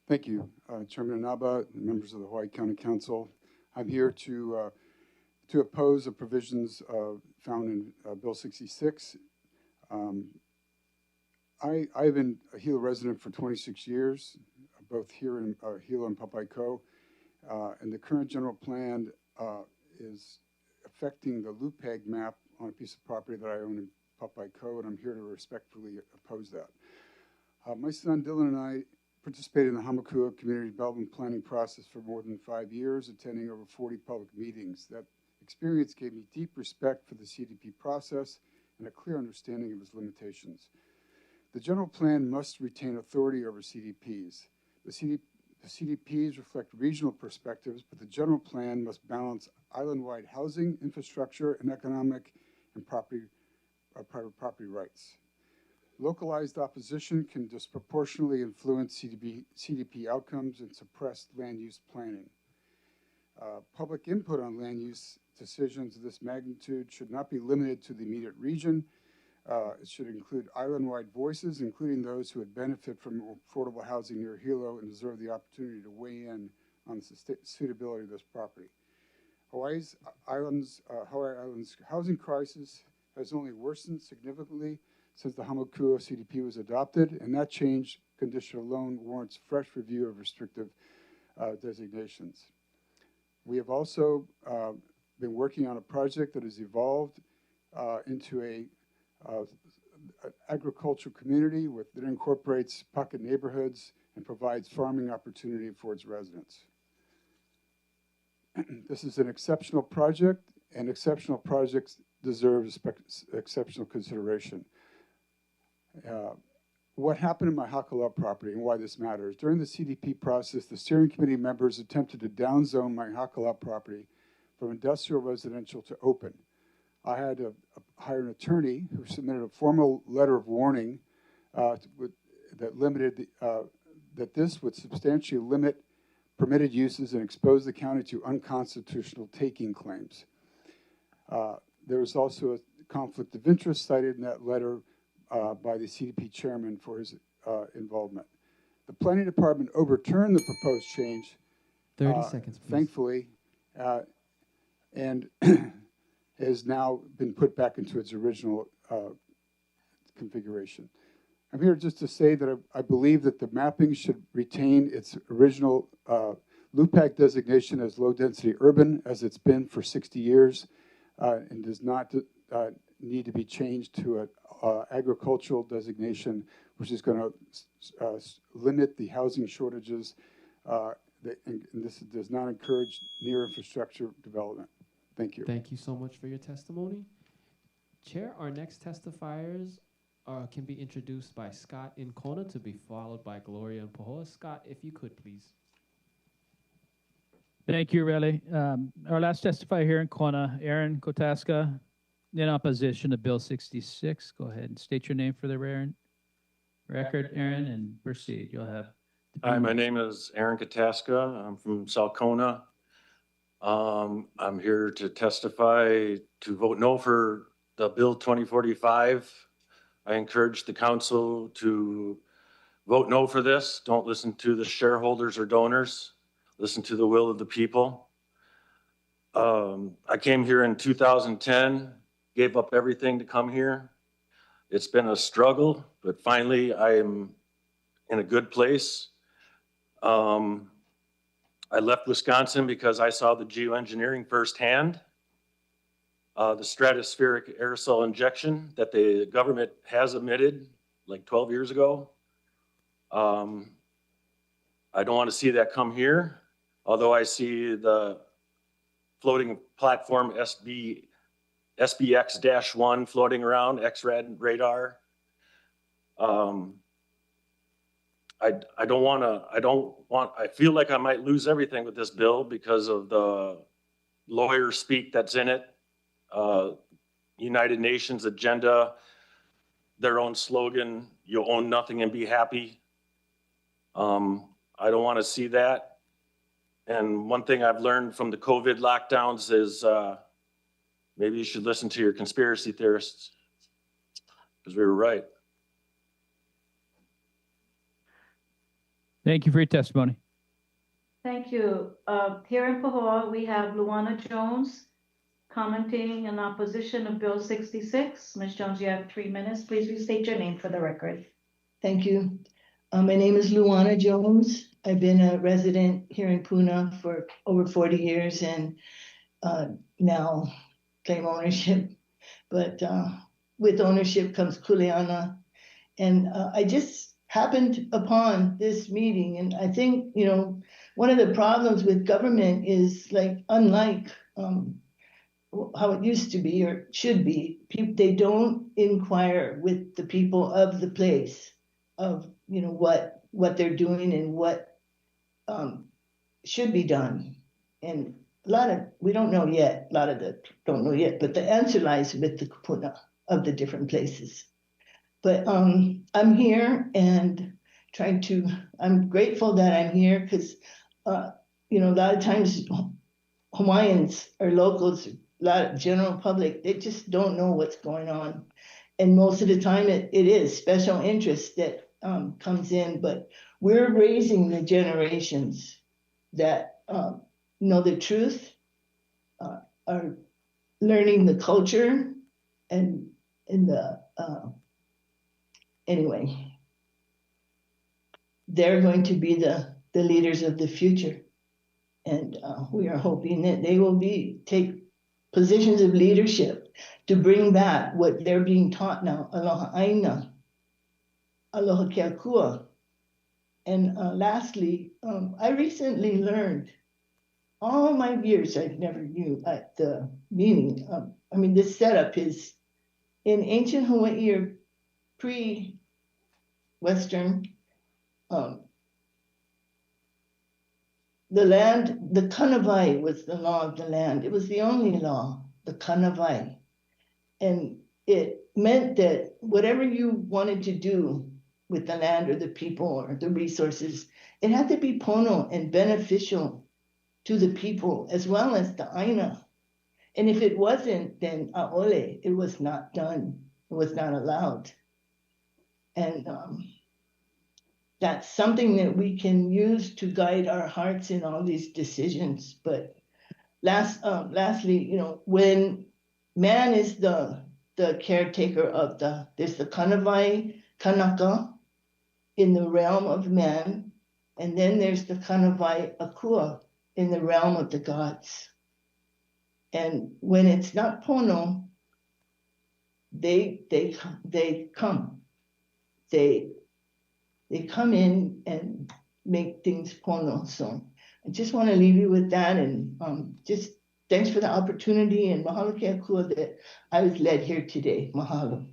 Thank you, Chairman Inaba, members of the Hawaii County Council. I'm here to oppose the provisions found in Bill 66. I've been a Hilo resident for 26 years, both here in Hilo and Papaikou, and the current general plan is affecting the LUPAG map on a piece of property that I own in Papaikou, and I'm here to respectfully oppose that. My son Dylan and I participated in the Hamakua Community Development Planning process for more than 5 years, attending over 40 public meetings. That experience gave me deep respect for the CDP process and a clear understanding of its limitations. The general plan must retain authority over CDPs. The CDPs reflect regional perspectives, but the general plan must balance island-wide housing, infrastructure, and economic and private property rights. Localized opposition can disproportionately influence CDP outcomes and suppress land use planning. Public input on land use decisions of this magnitude should not be limited to the immediate region. It should include island-wide voices, including those who would benefit from affordable housing near Hilo and deserve the opportunity to weigh in on the suitability of this property. Hawaii Island's housing crisis has only worsened significantly since the Hamakua CDP was adopted, and that change condition alone warrants fresh review of restrictive designations. We have also been working on a project that has evolved into an agricultural community that incorporates pocket neighborhoods and provides farming opportunity for its residents. This is an exceptional project, and exceptional projects deserve exceptional consideration. What happened in my Hakala property and why this matters. During the CDP process, the steering committee members attempted to downzone my Hakala property from industrial residential to open. I had to hire an attorney who submitted a formal letter of warning that limited that this would substantially limit permitted uses and expose the county to unconstitutional taking claims. There was also a conflict of interest cited in that letter by the CDP chairman for his involvement. The planning department overturned the proposed change. 30 seconds, please. Thankfully, and has now been put back into its original configuration. I'm here just to say that I believe that the mapping should retain its original LUPAC designation as low-density urban, as it's been for 60 years, and does not need to be changed to an agricultural designation, which is going to limit the housing shortages, and this does not encourage near infrastructure development. Thank you. Thank you so much for your testimony. Chair, our next testifiers can be introduced by Scott in Kona, to be followed by Gloria and Pahoa. Scott, if you could, please. Thank you, Rele. Our last testifier here in Kona, Aaron Kotaska, in opposition to Bill 66. Go ahead and state your name for the record, Aaron, and proceed. You'll have Hi, my name is Aaron Kataska. I'm from Salcona. I'm here to testify to vote no for the Bill 2045. I encourage the council to vote no for this. Don't listen to the shareholders or donors. Listen to the will of the people. I came here in 2010, gave up everything to come here. It's been a struggle, but finally I am in a good place. I left Wisconsin because I saw the geoengineering firsthand, the stratospheric aerosol injection that the government has emitted like 12 years ago. I don't want to see that come here, although I see the floating platform SBX-1 floating around, X-RAD radar. I feel like I might lose everything with this bill because of the lawyer speak that's in it. United Nations agenda, their own slogan, you own nothing and be happy. I don't want to see that. And one thing I've learned from the COVID lockdowns is maybe you should listen to your conspiracy theorists, because we were right. Thank you for your testimony. Thank you. Here in Pahoa, we have Luana Jones commenting in opposition of Bill 66. Ms. Jones, you have 3 minutes. Please restate your name for the record. Thank you. My name is Luana Jones. I've been a resident here in Puna for over 40 years and now claim ownership. But with ownership comes kuleana. And I just happened upon this meeting. And I think, you know, one of the problems with government is like, unlike how it used to be or should be, they don't inquire with the people of the place of, you know, what they're doing and what should be done. And we don't know yet, a lot of the don't know yet, but the answer lies with the kupuna of the different places. But I'm here and I'm grateful that I'm here because, you know, a lot of times Hawaiians or locals, a lot of general public, they just don't know what's going on. And most of the time it is special interest that comes in, but we're raising the generations that know the truth, are learning the culture and anyway, they're going to be the leaders of the future. And we are hoping that they will take positions of leadership to bring back what they're being taught now, aloha aina, aloha keakua. And lastly, I recently learned, all my years I never knew at the meeting. I mean, this setup is in ancient Hawaii or pre-Western, the land, the kanawai was the law of the land. It was the only law, the kanawai. And it meant that whatever you wanted to do with the land or the people or the resources, it had to be pono and beneficial to the people as well as the aina. And if it wasn't, then aole, it was not done. It was not allowed. And that's something that we can use to guide our hearts in all these decisions. But lastly, you know, when man is the caretaker of there's the kanawai kanaka in the realm of man, and then there's the kanawai akua in the realm of the gods. And when it's not pono, they come. They come in and make things pono. So I just want to leave you with that, and just thanks for the opportunity, and mahalo ke akua that I was led here today. Mahalo.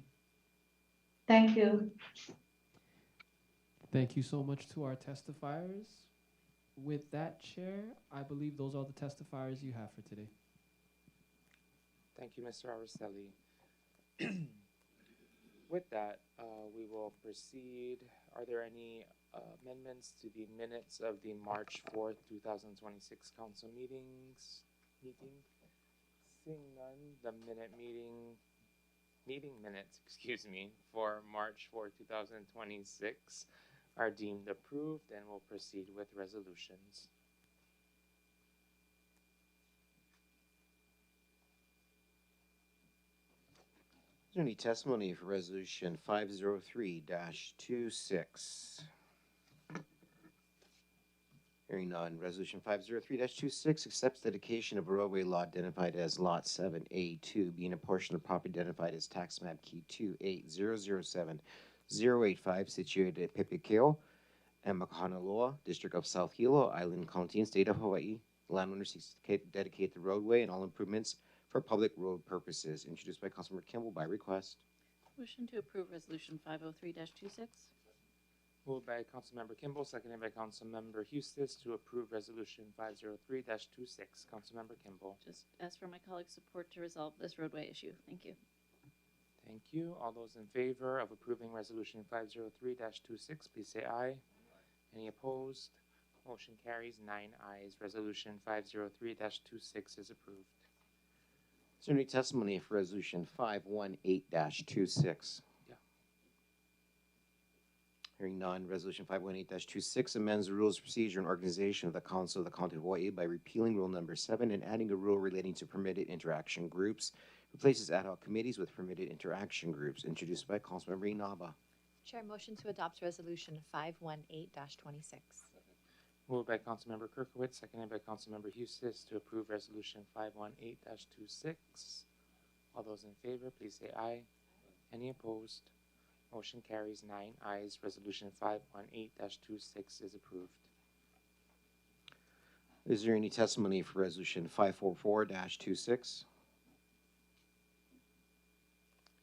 Thank you. Thank you so much to our testifiers. With that, Chair, I believe those are the testifiers you have for today. Thank you, Mr. Araceli. With that, we will proceed Are there any amendments to the minutes of the March 4th, 2026 council meeting? Seeing none, the meeting minutes, excuse me, for March 4th, 2026 are deemed approved, and we'll proceed with resolutions. Is there any testimony for resolution 503-26? Hearing none, resolution 503-26 accepts dedication of a roadway lot identified as lot 7A2, being a portion of property identified as tax map key 28007-085, situated at Pepekeo and Makahanaloa, District of South Hilo, Island County, and State of Hawaii. The landowner seeks to dedicate the roadway and all improvements for public road purposes. Introduced by Councilmember Kimball by request. Motion to approve resolution 503-26. Moved by Councilmember Kimball, seconded by Councilmember Hustis to approve resolution 503-26. Councilmember Kimball. Just ask for my colleagues' support to resolve this roadway issue. Thank you. Thank you. All those in favor of approving resolution 503-26, please say aye. Any opposed? Motion carries 9 ayes. Resolution 503-26 is approved. Is there any testimony for resolution 518-26? Hearing none, resolution 518-26 amends the rules of procedure and organization of the Council of the County of Hawaii by repealing rule number 7 and adding a rule relating to permitted interaction groups. Replaces ad hoc committees with permitted interaction groups. Introduced by Councilmember Inaba. Chair, motion to adopt resolution 518-26. Moved by Councilmember Kirkowitz, seconded by Councilmember Hustis to approve resolution 518-26. All those in favor, please say aye. Any opposed? Motion carries 9 ayes. Resolution 518-26 is approved. Is there any testimony for resolution 544-26?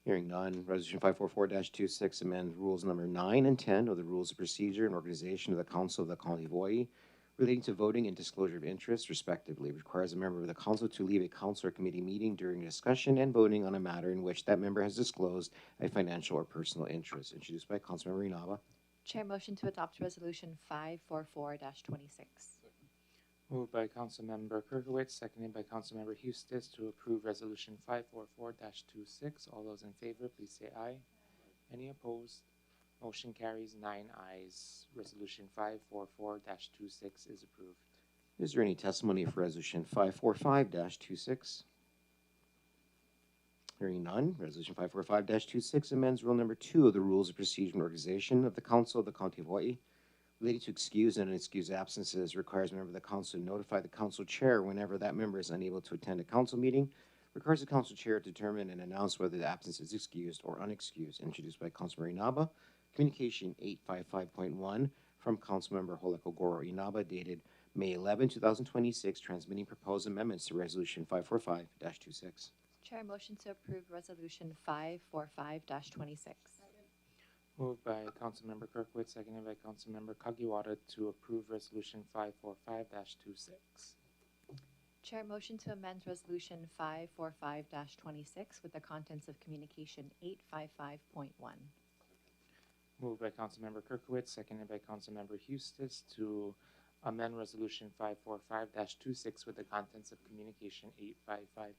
Hearing none, resolution 544-26 amends rules number 9 and 10 of the rules of procedure and organization of the Council of the County of Hawaii relating to voting and disclosure of interests, respectively. Requires a member of the council to leave a council or committee meeting during discussion and voting on a matter in which that member has disclosed a financial or personal interest. Introduced by Councilmember Inaba. Chair, motion to adopt resolution 544-26. Moved by Councilmember Kirkowitz, seconded by Councilmember Hustis to approve resolution 544-26. All those in favor, please say aye. Any opposed? Motion carries 9 ayes. Resolution 544-26 is approved. Is there any testimony for resolution 545-26? Hearing none, resolution 545-26 amends rule number 2 of the rules of procedure and organization of the Council of the County of Hawaii relating to excused and unexcused absences. Requires a member of the council to notify the council chair whenever that member is unable to attend a council meeting. Requires the council chair to determine and announce whether the absence is excused or unexcused. Introduced by Councilmember Inaba. Communication 855.1 from Councilmember Holeko Goro Inaba dated May 11, 2026, transmitting proposed amendments to resolution 545-26. Chair, motion to approve resolution 545-26. Moved by Councilmember Kirkwood, seconded by Councilmember Kagiwara to approve resolution 545-26. Chair, motion to amend resolution 545-26 with the contents of communication 855.1. Moved by Councilmember Kirkowitz, seconded by Councilmember Hustis to amend resolution 545-26 with the contents of communication 855.1.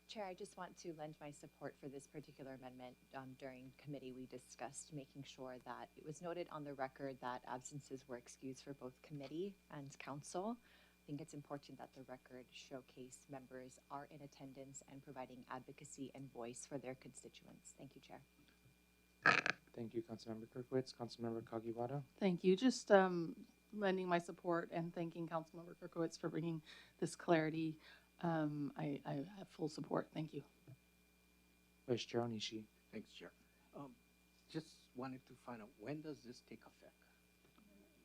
Chair, I just want to lend my support for this particular amendment. During committee, we discussed making sure that it was noted on the record that absences were excused for both committee and council. I think it's important that the record showcase members are in attendance and providing advocacy and voice for their constituents. Thank you, Chair. Thank you, Councilmember Kirkowitz. Councilmember Kagiwara. Thank you. Just lending my support and thanking Councilmember Kirkowitz for bringing this clarity. I have full support. Thank you. Vice Chair Onishi. Thanks, Chair. Just wanted to find out, when does this take effect?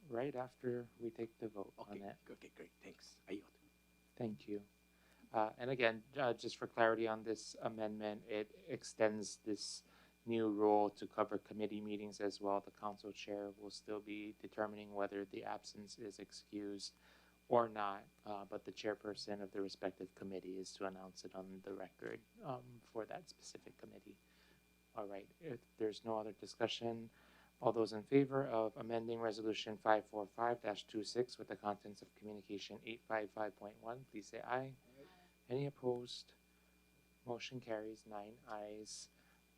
Right after we take the vote on that. Okay, great. Thanks. I yield. Thank you. And again, just for clarity on this amendment, it extends this new rule to cover committee meetings as well. The council chair will still be determining whether the absence is excused or not, but the chairperson of the respective committee is to announce it on the record for that specific committee. All right, if there's no other discussion, all those in favor of amending resolution 545-26 with the contents of communication 855.1, please say aye. Any opposed? Motion carries 9 ayes.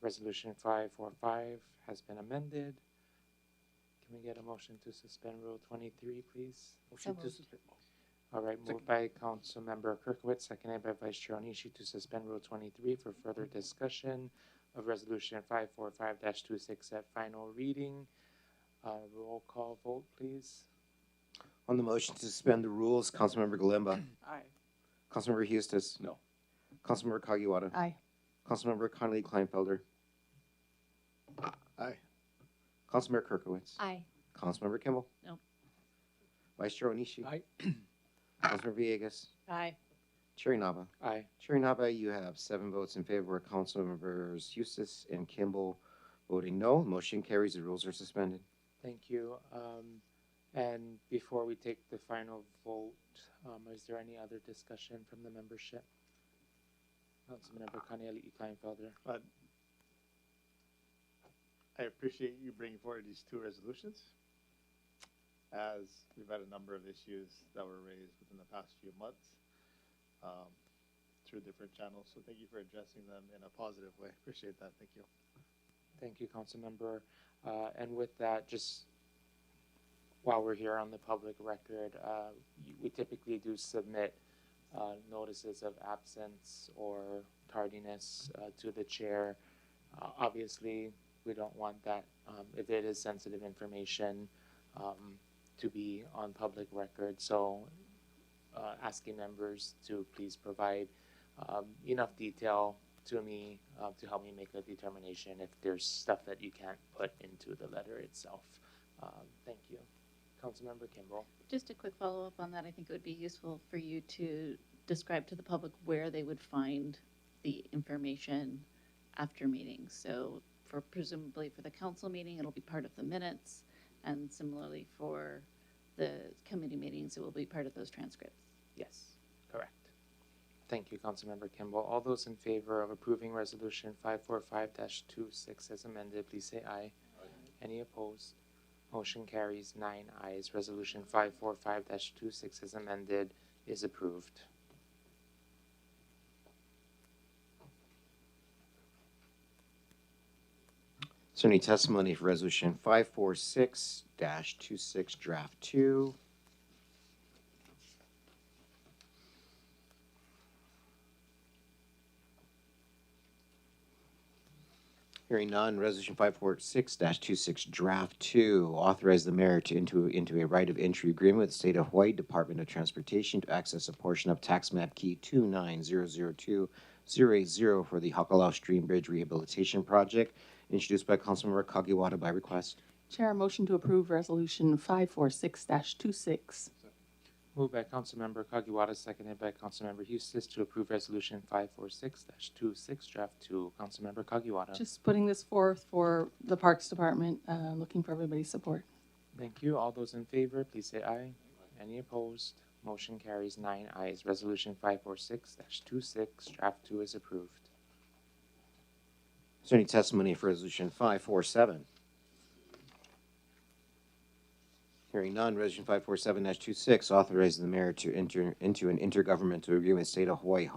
Resolution 545 has been amended. Can we get a motion to suspend Rule 23, please? Motion to suspend. All right, moved by Councilmember Kirkowitz, seconded by Vice Chair Onishi to suspend Rule 23 for further discussion of Resolution 545-26 at final reading. Roll call vote, please. On the motion to suspend the rules, Councilmember Galimba. Aye. Councilmember Hustis. No. Councilmember Kagiwara. Aye. Councilmember Connolly Kleinfelder. Aye. Councilmember Kirkowitz. Aye. Councilmember Kimball. No. Vice Chair Onishi. Aye. Councilmember Villegas. Aye. Chair Nava. Aye. Chair Nava, you have 7 votes in favor. Councilmembers Hustis and Kimball voting no. Motion carries. The rules are suspended. Thank you. And before we take the final vote, is there any other discussion from the membership? Councilmember Connolly Kleinfelder. I appreciate you bringing forward these 2 resolutions, as we've had a number of issues that were raised within the past few months through different channels. So thank you for addressing them in a positive way. Appreciate that. Thank you. Thank you, Councilmember. And with that, just while we're here on the public record, we typically do submit notices of absence or tardiness to the chair. Obviously, we don't want that, if it is sensitive information, to be on public record. So asking members to please provide enough detail to me to help me make a determination if there's stuff that you can't put into the letter itself. Thank you. Councilmember Kimball. Just a quick follow-up on that. I think it would be useful for you to describe to the public where they would find the information after meetings. So presumably for the council meeting, it'll be part of the minutes, and similarly for the committee meetings, it will be part of those transcripts. Yes, correct. Thank you, Councilmember Kimball. All those in favor of approving Resolution 545-26 as amended, please say aye. Any opposed? Motion carries 9 ayes. Resolution 545-26 as amended is approved. Is there any testimony for Resolution 546-26 Draft 2? Hearing none, Resolution 546-26 Draft 2, authorize the mayor to into a right of entry agreement with the State of Hawaii Department of Transportation to access a portion of tax map key 29002-080 for the Hakalau Stream Bridge Rehabilitation Project, introduced by Councilmember Kagiwara by request. Chair, motion to approve resolution 546-26. Moved by Councilmember Kagiwara, seconded by Councilmember Hustis to approve Resolution 546-26 Draft 2. Councilmember Kagiwara. Just putting this forth for the Parks Department, looking for everybody's support. Thank you. All those in favor, please say aye. Any opposed? Motion carries 9 ayes. Resolution 546-26 Draft 2 is approved. Is there any testimony for Resolution 547? Hearing none, Resolution 547-26, authorizing the mayor to enter into an intergovernmental agreement with State of Hawaii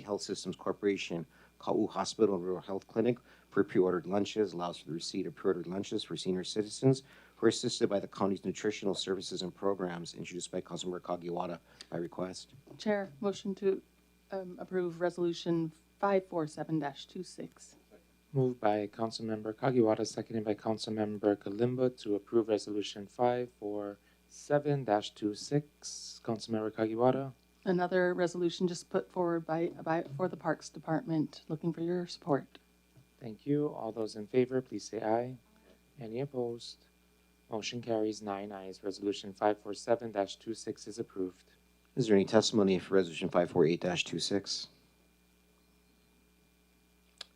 Health Systems Corporation, Ka'u Hospital and Rural Health Clinic for pre-ordered lunches, allows for the receipt of pre-ordered lunches for senior citizens who are assisted by the county's nutritional services and programs, introduced by Councilmember Kagiwara by request. Chair, motion to approve resolution 547-26. Moved by Councilmember Kagiwara, seconded by Councilmember Kalimba to approve Resolution 547-26. Councilmember Kagiwara. Another resolution just put forward for the Parks Department, looking for your support. Thank you. All those in favor, please say aye. Any opposed? Motion carries 9 ayes. Resolution 547-26 is approved. Is there any testimony for Resolution 548-26?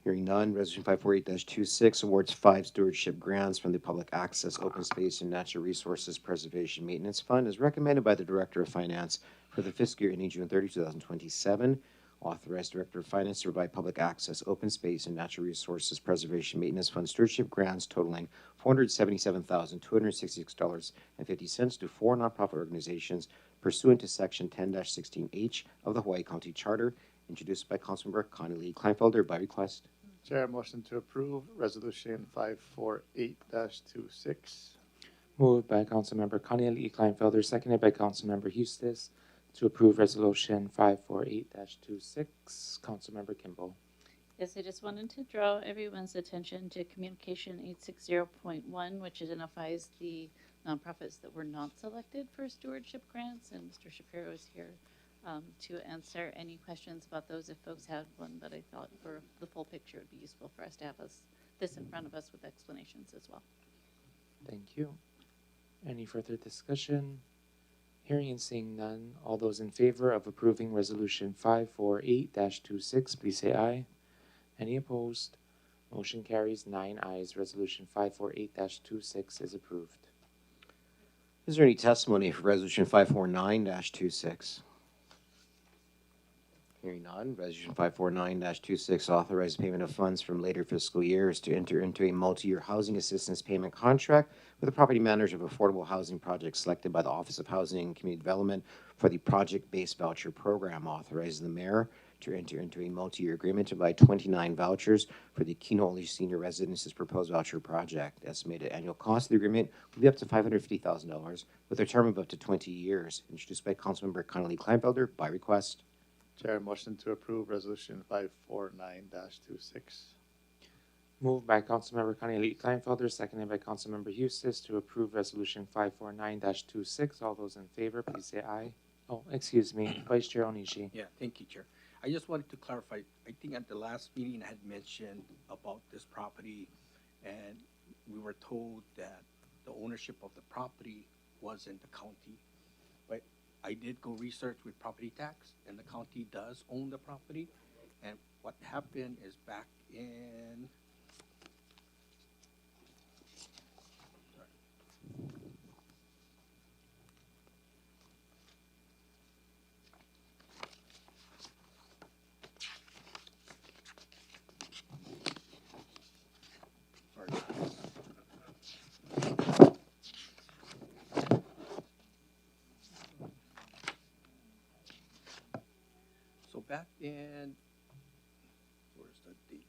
Hearing none, Resolution 548-26 awards 5 stewardship grants from the Public Access, Open Space, and Natural Resources Preservation Maintenance Fund as recommended by the Director of Finance for the fiscal year ending June 30, 2027. Authorize Director of Finance to provide public access, open space, and natural resources preservation maintenance fund stewardship grants totaling $477,266.50 to 4 nonprofit organizations pursuant to Section 10-16H of the Hawaii County Charter, introduced by Councilmember Connie Lee Kleinfelder by request. Chair, motion to approve Resolution 548-26. Moved by Councilmember Connie Lee Kleinfelder, seconded by Councilmember Eustace to approve Resolution 548-26. Councilmember Kimball. Yes, I just wanted to draw everyone's attention to Communication 860.1, which identifies the nonprofits that were not selected for stewardship grants, and Mr. Shapiro is here to answer any questions about those if folks had one, but I thought for the full picture it would be useful for us to have this in front of us with explanations as well. Thank you. Any further discussion? Hearing and seeing none, all those in favor of approving Resolution 548-26, please say aye. Any opposed? Motion carries 9 ayes. Resolution 548-26 is approved. Is there any testimony for Resolution 549-26? Hearing none, Resolution 549-26 authorizes payment of funds from later fiscal years to enter into a multi-year housing assistance payment contract with the property manager of affordable housing project selected by the Office of Housing and Community Development for the project-based voucher program. Authorizes the mayor to enter into a multi-year agreement to buy 29 vouchers for the Kino'oli Senior Residences proposed voucher project. Estimated annual cost of the agreement will be up to $550,000 with a term of up to 20 years. Introduced by Councilmember Connie Kleinfelder by request. Chair, motion to approve Resolution 549-26. Moved by Councilmember Connie Lee Kleinfelder, seconded by Councilmember Eustace to approve Resolution 549-26. All those in favor, please say aye. Oh, excuse me, Vice Chair Onishi. Yeah, thank you, Chair. I just wanted to clarify, I think at the last meeting I had mentioned about this property, and we were told that the ownership of the property was in the county. But I did go research with property tax, and the county does own the property. And what happened is back in, back in, where's the date?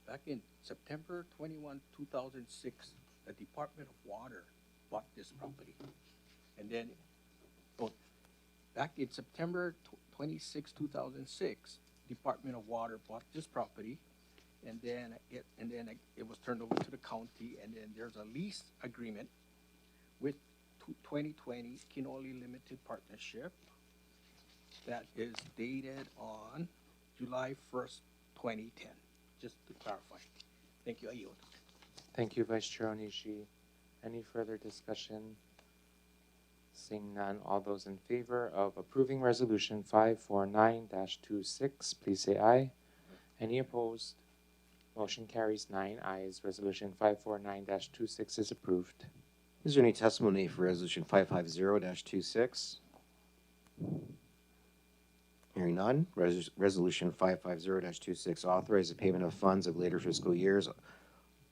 Back in September 21, 2006, the Department of Water bought this property. And then, back in September 26, 2006, Department of Water bought this property, and then it was turned over to the county, and then there's a lease agreement with 2020 Kino'oli Limited Partnership that is dated on July 1st, 2010, just to clarify. Thank you, I yield. Thank you, Vice Chair Onishi. Any further discussion? Seeing none, all those in favor of approving Resolution 549-26, please say aye. Any opposed? Motion carries 9 ayes. Resolution 549-26 is approved. Is there any testimony for Resolution 550-26? Hearing none, Resolution 550-26 authorizes the payment of funds of later fiscal years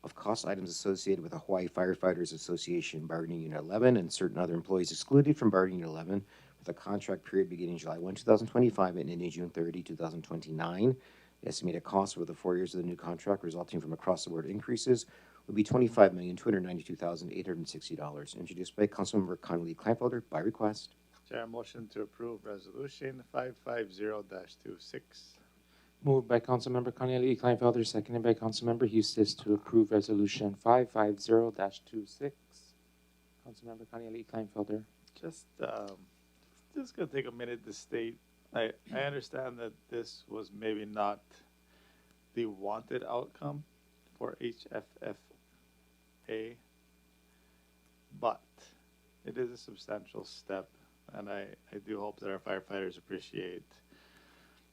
of cost items associated with the Hawaii Firefighters Association Bargaining Unit 11 and certain other employees excluded from Bargaining Unit 11 with a contract period beginning July 1, 2025 and ending June 30, 2029. The estimated cost over the 4 years of the new contract resulting from across-the-board increases would be $25,292,860. Introduced by Councilmember Connie Lee Kleinfelder by request. Chair, motion to approve Resolution 550-26. Moved by Councilmember Connie Lee Kleinfelder, seconded by Councilmember Eustace to approve Resolution 550-26. Councilmember Connie Lee Kleinfelder. Just gonna take a minute to state, I understand that this was maybe not the wanted outcome for HFFA, but it is a substantial step, and I do hope that our firefighters appreciate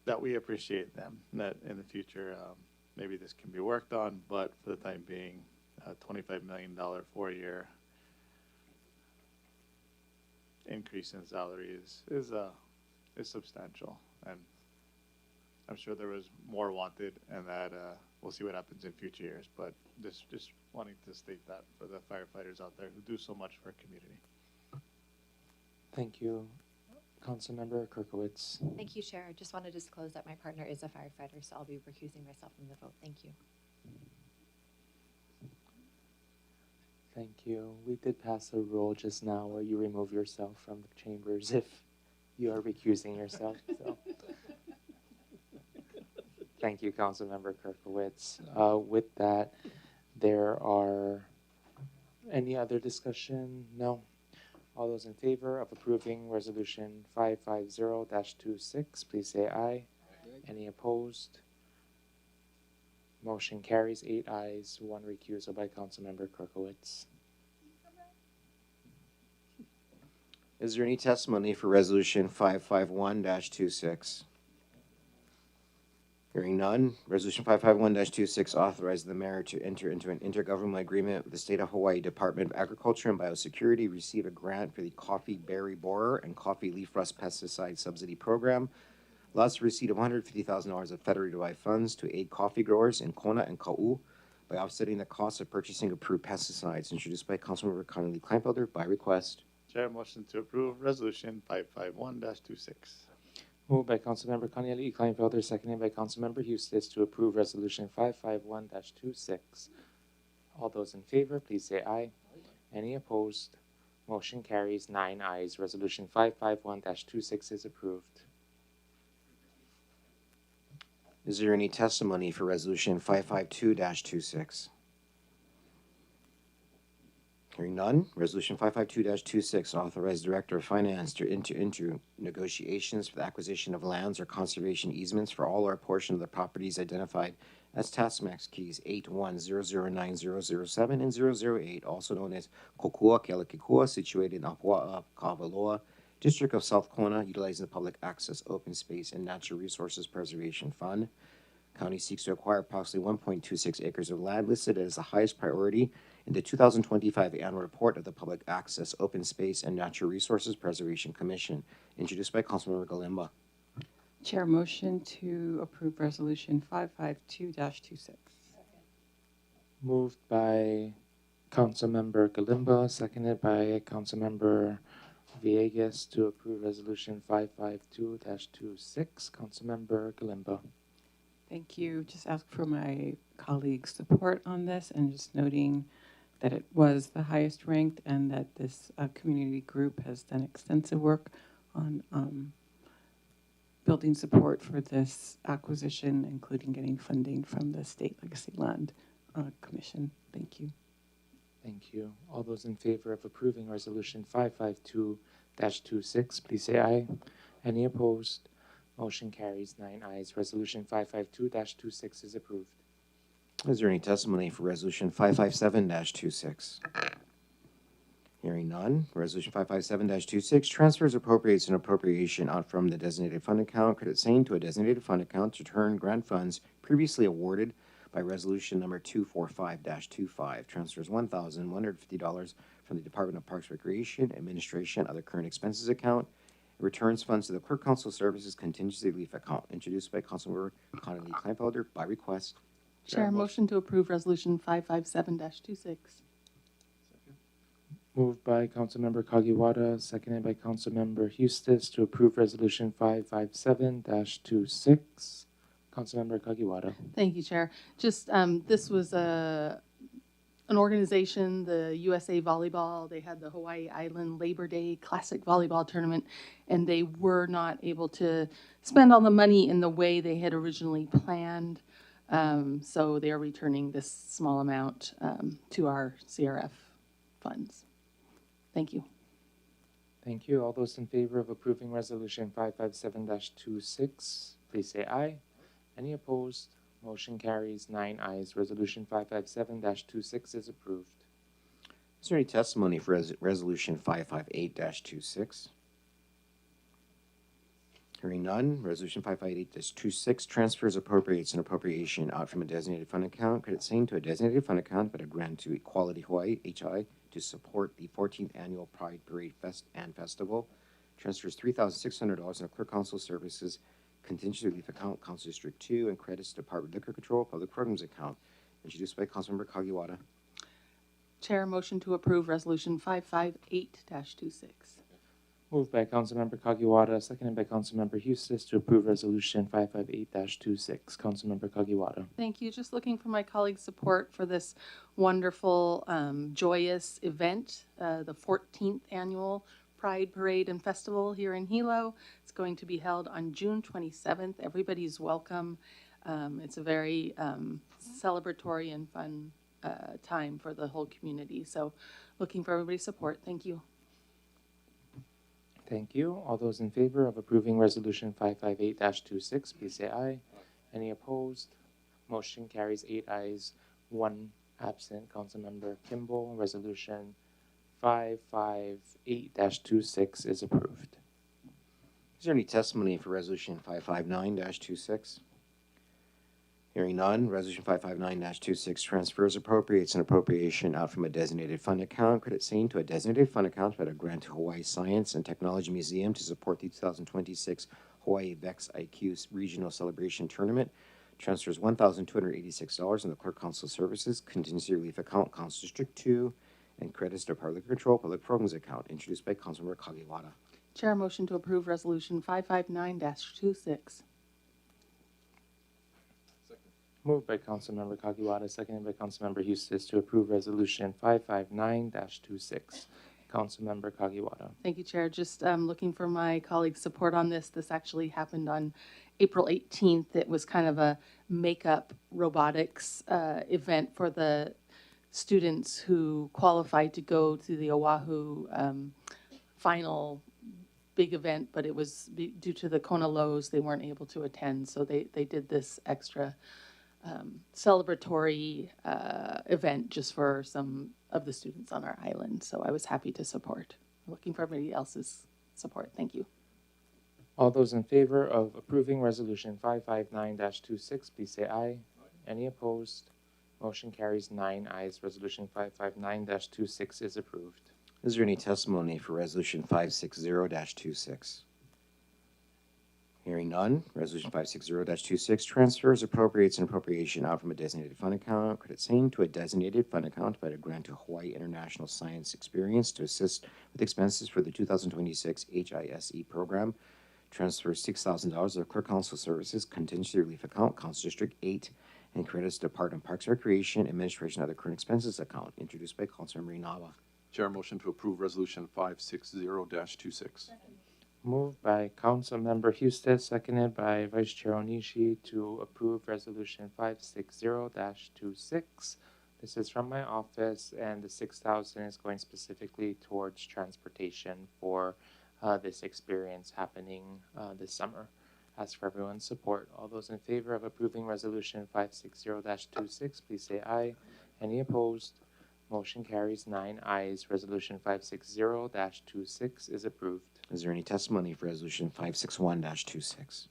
that we appreciate them, that in the future maybe this can be worked on, but for the time being, $25 million 4-year increase in salary is substantial, and I'm sure there was more wanted, and that we'll see what happens in future years. But just wanting to state that for the firefighters out there who do so much for our community. Thank you. Councilmember Kirkowitz. Thank you, Chair. I just want to disclose that my partner is a firefighter, so I'll be recusing myself from the vote. Thank you. Thank you. We did pass a rule just now where you remove yourself from the chambers if you are recusing yourself. So. Thank you, Councilmember Kirkowitz. With that, there are any other discussion? No. All those in favor of approving resolution 550-26, please say aye. Any opposed? Motion carries 8 ayes, 1 recusal by Councilmember Kirkowitz. Is there any testimony for resolution 551-26? Hearing none, resolution 551-26 authorizes the mayor to enter into an intergovernmental agreement with the state of Hawaii Department of Agriculture and Biosecurity, receive a grant for the coffee berry borer and coffee leaf rust pesticide subsidy program, allows the receipt of $150,000 of federally derived funds to aid coffee growers in Kona and Ka'u by offsetting the cost of purchasing approved pesticides, introduced by Councilmember Connolly Kleinfelder by request. Chair, motion to approve resolution 551-26. Moved by Councilmember Connolly Kleinfelder, seconded by Councilmember Eustis to approve resolution 551-26. All those in favor, please say aye. Any opposed? Motion carries 9 ayes. Resolution 551-26 is approved. Is there any testimony for resolution 552-26? Hearing none, resolution 552-26 authorizes Director of Finance to enter into negotiations for the acquisition of lands or conservation easements for all or portion of the properties identified as tax max keys 81009007 and 008, also known as Kokua Kealakekua, situated in Apua'a, Ka'avaloa, District of South Kona, utilizing the Public Access, Open Space, and Natural Resources Preservation Fund. County seeks to acquire approximately 1.26 acres of land listed as the highest priority in the 2025 annual report of the Public Access, Open Space, and Natural Resources Preservation Commission, introduced by Councilmember Galimba. Chair, motion to approve resolution 552-26. Moved by Councilmember Galimba, seconded by Councilmember Villegas to approve resolution 552-26. Councilmember Galimba. Thank you. Just ask for my colleagues' support on this, and just noting that it was the highest ranked and that this community group has done extensive work on building support for this acquisition, including getting funding from the State Legacy Land Commission. Thank you. Thank you. All those in favor of approving resolution 552-26, please say aye. Any opposed? Motion carries 9 ayes. Resolution 552-26 is approved. Is there any testimony for resolution 557-26? Hearing none, resolution 557-26 transfers, appropriates, and appropriation out from the designated fund account, credit same to a designated fund account to return grant funds previously awarded by resolution number 245-25. Transfers $1,150 from the Department of Parks, Recreation, Administration, other current expenses account. It returns funds to the Clerk Council Services Contingency Relief Account, introduced by Councilmember Connolly Kleinfelder by request. Chair, motion to approve resolution 557-26. Moved by Councilmember Kagiwara, seconded by Councilmember Eustis to approve resolution 557-26. Councilmember Kagiwara. Thank you, Chair. Just this was an organization, the USA Volleyball. They had the Hawaii Island Labor Day Classic Volleyball Tournament, and they were not able to spend all the money in the way they had originally planned. So they are returning this small amount to our CRF funds. Thank you. Thank you. All those in favor of approving resolution 557-26, please say aye. Any opposed? Motion carries 9 ayes. Resolution 557-26 is approved. Is there any testimony for resolution 558-26? Hearing none, resolution 558-26 transfers, appropriates, and appropriation out from a designated fund account, credit same to a designated fund account, but a grant to Equality Hawaii, HI, to support the 14th Annual Pride Parade and Festival. Transfers $3,600 in a clerk council services contingency relief account, Council District 2, and credits to Department of Liquor Control, Public Programs account. Introduced by Councilmember Kagiwara. Chair, motion to approve Resolution 558-26. Moved by Councilmember Kagiwara, seconded by Councilmember Hustis to approve Resolution 558-26. Councilmember Kagiwara. Thank you. Just looking for my colleagues' support for this wonderful, joyous event, the 14th Annual Pride Parade and Festival here in Hilo. It's going to be held on June 27th. Everybody's welcome. It's a very celebratory and fun time for the whole community. So looking for everybody's support. Thank you. Thank you. All those in favor of approving Resolution 558-26, please say aye. Any opposed? Motion carries 8 ayes, 1 absent. Councilmember Kimball, Resolution 558-26 is approved. Is there any testimony for Resolution 559-26? Hearing none, Resolution 559-26 transfers, appropriates, and appropriation out from a designated fund account, credit same to a designated fund account, but a grant to Hawaii Science and Technology Museum to support the 2026 Hawaii VEX IQ Regional Celebration Tournament. Transfers $1,286 in the Clerk Council Services Contingency Relief Account, Council District 2, and credits to Public Control, Public Programs account, introduced by Councilmember Kagiwara. Chair, motion to approve Resolution 559-26. Moved by Councilmember Kagiwara, seconded by Councilmember Hustis to approve Resolution 559-26. Councilmember Kagiwara. Thank you, Chair. Just looking for my colleagues' support on this. This actually happened on April 18th. It was kind of a makeup robotics event for the students who qualified to go to the Oahu final big event, but it was due to the Kona lows, they weren't able to attend. So they did this extra celebratory event just for some of the students on our island. So I was happy to support. Looking for everybody else's support. Thank you. All those in favor of approving Resolution 559-26, please say aye. Any opposed? Motion carries 9 ayes. Resolution 559-26 is approved. Is there any testimony for Resolution 560-26? Hearing none, Resolution 560-26 transfers, appropriates, and appropriation out from a designated fund account, credit same to a designated fund account by a grant to Hawaii International Science Experience to assist with expenses for the 2026 HISE program. Transfers $6,000 of Clerk Council Services Contingency Relief Account, Council District 8, and credits to Department of Parks and Recreation, Administration of the Current Expenses account, introduced by Councilmember Inawa. Chair, motion to approve Resolution 560-26. Moved by Councilmember Hustis, seconded by Vice Chair Onishi to approve Resolution 560-26. This is from my office, and the $6,000 is going specifically towards transportation for this experience happening this summer. Ask for everyone's support. All those in favor of approving Resolution 560-26, please say aye. Any opposed? Motion carries 9 ayes. Resolution 560-26 is approved. Is there any testimony for Resolution 561-26?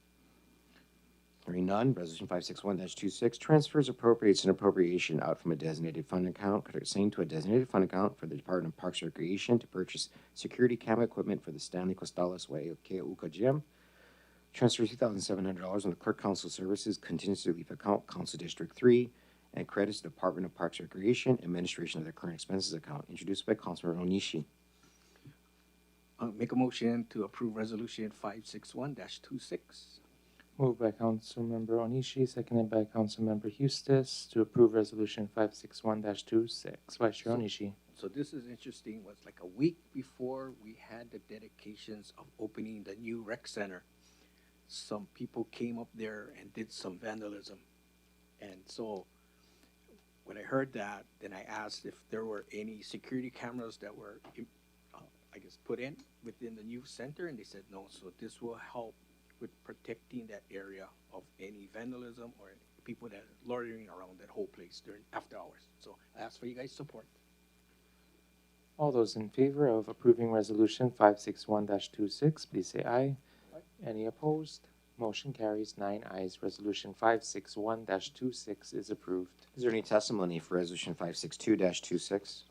Hearing none, Resolution 561-26 transfers, appropriates, and appropriation out from a designated fund account, credit same to a designated fund account for the Department of Parks and Recreation to purchase security cam equipment for the Stanley Costales Wai'okeuka Gym. Transfers $2,700 on the Clerk Council Services Contingency Relief Account, Council District 3, and credits to the Department of Parks and Recreation, Administration of the Current Expenses account, introduced by Councilor Onishi. Make a motion to approve Resolution 561-26. Moved by Councilmember Onishi, seconded by Councilmember Hustis to approve Resolution 561-26. Vice Chair Onishi. So this is interesting. It was like a week before we had the dedications of opening the new rec center. Some people came up there and did some vandalism. And so when I heard that, then I asked if there were any security cameras that were, put in within the new center, and they said no. So this will help with protecting that area of any vandalism or people that are loitering around that whole place during after hours. So I ask for you guys' support. All those in favor of approving Resolution 561-26, please say aye. Any opposed? Motion carries 9 ayes. Resolution 561-26 is approved. Is there any testimony for Resolution 562-26?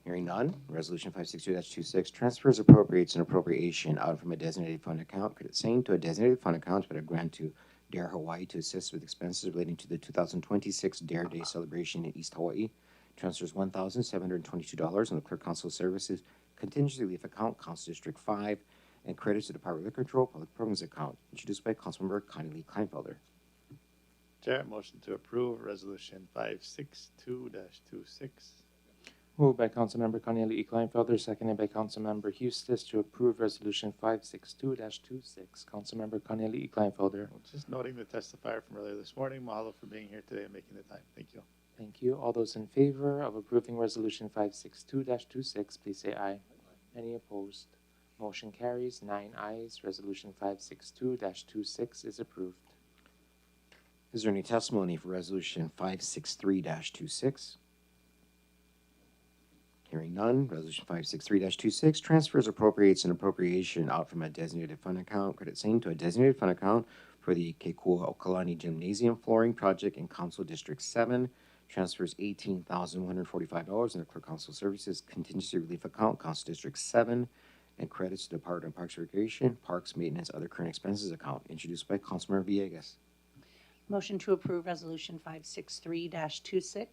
Hearing none, Resolution 562-26 transfers, appropriates, and appropriation out from a designated fund account, credit same to a designated fund account, but a grant to Dare Hawaii to assist with expenses relating to the 2026 Dare Day celebration in East Hawaii. Transfers $1,722 on the Clerk Council Services Contingency Relief Account, Council District 5, and credits to Department of Liquor Control Public Programs Account, introduced by Councilmember Connie Lee Kleinfelder. Chair, motion to approve Resolution 562-26. Moved by Councilmember Cornelia E. Kleinfelder, seconded by Councilmember Hustis to approve Resolution 562-26. Councilmember Cornelia E. Kleinfelder. Just noting the testifier from earlier this morning. Mahalo for being here today and making the time. Thank you. Thank you. All those in favor of approving Resolution 562-26, please say aye. Any opposed? Motion carries 9 ayes. Resolution 562-26 is approved. Is there any testimony for Resolution 563-26? Hearing none, Resolution 563-26 transfers, appropriates, and appropriation out from a designated fund account, credit same to a designated fund account for the Kekua Okalani Gymnasium flooring project in Council District 7. Transfers $18,145 in the Clerk Council Services Contingency Relief Account, Council District 7, and credits to Department of Parks and Recreation, Parks, Maintenance, Other Current Expenses Account, introduced by Councilmember Villegas. Motion to approve Resolution 563-26.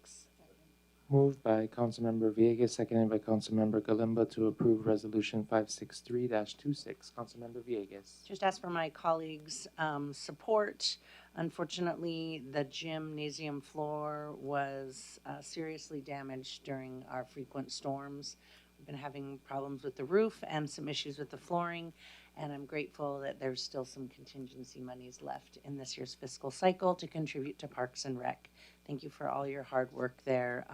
Moved by Councilmember Villegas, seconded by Councilmember Galimba to approve Resolution 563-26. Councilmember Villegas. Just ask for my colleagues' support. Unfortunately, the gymnasium floor was seriously damaged during our frequent storms. We've been having problems with the roof and some issues with the flooring, and I'm grateful that there's still some contingency monies left in this year's fiscal cycle to contribute to Parks and Rec. Thank you for all your hard work there,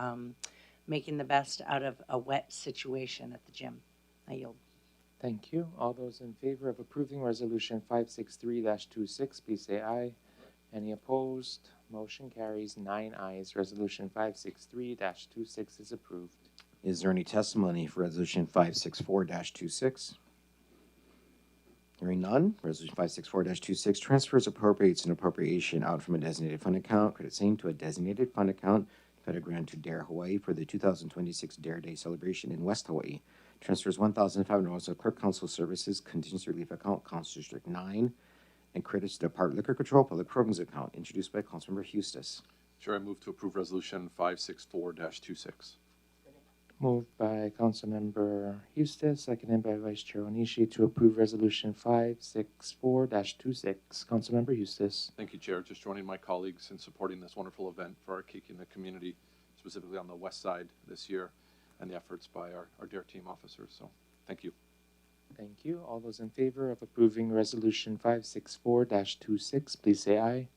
making the best out of a wet situation at the gym. I yield. Thank you. All those in favor of approving Resolution 563-26, please say aye. Any opposed? Motion carries 9 ayes. Resolution 563-26 is approved. Is there any testimony for Resolution 564-26? Hearing none, Resolution 564-26 transfers, appropriates, and appropriation out from a designated fund account, credit same to a designated fund account, fed a grant to Dare Hawaii for the 2026 Dare Day celebration in West Hawaii. Transfers $1,500 to Clerk Council Services Contingency Relief Account, Council District 9, and credits to Department of Liquor Control Public Programs Account, introduced by Councilmember Hustis. Chair, I move to approve Resolution 564-26. Moved by Councilmember Hustis, seconded by Vice Chair Onishi to approve Resolution 564-26. Councilmember Hustis. Thank you, Chair. Just joining my colleagues in supporting this wonderful event for our Keiki in the community, specifically on the west side this year, and the efforts by our DARE team officers. So, thank you. Thank you. All those in favor of approving Resolution 564-26, please say aye.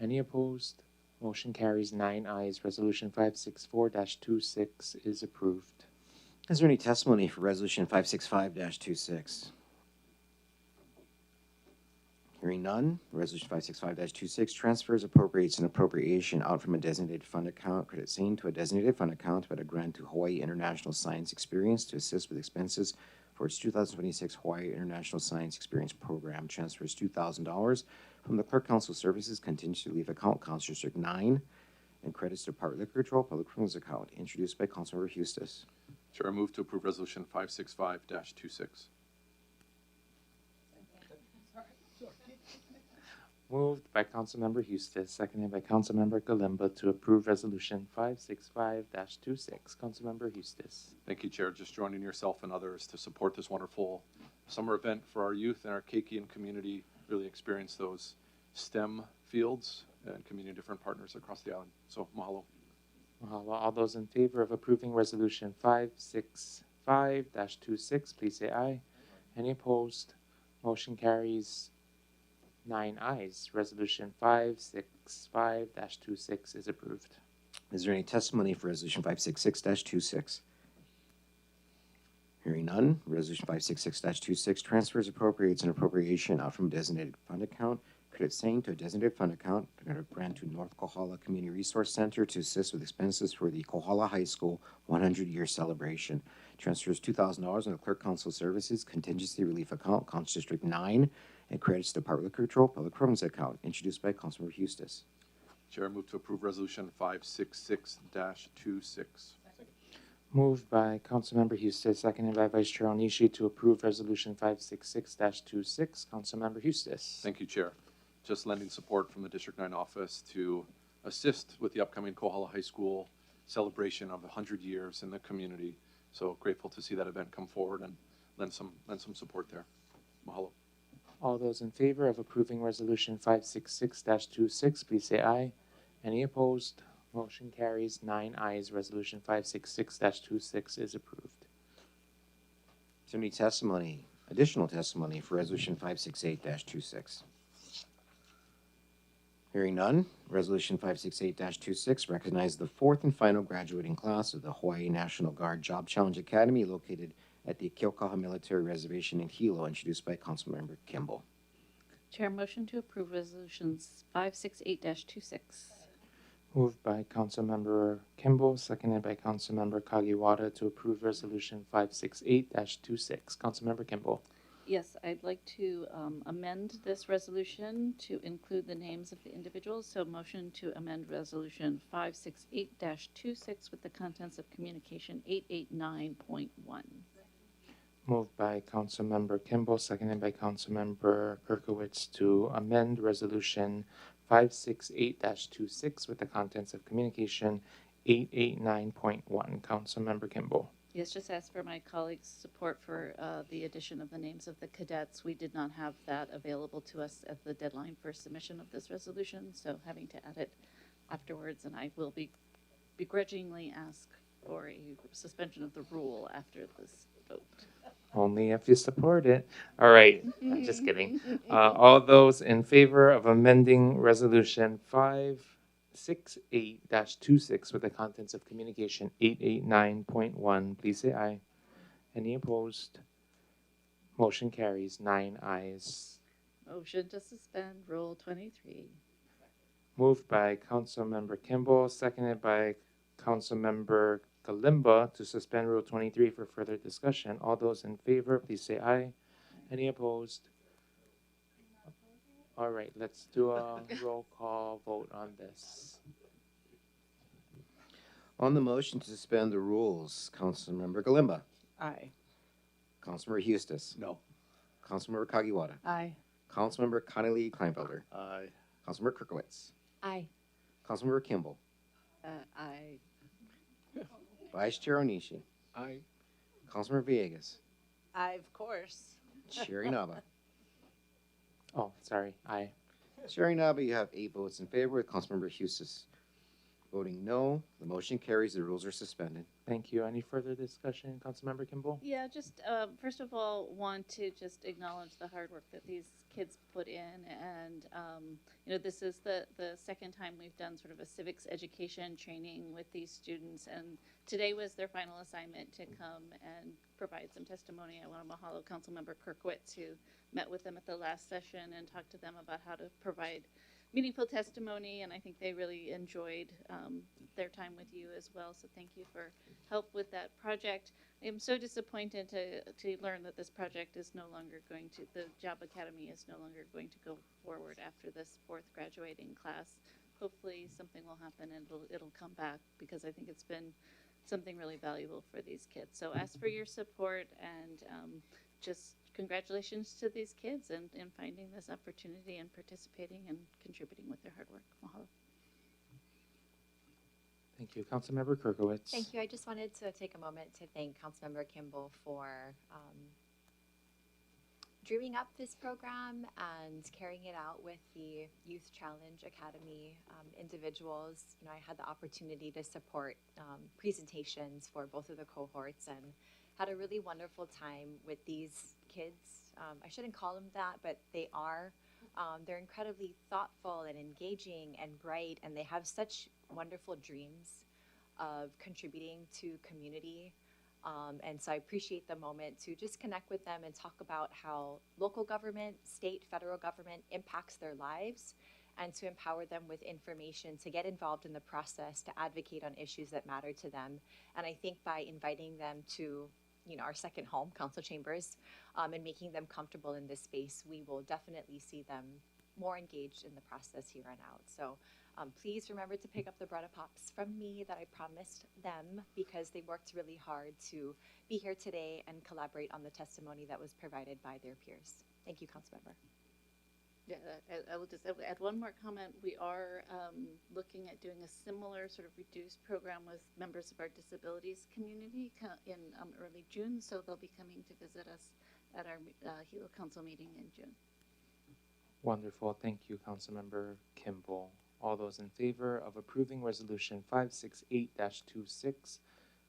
Any opposed? Motion carries 9 ayes. Resolution 564-26 is approved. Is there any testimony for Resolution 565-26? Hearing none, Resolution 565-26 transfers, appropriates, and appropriation out from a designated fund account, credit same to a designated fund account, but a grant to Hawaii International Science Experience to assist with expenses for its 2026 Hawaii International Science Experience Program. Transfers $2,000 from the Clerk Council Services Contingency Relief Account, Council District 9, and credits to Department of Liquor Control Public Programs Account, introduced by Councilmember Hustis. Chair, I move to approve Resolution 565-26. Moved by Councilmember Hustis, seconded by Councilmember Galimba to approve Resolution 565-26. Councilmember Hustis. Thank you, Chair. Just joining yourself and others to support this wonderful summer event for our youth and our Keikian community, really experience those STEM fields and community different partners across the island. So, mahalo. Mahalo. All those in favor of approving Resolution 565-26, please say aye. Any opposed? Motion carries 9 ayes. Resolution 565-26 is approved. Is there any testimony for Resolution 566-26? Hearing none, Resolution 566-26 transfers, appropriates, and appropriation out from designated fund account, credit same to a designated fund account, grant to North Kohala Community Resource Center to assist with expenses for the Kohala High School 100-year celebration. Transfers $2,000 in the Clerk Council Services Contingency Relief Account, Council District 9, and credits to Public Control Public Programs account, introduced by Councilmember Hustis. Chair, move to approve Resolution 566-26. Moved by Councilmember Hustis, seconded by Vice Chair Onishi to approve Resolution 566-26. Councilmember Hustis. Thank you, Chair. Just lending support from the District 9 office to assist with the upcoming Kohala High School celebration of 100 years in the community. So grateful to see that event come forward and lend some support there. Mahalo. All those in favor of approving Resolution 566-26, please say aye. Any opposed? Motion carries 9 ayes. Resolution 566-26 is approved. Is there any testimony, additional testimony for Resolution 568-26? Hearing none, Resolution 568-26 recognizes the fourth and final graduating class of the Hawaii National Guard Job Challenge Academy located at the Keaukaha Military Reservation in Hilo, introduced by Councilmember Kimball. Chair, motion to approve resolutions 568-26. Moved by Councilmember Kimball, seconded by Councilmember Kagiwara to approve Resolution 568-26. Councilmember Kimball. Yes, I'd like to amend this resolution to include the names of the individuals. So motion to amend resolution 568-26 with the contents of communication 889.1. Moved by Councilmember Kimball, seconded by Councilmember Kirkowitz to amend Resolution 568-26 with the contents of communication 889.1. Councilmember Kimball. Yes, just ask for my colleagues' support for the addition of the names of the cadets. We did not have that available to us at the deadline for submission of this resolution, so having to add it afterwards, and I will begrudgingly ask for a suspension of the rule after this vote. Only if you support it. All right, I'm just kidding. All those in favor of amending Resolution 568-26 with the contents of communication 889.1, please say aye. Any opposed? Motion carries 9 ayes. Motion to suspend Rule 23. Moved by Councilmember Kimball, seconded by Councilmember Kalimba to suspend Rule 23 for further discussion. All those in favor, please say aye. Any opposed? All right, let's do a roll call vote on this. On the motion to suspend the rules, Councilmember Kalimba. Aye. Councilmember Hustis. No. Councilmember Kagiwara. Aye. Councilmember Connolly Kleinfelder. Aye. Councilmember Kirkowitz. Aye. Councilmember Kimball. Aye. Vice Chair Onishi. Aye. Councilmember Villegas. Aye, of course. Chair Inaba. Oh, sorry, aye. Chair Inaba, you have 8 votes in favor, with Councilmember Hustis voting no. The motion carries. The rules are suspended. Thank you. Any further discussion, Councilmember Kimball? Yeah, just first of all, want to just acknowledge the hard work that these kids put in, and you know, this is the second time we've done sort of a civics education training with these students, and today was their final assignment to come and provide some testimony. I want to mahalo Councilmember Kirkowitz, who met with them at the last session and talked to them about how to provide meaningful testimony, and I think they really enjoyed their time with you as well. So thank you for help with that project. I am so disappointed to learn that this project is no longer going to, the Job Academy is no longer going to go forward after this 4th graduating class. Hopefully something will happen and it'll come back, because I think it's been something really valuable for these kids. So ask for your support, and just congratulations to these kids and finding this opportunity and participating and contributing with their hard work. Mahalo. Thank you. Councilmember Kirkowitz. Thank you. I just wanted to take a moment to thank Councilmember Kimball for dreaming up this program and carrying it out with the Youth Challenge Academy individuals. You know, I had the opportunity to support presentations for both of the cohorts and had a really wonderful time with these kids. I shouldn't call them that, but they are. They're incredibly thoughtful and engaging and bright, and they have such wonderful dreams of contributing to community. And so I appreciate the moment to just connect with them and talk about how local government, state, federal government impacts their lives, and to empower them with information to get involved in the process, to advocate on issues that matter to them. And I think by inviting them to, you know, our second home, council chambers, and making them comfortable in this space, we will definitely see them more engaged in the process here on out. So please remember to pick up the Bretta Pops from me that I promised them, because they worked really hard to be here today and collaborate on the testimony that was provided by their peers. Thank you, Councilmember. Yeah, I will just add one more comment. We are looking at doing a similar sort of reduced program with members of our disabilities community in early June, so they'll be coming to visit us at our Hilo Council meeting in June. Wonderful. Thank you, Councilmember Kimball. All those in favor of approving Resolution 568-26,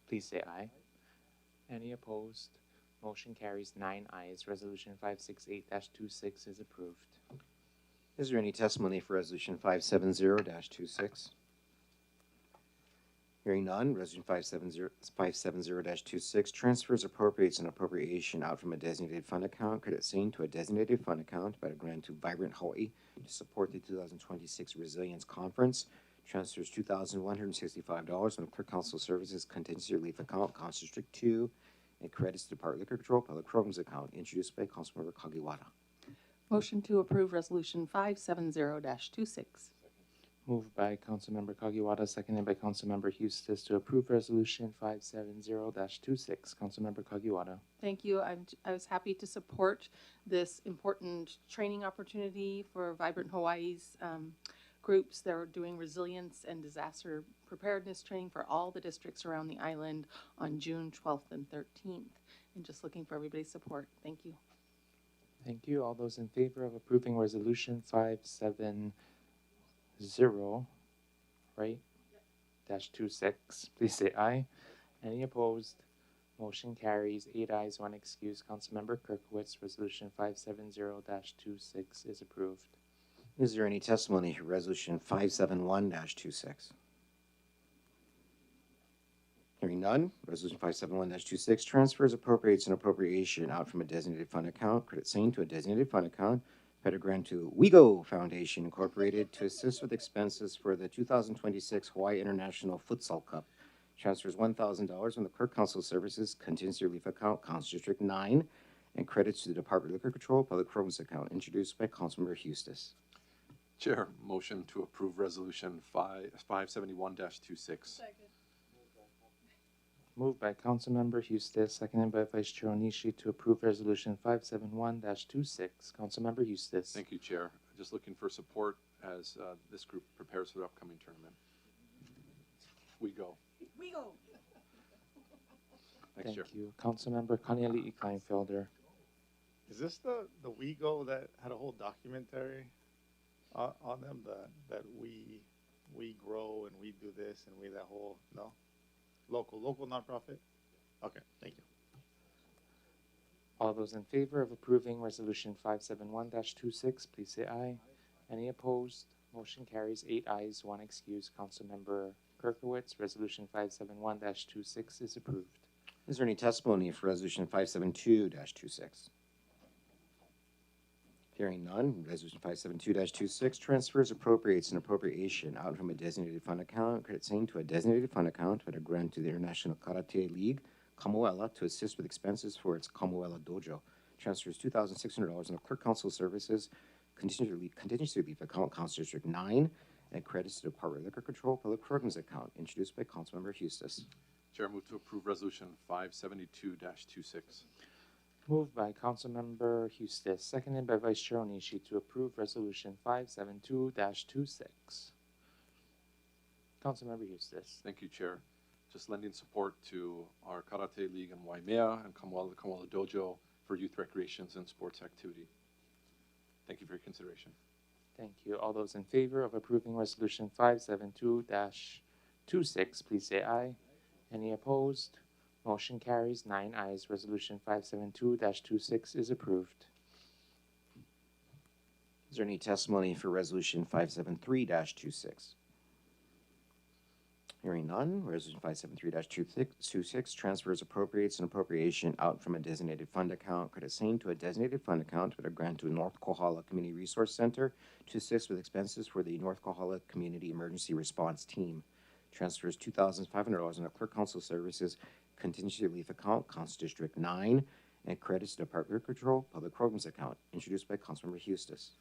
please say aye. Any opposed? Motion carries 9 ayes. Resolution 568-26 is approved. Is there any testimony for Resolution 570-26? Hearing none, Resolution 570-26 transfers, appropriates, and appropriation out from a designated fund account, credit seen to a designated fund account by a grant to Vibrant Hawaiʻi to support the 2026 Resilience Conference. Transfers $2,165 from the Clerk Council Services Contingency Relief Account, Council District 2, and credits to Department of Liquor Control Public Programs Account, introduced by Councilmember Kagiwara. Motion to approve Resolution 570-26. Moved by Councilmember Kagiwara, seconded by Councilmember Hustis to approve Resolution 570-26. Councilmember Kagiwara. Thank you. I was happy to support this important training opportunity for Vibrant Hawaii's groups that are doing resilience and disaster preparedness training for all the districts around the island on June 12th and 13th. And just looking for everybody's support. Thank you. Thank you. All those in favor of approving Resolution 570, right? Dash 26, please say aye. Any opposed? Motion carries 8 ayes, 1 excuse. Councilmember Kirkowitz, Resolution 570-26 is approved. Is there any testimony for Resolution 571-26? Hearing none, Resolution 571-26 transfers, appropriates, and appropriation out from a designated fund account, credit seen to a designated fund account, paid a grant to WeGo Foundation Incorporated to assist with expenses for the 2026 Hawaii International Futsal Cup. Transfers $1,000 from the Clerk Council Services Contingency Relief Account, Council District 9, and credits to the Department of Liquor Control Public Programs Account, introduced by Councilmember Hustis. Chair, motion to approve Resolution 571-26. Moved by Councilmember Hustis, seconded by Vice Chair Onishi to approve Resolution 571-26. Councilmember Hustis. Thank you, Chair. Just looking for support as this group prepares for the upcoming tournament. We go. Thanks, Thank Chair. you. Councilmember Kaniali'i Kleinfelder. Is this the WeGo that had a whole documentary on them? That we grow and we do this and we that whole, no? Local nonprofit? Okay, thank you. All those in favor of approving Resolution 571-26, please say aye. Any opposed? Motion carries 8 ayes, 1 excuse. Councilmember Kirkowitz, Resolution 571-26 is approved. Is there any testimony for Resolution 572-26? Hearing none, Resolution 572-26 transfers, appropriates, and appropriation out from a designated fund account, credit seen to a designated fund account with a grant to the International Karate League, Kamuela, to assist with expenses for its Kamuela Dojo. Transfers $2,600 in the Clerk Council Services Contingency Relief Account, Council District 9, and credits to the Department of Liquor Control Public Programs Account, introduced by Councilmember Hustis. Chair, move to approve Resolution 572-26. Moved by Councilmember Hustis, seconded by Vice Chair Onishi to approve Resolution 572-26. Councilmember Hustis. Thank you, Chair. Just lending support to our Karate League in Waimea and Kamuela Dojo for youth recreations and sports activity. Thank you for your consideration. Thank you. All those in favor of approving Resolution 572-26, please say aye. Any opposed? Motion carries 9 ayes. Resolution 572-26 is approved. Is there any testimony for Resolution 573-26? Hearing none, Resolution 573-26 transfers appropriates an appropriation out from a designated fund account, credit same to a designated fund account with a grant to North Kohala Community Resource Center to assist with expenses for the North Kohala Community Emergency Response Team. Transfers $2,500 in the Clerk Council Services Contingency Relief Account, Council District 9, and credits to Department of Control Public Programs Account, introduced by Councilmember Hustis.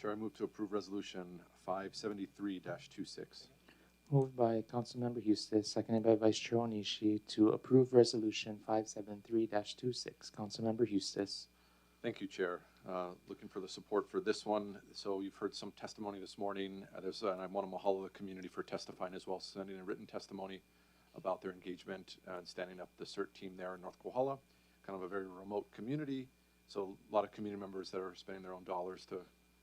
Chair, I move to approve Resolution 573-26. Moved by Councilmember Hustis, seconded by Vice Chair Onishi to approve Resolution 573-26. Councilmember Hustis. Thank you, Chair. Looking for the support for this one. So you've heard some testimony this morning. And I want to mahalo the community for testifying as well, sending a written testimony about their engagement and standing up the CERT team there in North Kohala, kind of a very remote community. So a lot of community members that are spending their own dollars to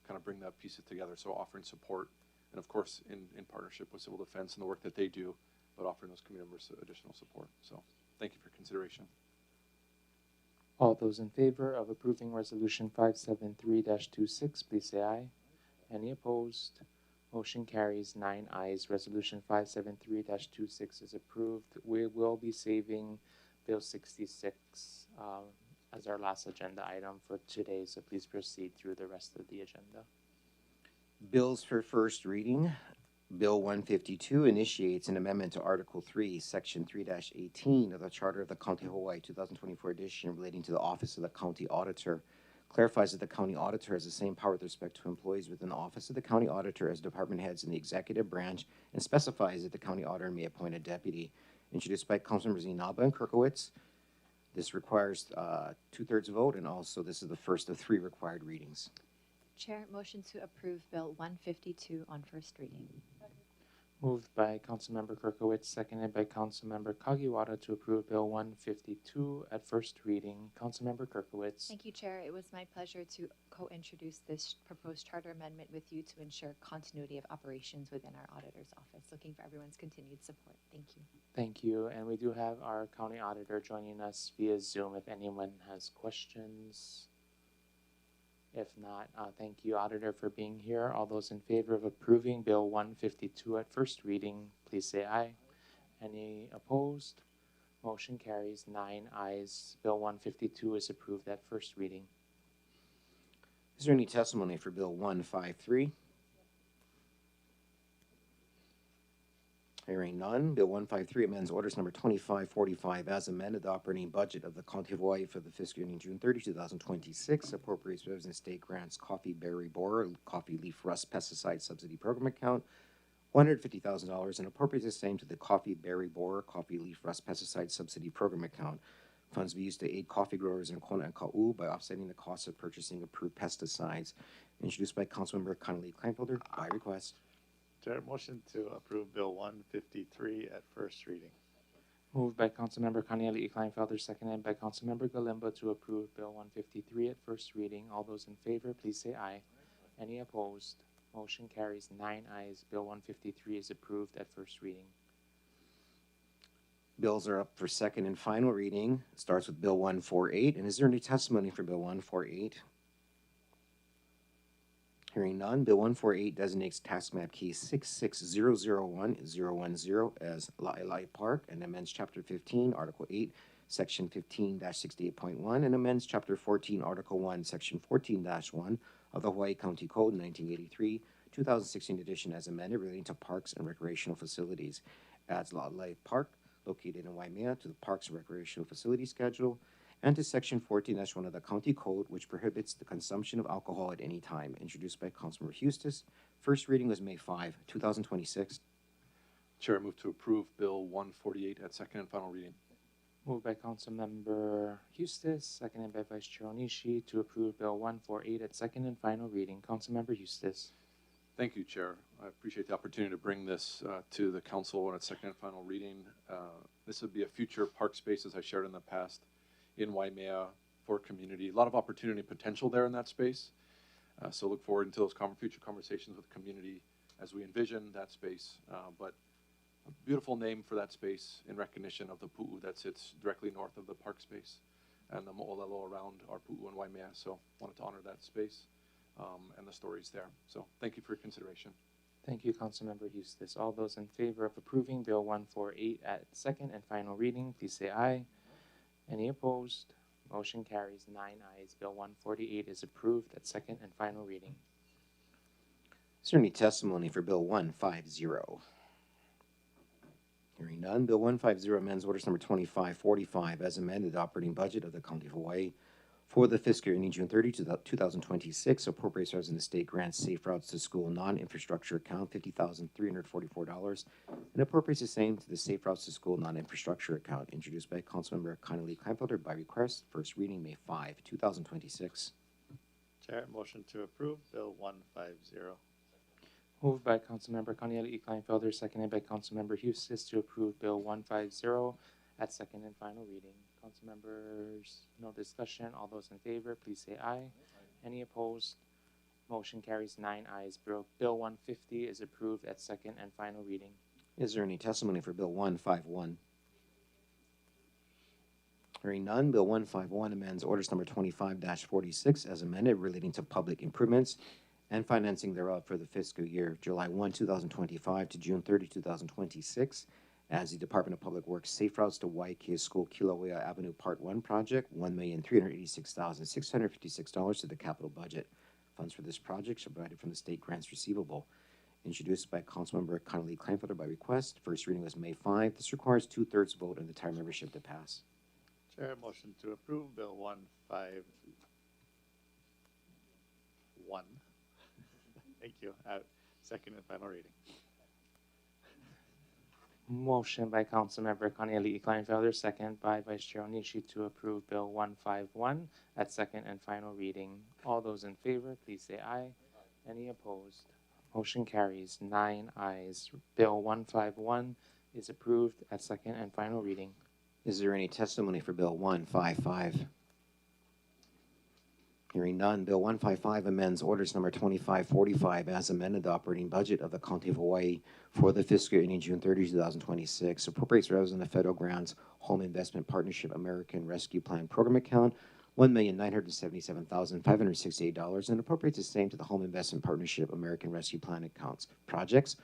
kind of bring that pieces together. So offering support, and of course in partnership with Civil Defense and the work that they do, but offering those community members additional support. So thank you for consideration. All those in favor of approving Resolution 573-26, please say aye. Any opposed? Motion carries 9 ayes. Resolution 573-26 is approved. We will be saving Bill 66 as our last agenda item for today, so please proceed through the rest of the agenda. Bills for first reading. Bill 152 initiates an amendment to Article 3, Section 3-18 of the Charter of the County of Hawaii 2024 edition relating to the Office of the County Auditor. Clarifies that the County Auditor has the same power with respect to employees within the Office of the County Auditor as department heads in the executive branch, and specifies that the County Auditor may appoint a deputy. Introduced by Councilmembers Inaba and Kirkowitz. This requires 2/3 vote, and also this is the first of 3 required readings. Chair, motion to approve Bill 152 on first reading. Moved by Councilmember Kirkowitz, seconded by Councilmember Kagiwara to approve Bill 152 at first reading. Councilmember Kirkowitz. Thank you, Chair. It was my pleasure to co-introduce this proposed charter amendment with you to ensure continuity of operations within our auditor's office. Looking for everyone's continued support. Thank you. Thank you. And we do have our county auditor joining us via Zoom if anyone has questions. If not, thank you, Auditor, for being here. All those in favor of approving Bill 152 at first reading, please say aye. Any opposed? Motion carries 9 ayes. Bill 152 is approved at first reading. Is there any testimony for Bill 153? Hearing none, Bill 153 amends Orders Number 2545 as amended the operating budget of the County of Hawaii for the fiscal year ending June 30, 2026, appropriates resident state grants coffee berry borer, coffee leaf rust pesticide subsidy program account, $150,000, and appropriates the same to the coffee berry borer, coffee leaf rust pesticide subsidy program account. Funds be used to aid coffee growers in Kona and Ka'u by offsetting the cost of purchasing approved pesticides. Introduced by Councilmember Connolly Kleinfelder by request. Chair, motion to approve Bill 153 at first reading. Moved by Councilmember Kaniele Kleinfelder, seconded by Councilmember Galimba to approve Bill 153 at first reading. All those in favor, please say aye. Any opposed? Motion carries 9 ayes. Bill 153 is approved at first reading. Bills are up for second and final reading. It starts with Bill 148. And is there any testimony for Bill 148? Hearing none, Bill 148 designates tax map case 66001-010 as La'ilai Park and amends Chapter 15, Article 8, Section 15-68.1, and amends Chapter 14, Article 1, Section 14-1 of the Hawaii County Code 1983, 2016 edition as amended relating to parks and recreational facilities. Adds La'ilai Park, located in Waimea, to the Parks and Recreational Facility Schedule, and to Section 14-1 of the County Code, which prohibits the consumption of alcohol at any time, introduced by Councilmember Hustis. First reading was May 5, 2026. Chair, I move to approve Bill 148 at second and final reading. Moved by Councilmember Hustis, seconded by Vice Chair Onishi to approve Bill 148 at second and final reading. Councilmember Hustis. Thank you, Chair. I appreciate the opportunity to bring this to the council on its second and final reading. This would be a future park space, as I shared in the past, in Waimea for community. A lot of opportunity and potential there in that space. So look forward to those future conversations with the community as we envision that space. But a beautiful name for that space in recognition of the pu'u that sits directly north of the park space and the mo'olelo around our pu'u in Waimea. So wanted to honor that space and the stories there. So thank you for your consideration. Thank you, Councilmember Eustace. All those in favor of approving Bill 148 at second and final reading, please say aye. Any opposed? Motion carries 9 ayes. Bill 148 is approved at second and final reading. Is there any testimony for Bill 150? Hearing none, Bill 150 amends orders number 2545 as amended operating budget of the County of Hawaii for the fiscal year ending June 30, 2026, appropriates residents in the state grants Safe Routes to School non-infrastructure account $50,344 and appropriates the same to the Safe Routes to School non-infrastructure account, introduced by Councilmember Connolly Kleinfelder by request, first reading May 5, 2026. Chair, motion to approve Bill 150. Moved by Councilmember Cornelia E. Kleinfelder, seconded by Councilmember Eustace to approve Bill 150 at second and final reading. Councilmembers, no discussion. All those in favor, please say aye. Any opposed? Motion carries 9 ayes. Bill 150 is approved at second and final reading. Is there any testimony for Bill 151? Hearing none, Bill 151 amends orders number 25-46 as amended relating to public improvements and financing thereof for the fiscal year July 1, 2025 to June 30, 2026, as the Department of Public Works Safe Routes to Waikea School Kilauea Avenue Part 1 project, $1,386,656 to the capital budget. Funds for this project are provided from the state grants receivable. Introduced by Councilmember Connolly Kleinfelder by request. First reading was May 5. This requires 2/3 vote of the entire membership to pass. Chair, motion to approve Bill 151. Thank you. Second and final reading. Motion by Councilmember Cornelia E. Kleinfelder, second by Vice Chair Onishi to approve Bill 151 at second and final reading. All those in favor, please say aye. Any opposed? Motion carries 9 ayes. Bill 151 is approved at second and final reading. Is there any testimony for Bill 155? Hearing none, Bill 155 amends orders number 2545 as amended the operating budget of the County of Hawaii for the fiscal year ending June 30, 2026, appropriates revenues in the federal grants Home Investment Partnership American Rescue Plan Program account $1,977,568 and appropriates the same to the Home Investment Partnership American Rescue Plan accounts. Projects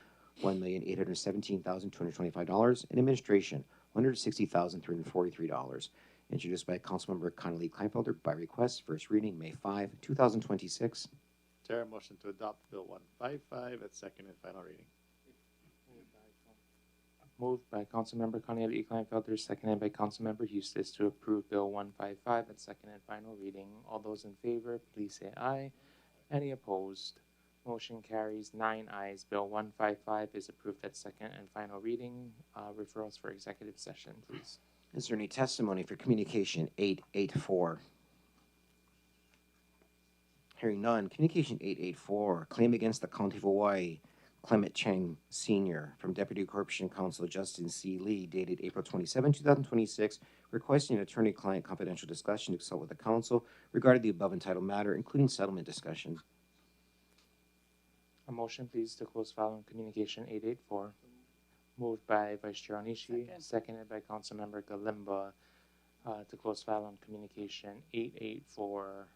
$1,817,225 and administration $160,343. Introduced by Councilmember Connolly Kleinfelder by request. First reading May 5, 2026. Chair, motion to adopt Bill 155 at second and final reading. Moved by Councilmember Cornelia E. Kleinfelder, seconded by Councilmember Eustace to approve Bill 155 at second and final reading. All those in favor, please say aye. Any opposed? Motion carries 9 ayes. Bill 155 is approved at second and final reading. Referrals for executive session, please. Is there any testimony for Communication 884? Hearing none, Communication 884, claim against the County of Hawaii, Clement Chang Sr. from Deputy Corporation Counsel Justin C. Lee, dated April 27, 2026, requesting an attorney-client confidential discussion to consult with the council regarding the above entitled matter, including settlement discussion. A motion, please, to close file on Communication 884. Moved by Vice Chair Onishi, seconded by Councilmember Galimba to close file on Communication 884.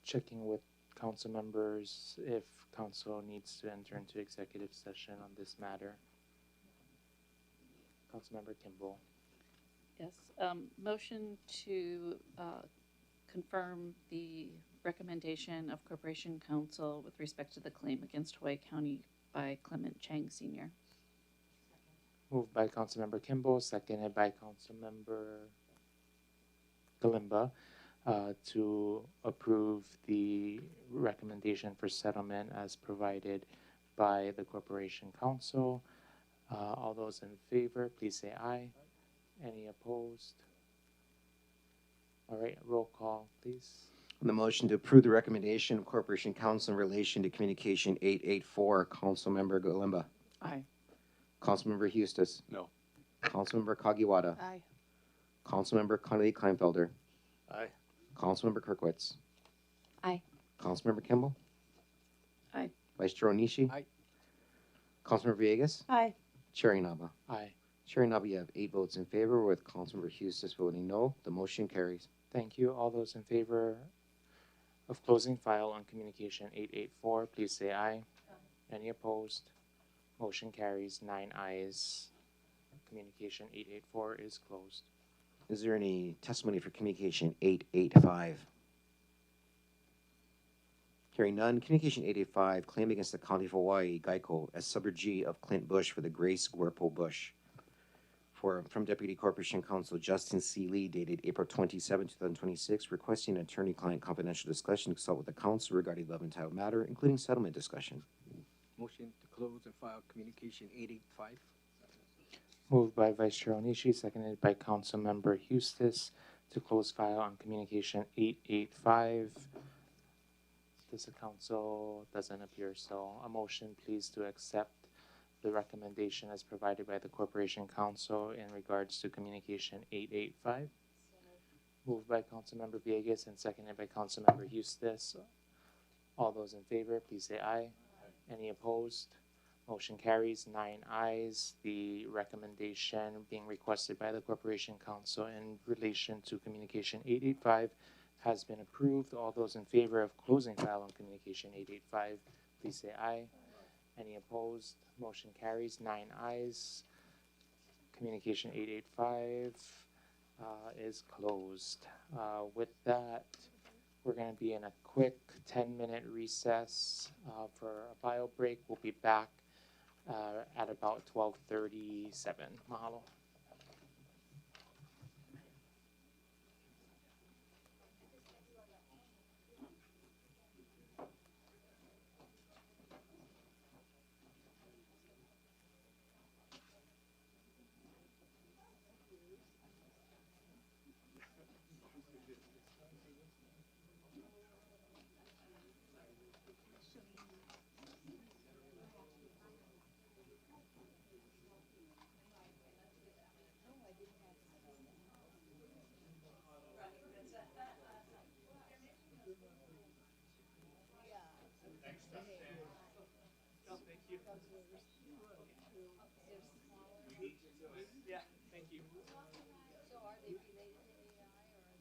Checking with council members if council needs to enter into executive session on this matter. Councilmember Kimball. Yes, motion to confirm the recommendation of Corporation Counsel with respect to the claim against Hawaii County by Clement Chang Sr. Moved by Councilmember Kimball, seconded by Councilmember Galimba to approve the recommendation for settlement as provided by the Corporation Counsel. All those in favor, please say aye. Any opposed? All right, roll call, please. On the motion to approve the recommendation of Corporation Counsel in relation to Communication 884, Councilmember Galimba. Aye. Councilmember Eustace. No. Councilmember Kagiwara. Aye. Councilmember Connolly Kleinfelder. Aye. Councilmember Kirkwitz. Aye. Councilmember Kimball. Aye. Vice Chair Onishi. Aye. Councilmember Villegas. Aye. Chair Inaba. Aye. Chair Inaba, you have 8 votes in favor with Councilmember Eustace voting no. The motion carries. Thank you. All those in favor of closing file on Communication 884, please say aye. Any opposed? Motion carries 9 ayes. Communication 884 is closed. Is there any testimony for communication 885? Hearing none, communication 885, claim against the County of Hawaii, Geico, as subrogee of Clint Bush for the Grace Guerpo Bush. From Deputy Corporation Counsel Justin C. Lee, dated April 27, 2026, requesting an attorney-client confidential discussion to consult with the council regarding the above-entitled matter, including settlement discussion. Motion to close and file communication 885. Moved by Vice Chair Onishi, seconded by Councilmember Eustace to close file on communication 885. The council doesn't appear, so a motion please to accept the recommendation as provided by the Corporation Council in regards to communication 885. Moved by Councilmember Villegas and seconded by Councilmember Eustace. All those in favor, please say aye. Any opposed? Motion carries 9 ayes. The recommendation being requested by the Corporation Council in relation to communication 885 has been approved. All those in favor of closing file on communication 885, please say aye. Any opposed? Motion carries 9 ayes. Communication 885 is closed. With that, we're going to be in a quick 10-minute recess for a bio break. We'll be back at about 12:37. Mahalo. Yeah, thank you. So are they related to AI or are they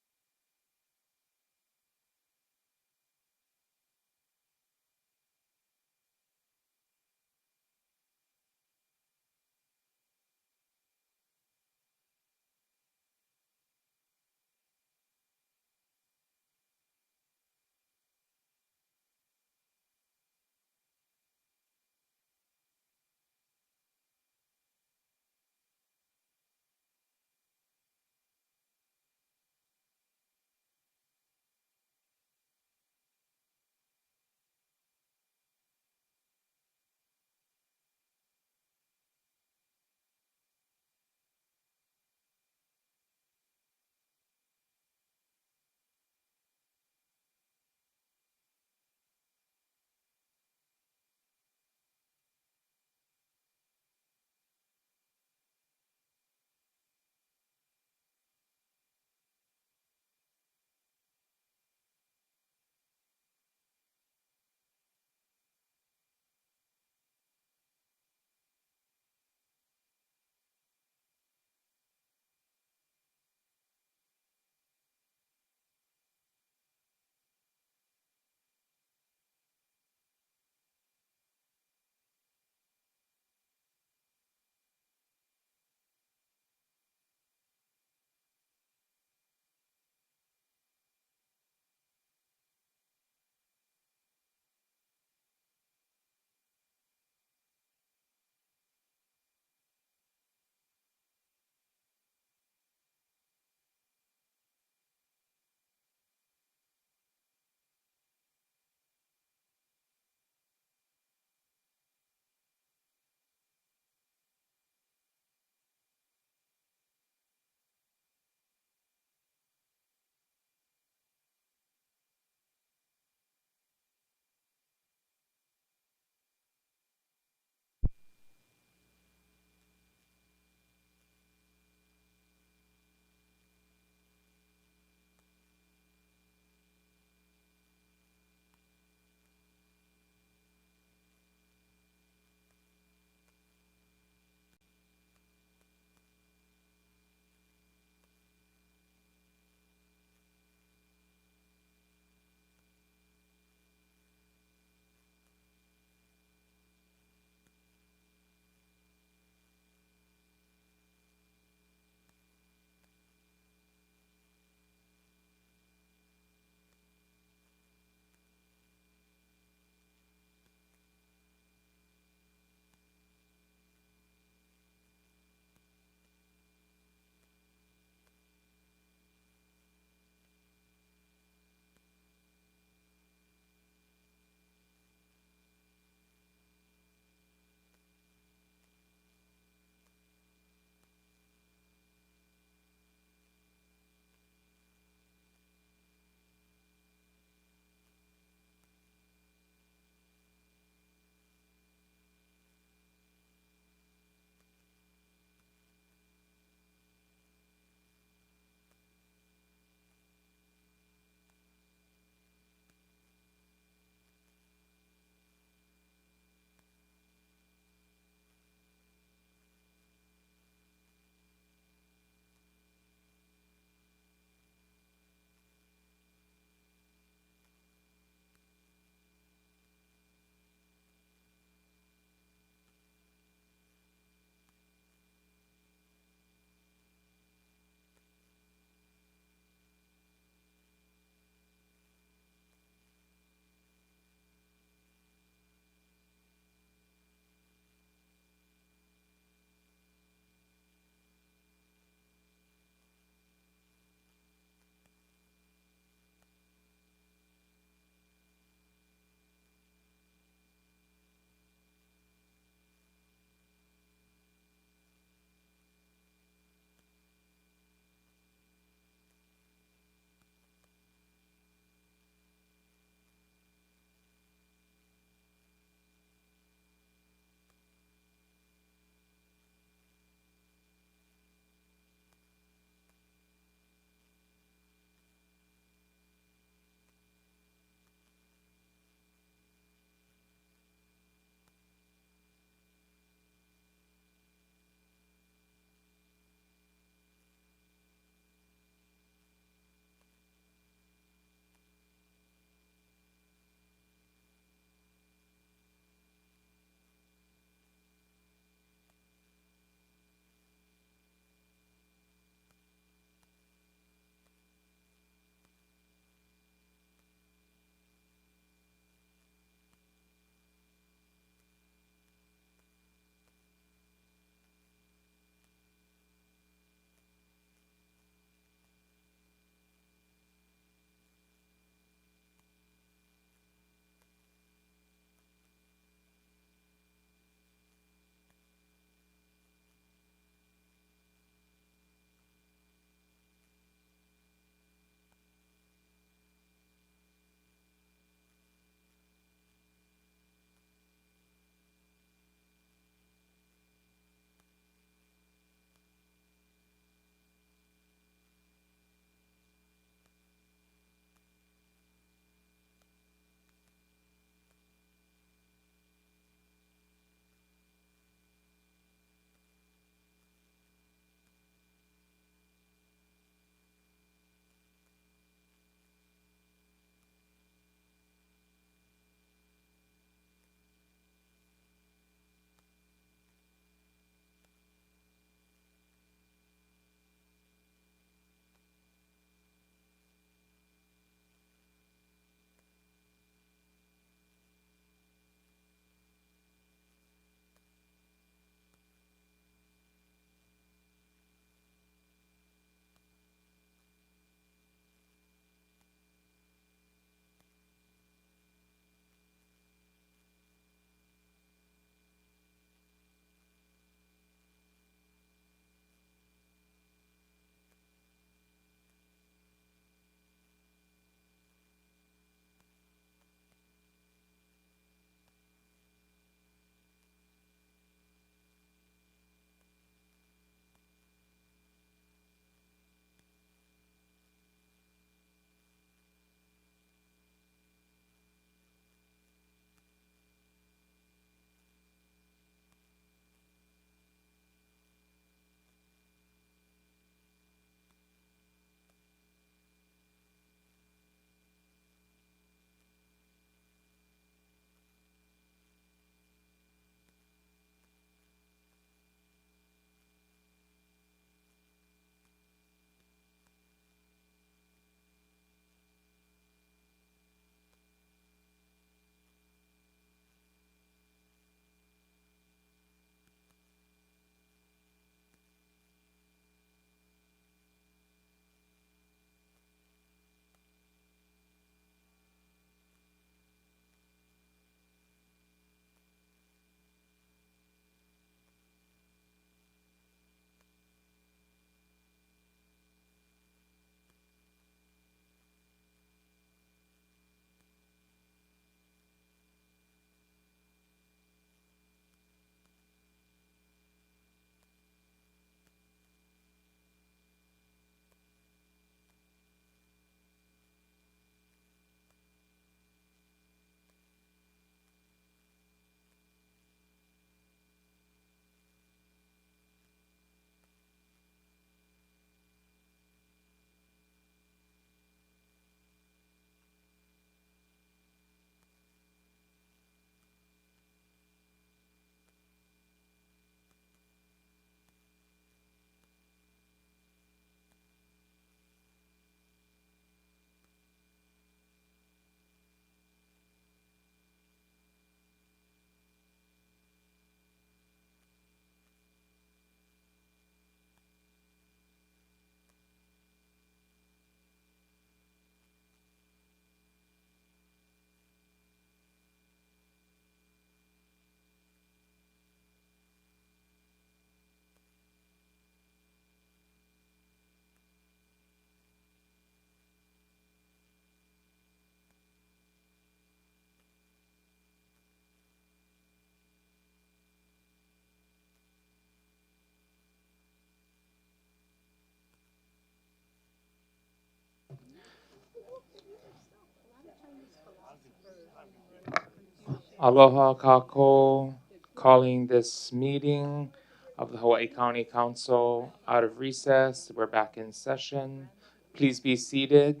Aloha kako, calling this meeting of the Hawaii County Council out of recess. We're back in session. Please be seated.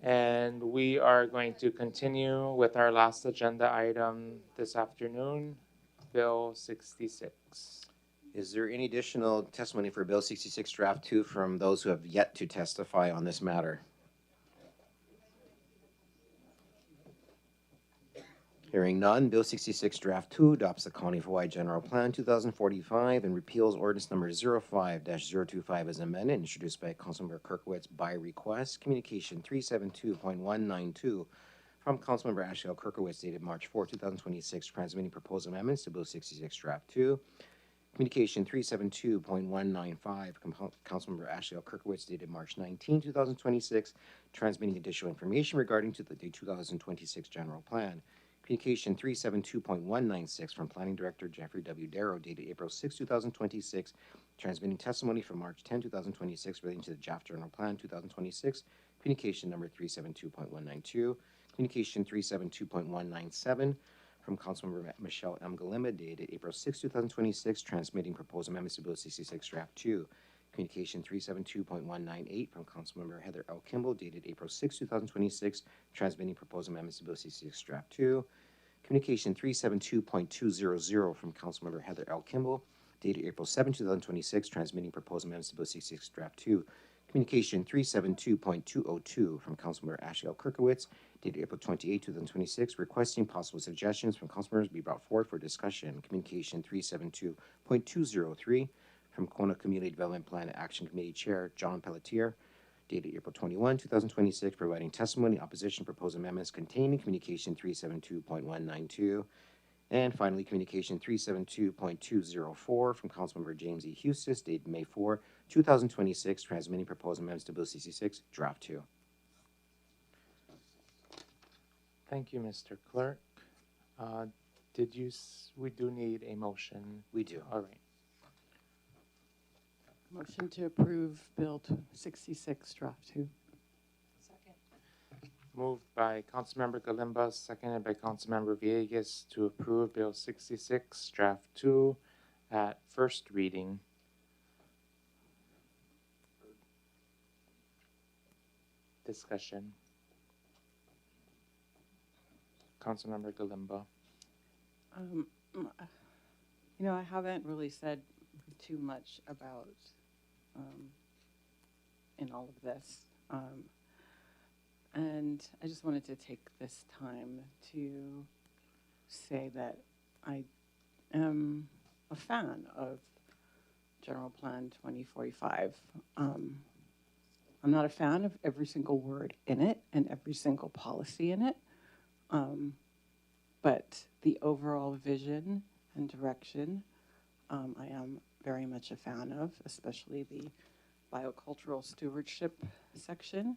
And we are going to continue with our last agenda item this afternoon, Bill 66. Is there any additional testimony for Bill 66 Draft 2 from those who have yet to testify on this matter? Hearing none, Bill 66 Draft 2 adopts the County of Hawaii General Plan 2045 and repeals ordinance number 05-025 as amended, introduced by Councilmember Kirkowitz by request. Communication 372.192 from Councilmember Ashley L. Kirkowitz dated March 4, 2026, transmitting proposed amendments to Bill 66 Draft 2. Communication 372.195 from Councilmember Ashley L. Kirkowitz dated March 19, 2026, transmitting additional information regarding to the 2026 General Plan. Communication 372.196 from Planning Director Jeffrey W. Darrow dated April 6, 2026, transmitting testimony from March 10, 2026 relating to the Draft General Plan 2026. Communication number 372.192. Communication 372.197 from Councilmember Michelle M. Galima dated April 6, 2026, transmitting proposed amendments to Bill 66 Draft 2. Communication 372.198 from Councilmember Heather L. Kimball dated April 6, 2026, transmitting proposed amendments to Bill 66 Draft 2. Communication 372.200 from Councilmember Heather L. Kimball dated April 7, 2026, transmitting proposed amendments to Bill 66 Draft 2. Communication 372.202 from Councilmember Ashley L. Kirkowitz dated April 28, 2026, requesting possible suggestions from councilmembers be brought forward for discussion. Communication 372.203 from Kona Community Development Plan Action Committee Chair John Pelletier dated April 21, 2026, providing testimony opposition proposed amendments contained in Communication 372.192. And finally, Communication 372.204 from Councilmember James E. Hustis dated May 4, 2026, transmitting proposed amendments to Bill 66, Draft 2. Thank you, Mr. Clerk. We do need a motion. We do. All right. Motion to approve Bill 66 Draft 2. Second. Moved by Councilmember Galimba, seconded by Councilmember Villegas to approve Bill 66, Draft 2 at first reading. Discussion. Councilmember Galimba. I haven't really said too much about in all of this. And I just wanted to take this time to say that I am a fan of General Plan 2045. I'm not a fan of every single word in it and every single policy in it, but the overall vision and direction I am very much a fan of, especially the biocultural stewardship section.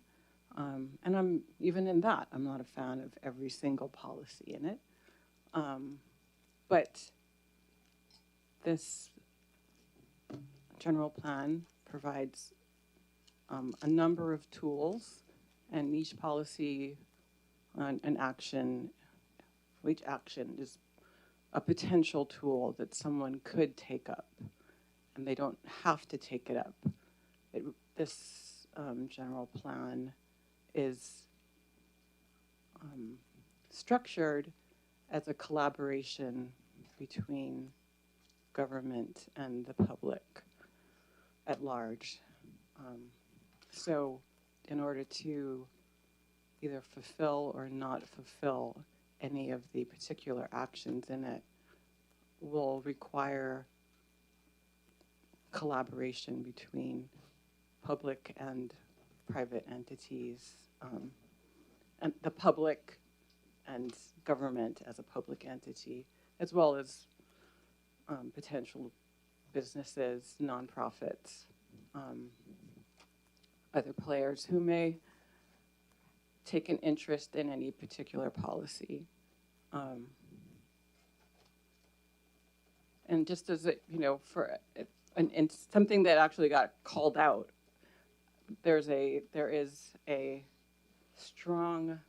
And I'm even in that, I'm not a fan of every single policy in it. But this general plan provides a number of tools, and each policy and action, each action is a potential tool that someone could take up, and they don't have to take it up. This general plan is structured as a collaboration between government and the public at large. So in order to either fulfill or not fulfill any of the particular actions in it will require collaboration between public and private entities, and the public and government as a public entity, as well as potential businesses, nonprofits, other players who may take an interest in any particular policy. And just as for and something that actually got called out, there is a strong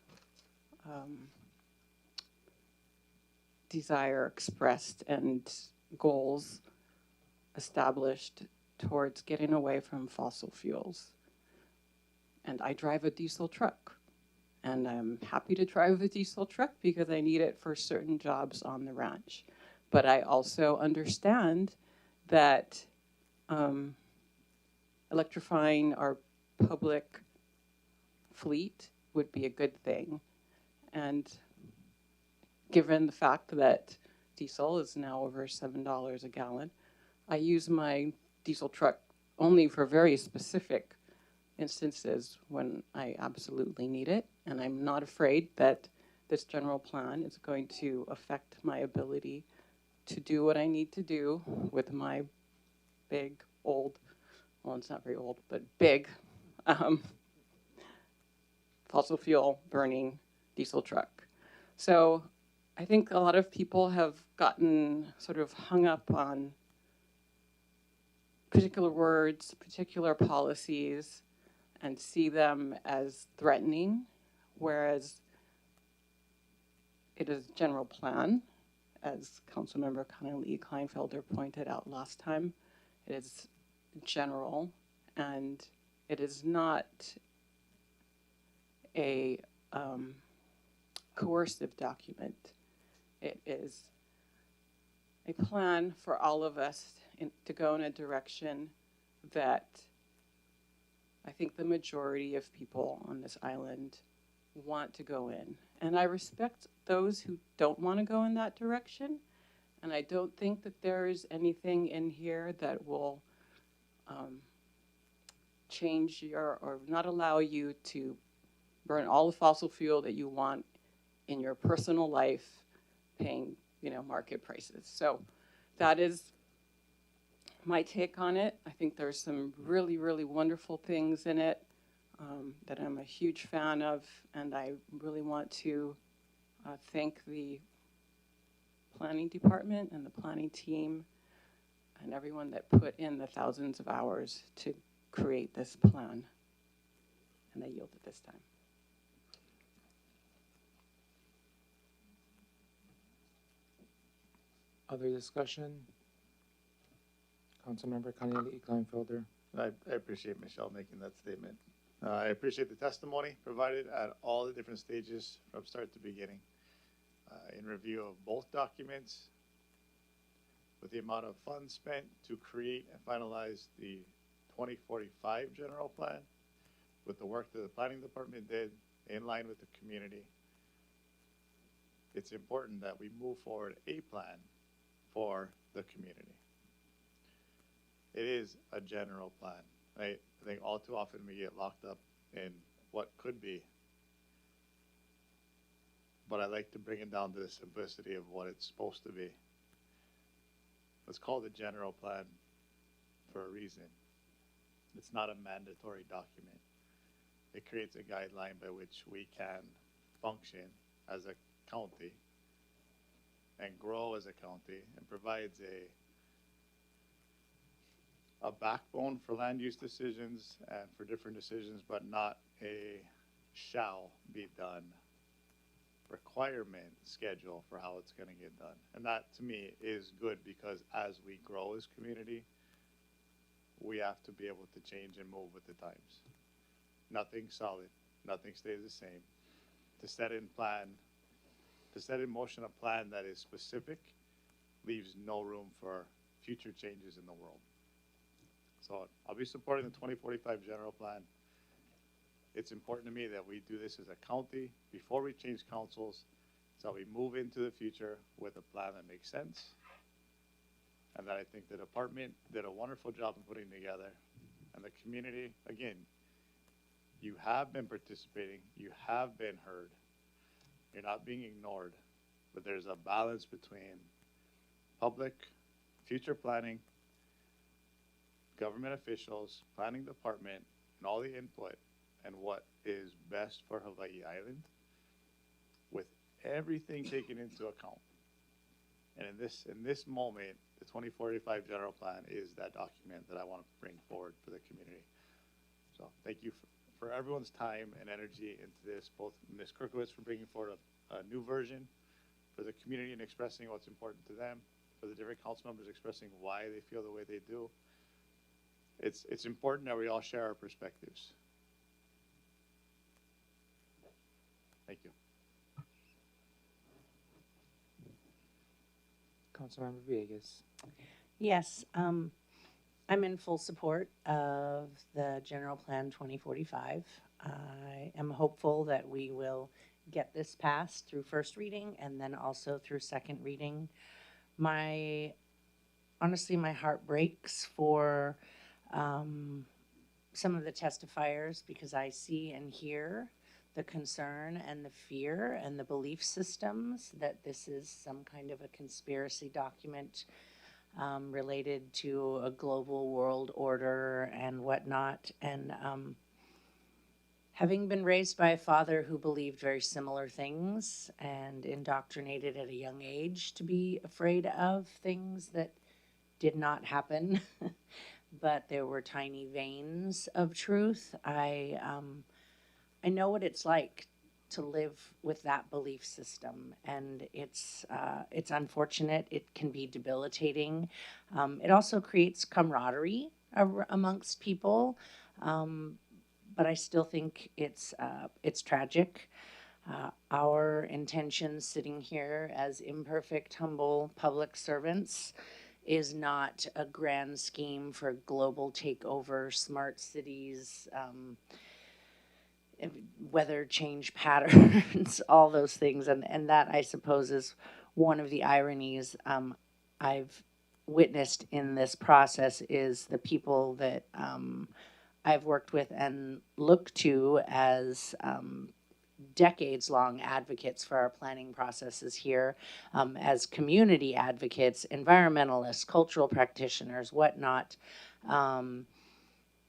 desire expressed and goals established towards getting away from fossil fuels. And I drive a diesel truck. And I'm happy to drive a diesel truck because I need it for certain jobs on the ranch. But I also understand that electrifying our public fleet would be a good thing. And given the fact that diesel is now over $7 a gallon, I use my diesel truck only for very specific instances when I absolutely need it. And I'm not afraid that this general plan is going to affect my ability to do what I need to do with my big, old, well, it's not very old, but big fossil fuel burning diesel truck. So I think a lot of people have gotten sort of hung up on particular words, particular policies, and see them as threatening, whereas it is a general plan, as Councilmember Connolly Kleinfelder pointed out last time. It is general, and it is not a coercive document. It is a plan for all of us to go in a direction that I think the majority of people on this island want to go in. And I respect those who don't want to go in that direction. And I don't think that there is anything in here that will change your, or not allow you to burn all the fossil fuel that you want in your personal life, paying, market prices. So that is my take on it. I think there's some really, really wonderful things in it that I'm a huge fan of, and I really want to thank the planning department and the planning team and everyone that put in the thousands of hours to create this plan. And I yield at this time. Other discussion? Councilmember Connolly Kleinfelder. I appreciate Michelle making that statement. I appreciate the testimony provided at all the different stages from start to beginning. In review of both documents, with the amount of funds spent to create and finalize the 2045 general plan, with the work that the planning department did in line with the community, it's important that we move forward a plan for the community. It is a general plan, right? I think all too often we get locked up in what could be. But I like to bring it down to the simplicity of what it's supposed to be. It's called a general plan for a reason. It's not a mandatory document. It creates a guideline by which we can function as a county and grow as a county, and provides a backbone for land use decisions and for different decisions, but not a shall be done requirement schedule for how it's going to get done. And that to me is good, because as we grow as community, we have to be able to change and move with the times. Nothing's solid, nothing stays the same. To set in motion a plan that is specific leaves no room for future changes in the world. So I'll be supporting the 2045 general plan. It's important to me that we do this as a county before we change councils, so we move into the future with a plan that makes sense, and that I think the department did a wonderful job in putting together. And the community, again, you have been participating, you have been heard, you're not being ignored, but there's a balance between public, future planning, government officials, planning department, and all the input, and what is best for Hawaii Island, with everything taken into account. And in this moment, the 2045 general plan is that document that I want to bring forward for the community. So thank you for everyone's time and energy into this, both Ms. Kirkowitz for bringing forward a new version, for the community and expressing what's important to them, for the different council members expressing why they feel the way they do. It's important that we all share our perspectives. Thank you. Councilmember Villegas. Yes, I'm in full support of the General Plan 2045. I am hopeful that we will get this passed through first reading and then also through second reading. Honestly, my heart breaks for some of the testifiers because I see and hear the concern and the fear and the belief systems that this is some kind of a conspiracy document related to a global world order and whatnot. And having been raised by a father who believed very similar things and indoctrinated at a young age to be afraid of things that did not happen, but there were tiny veins of truth. I know what it's like to live with that belief system, and it's unfortunate. It can be debilitating. It also creates camaraderie amongst people, but I still think it's tragic. Our intentions sitting here as imperfect, humble public servants is not a grand scheme for global takeover, smart cities, weather change patterns, all those things. And that, I suppose, is one of the ironies I've witnessed in this process is the people that I've worked with and look to as decades-long advocates for our planning processes here, as community advocates, environmentalists, cultural practitioners, whatnot. You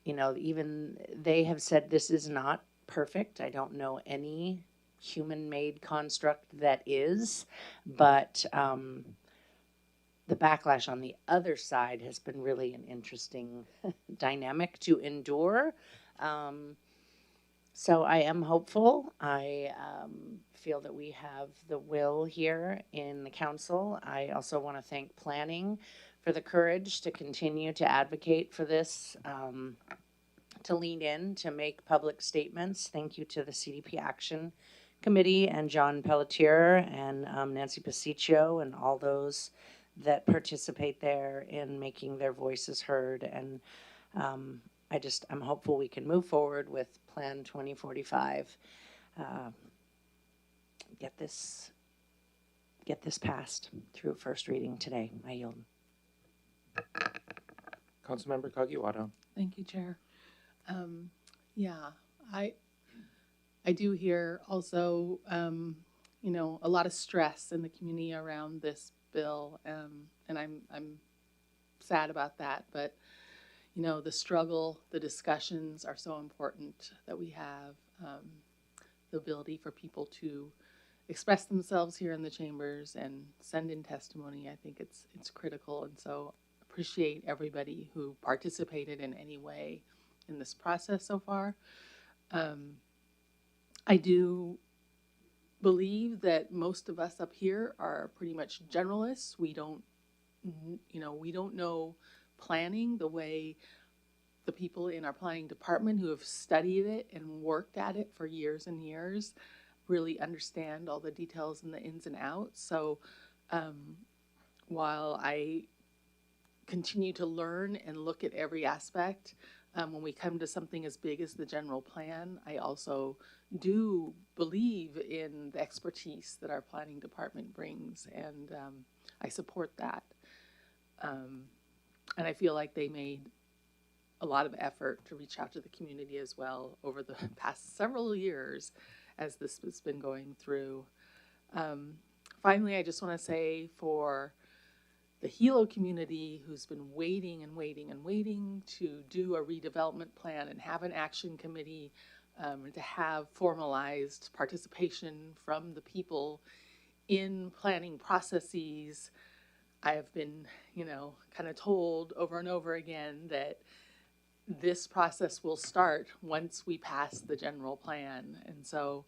know, even they have said this is not perfect. I don't know any human-made construct that is, but the backlash on the other side has been really an interesting dynamic to endure. So I am hopeful. I feel that we have the will here in the council. I also want to thank planning for the courage to continue to advocate for this, to lean in, to make public statements. Thank you to the CDP Action Committee and John Pelletier and Nancy Pasiccio and all those that participate there in making their voices heard. And I'm hopeful we can move forward with Plan 2045. Get this passed through first reading today. I yield. Councilmember Kagiwara. Thank you, Chair. Yeah, I do hear also, you know, a lot of stress in the community around this bill, and I'm sad about that. But you know, the struggle, the discussions are so important that we have the ability for people to express themselves here in the chambers and send in testimony. I think it's critical, and so appreciate everybody who participated in any way in this process so far. I do believe that most of us up here are pretty much generalists. We don't know planning the way the people in our planning department who have studied it and worked at it for years and years really understand all the details and the ins and outs. So while I continue to learn and look at every aspect, when we come to something as big as the general plan, I also do believe in the expertise that our planning department brings, and I support that. And I feel like they made a lot of effort to reach out to the community as well over the past several years as this has been going through. Finally, I just want to say for the Hilo community who's been waiting and waiting and waiting to do a redevelopment plan and have an action committee, and to have formalized participation from the people in planning processes, I have been, you know, kind of told over and over again that this process will start once we pass the general plan. And so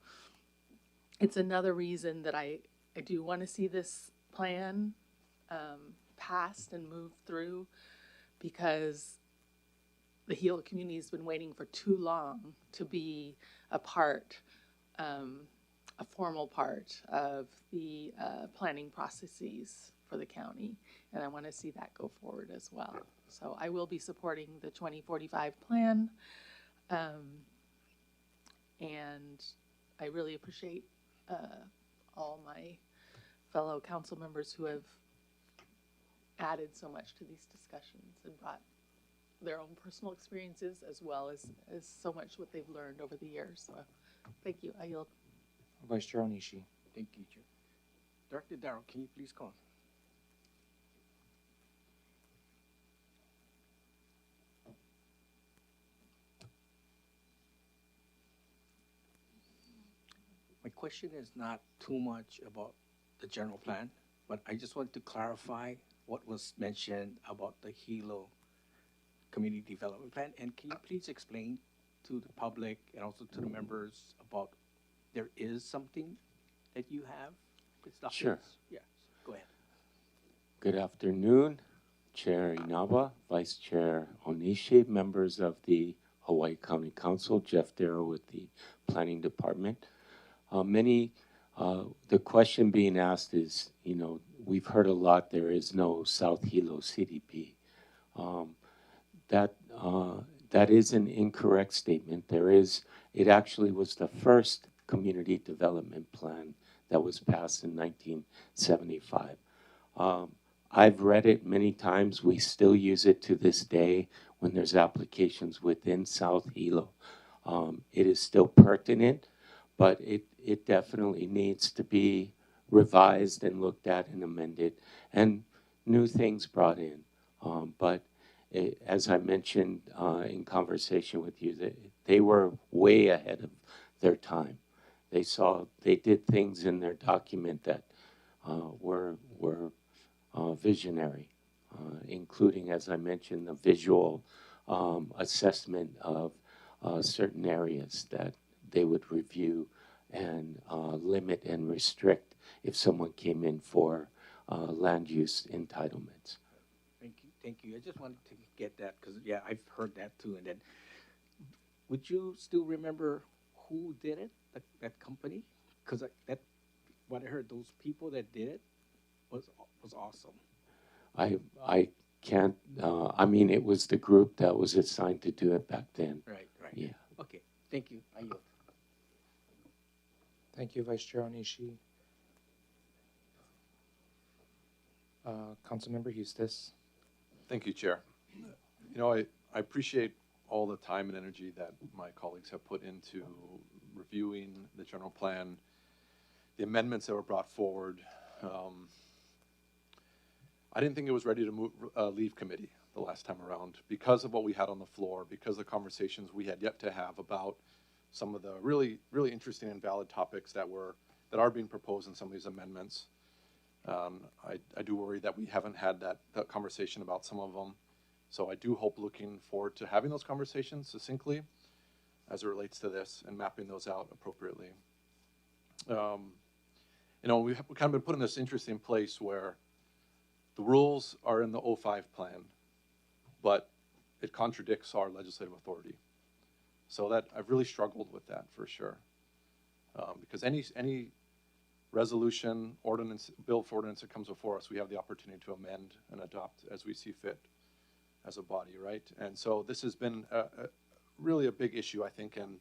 it's another reason that I do want to see this plan passed and moved through, because the Gila community has been waiting for too long to be a part, a formal part of the planning processes for the county. And I want to see that go forward as well. So I will be supporting the 2045 plan. And I really appreciate all my fellow council members who have added so much to these discussions and brought their own personal experiences as well as so much what they've learned over the years. So thank you. I yield. Vice Chair Onishi. Thank you, Chair. Director Darrow, can you please come? My question is not too much about the general plan, but I just want to clarify what was mentioned about the Hilo Community Development Plan. And can you please explain to the public and also to the members about there is something that you have? It's not Sure. Yes, go ahead. Good afternoon, Chair Inaba, Vice Chair Onishi, members of the Hawaii County Council, Jeff Darrow with the Planning Department. The question being asked is, we've heard a lot, there is no South Hilo CDP. That is an incorrect statement. It actually was the first community development plan that was passed in 1975. I've read it many times. We still use it to this day when there's applications within South Hilo. It is still pertinent, but it definitely needs to be revised and looked at and amended and new things brought in. But as I mentioned in conversation with you, they were way ahead of their time. They did things in their document that were visionary, including, as I mentioned, the visual assessment of certain areas that they would review and limit and restrict if someone came in for land use entitlements. Thank you. I just wanted to get that because, yeah, I've heard that too. And then, would you still remember who did it, that company? Because what I heard, those people that did it was awesome. I can't, it was the group that was assigned to do it back then. Right. Yeah. Okay, thank you. I yield. Thank you, Vice Chair Onishi. Councilmember Eustis. Thank you, Chair. I appreciate all the time and energy that my colleagues have put into reviewing the general plan, the amendments that were brought forward. I didn't think it was ready to leave committee the last time around because of what we had on the floor, because of the conversations we had yet to have about some of the really, really interesting and valid topics that are being proposed in some of these amendments. I do worry that we haven't had that conversation about some of them. So I do hope, looking forward to having those conversations succinctly as it relates to this and mapping those out appropriately. We've kind of been put in this interesting place where the rules are in the 05 plan, but it contradicts our legislative authority. So that I've really struggled with that for sure. Because any resolution, bill for ordinance that comes before us, we have the opportunity to amend and adopt as we see fit as a body, right? And so this has been really a big issue, I think, and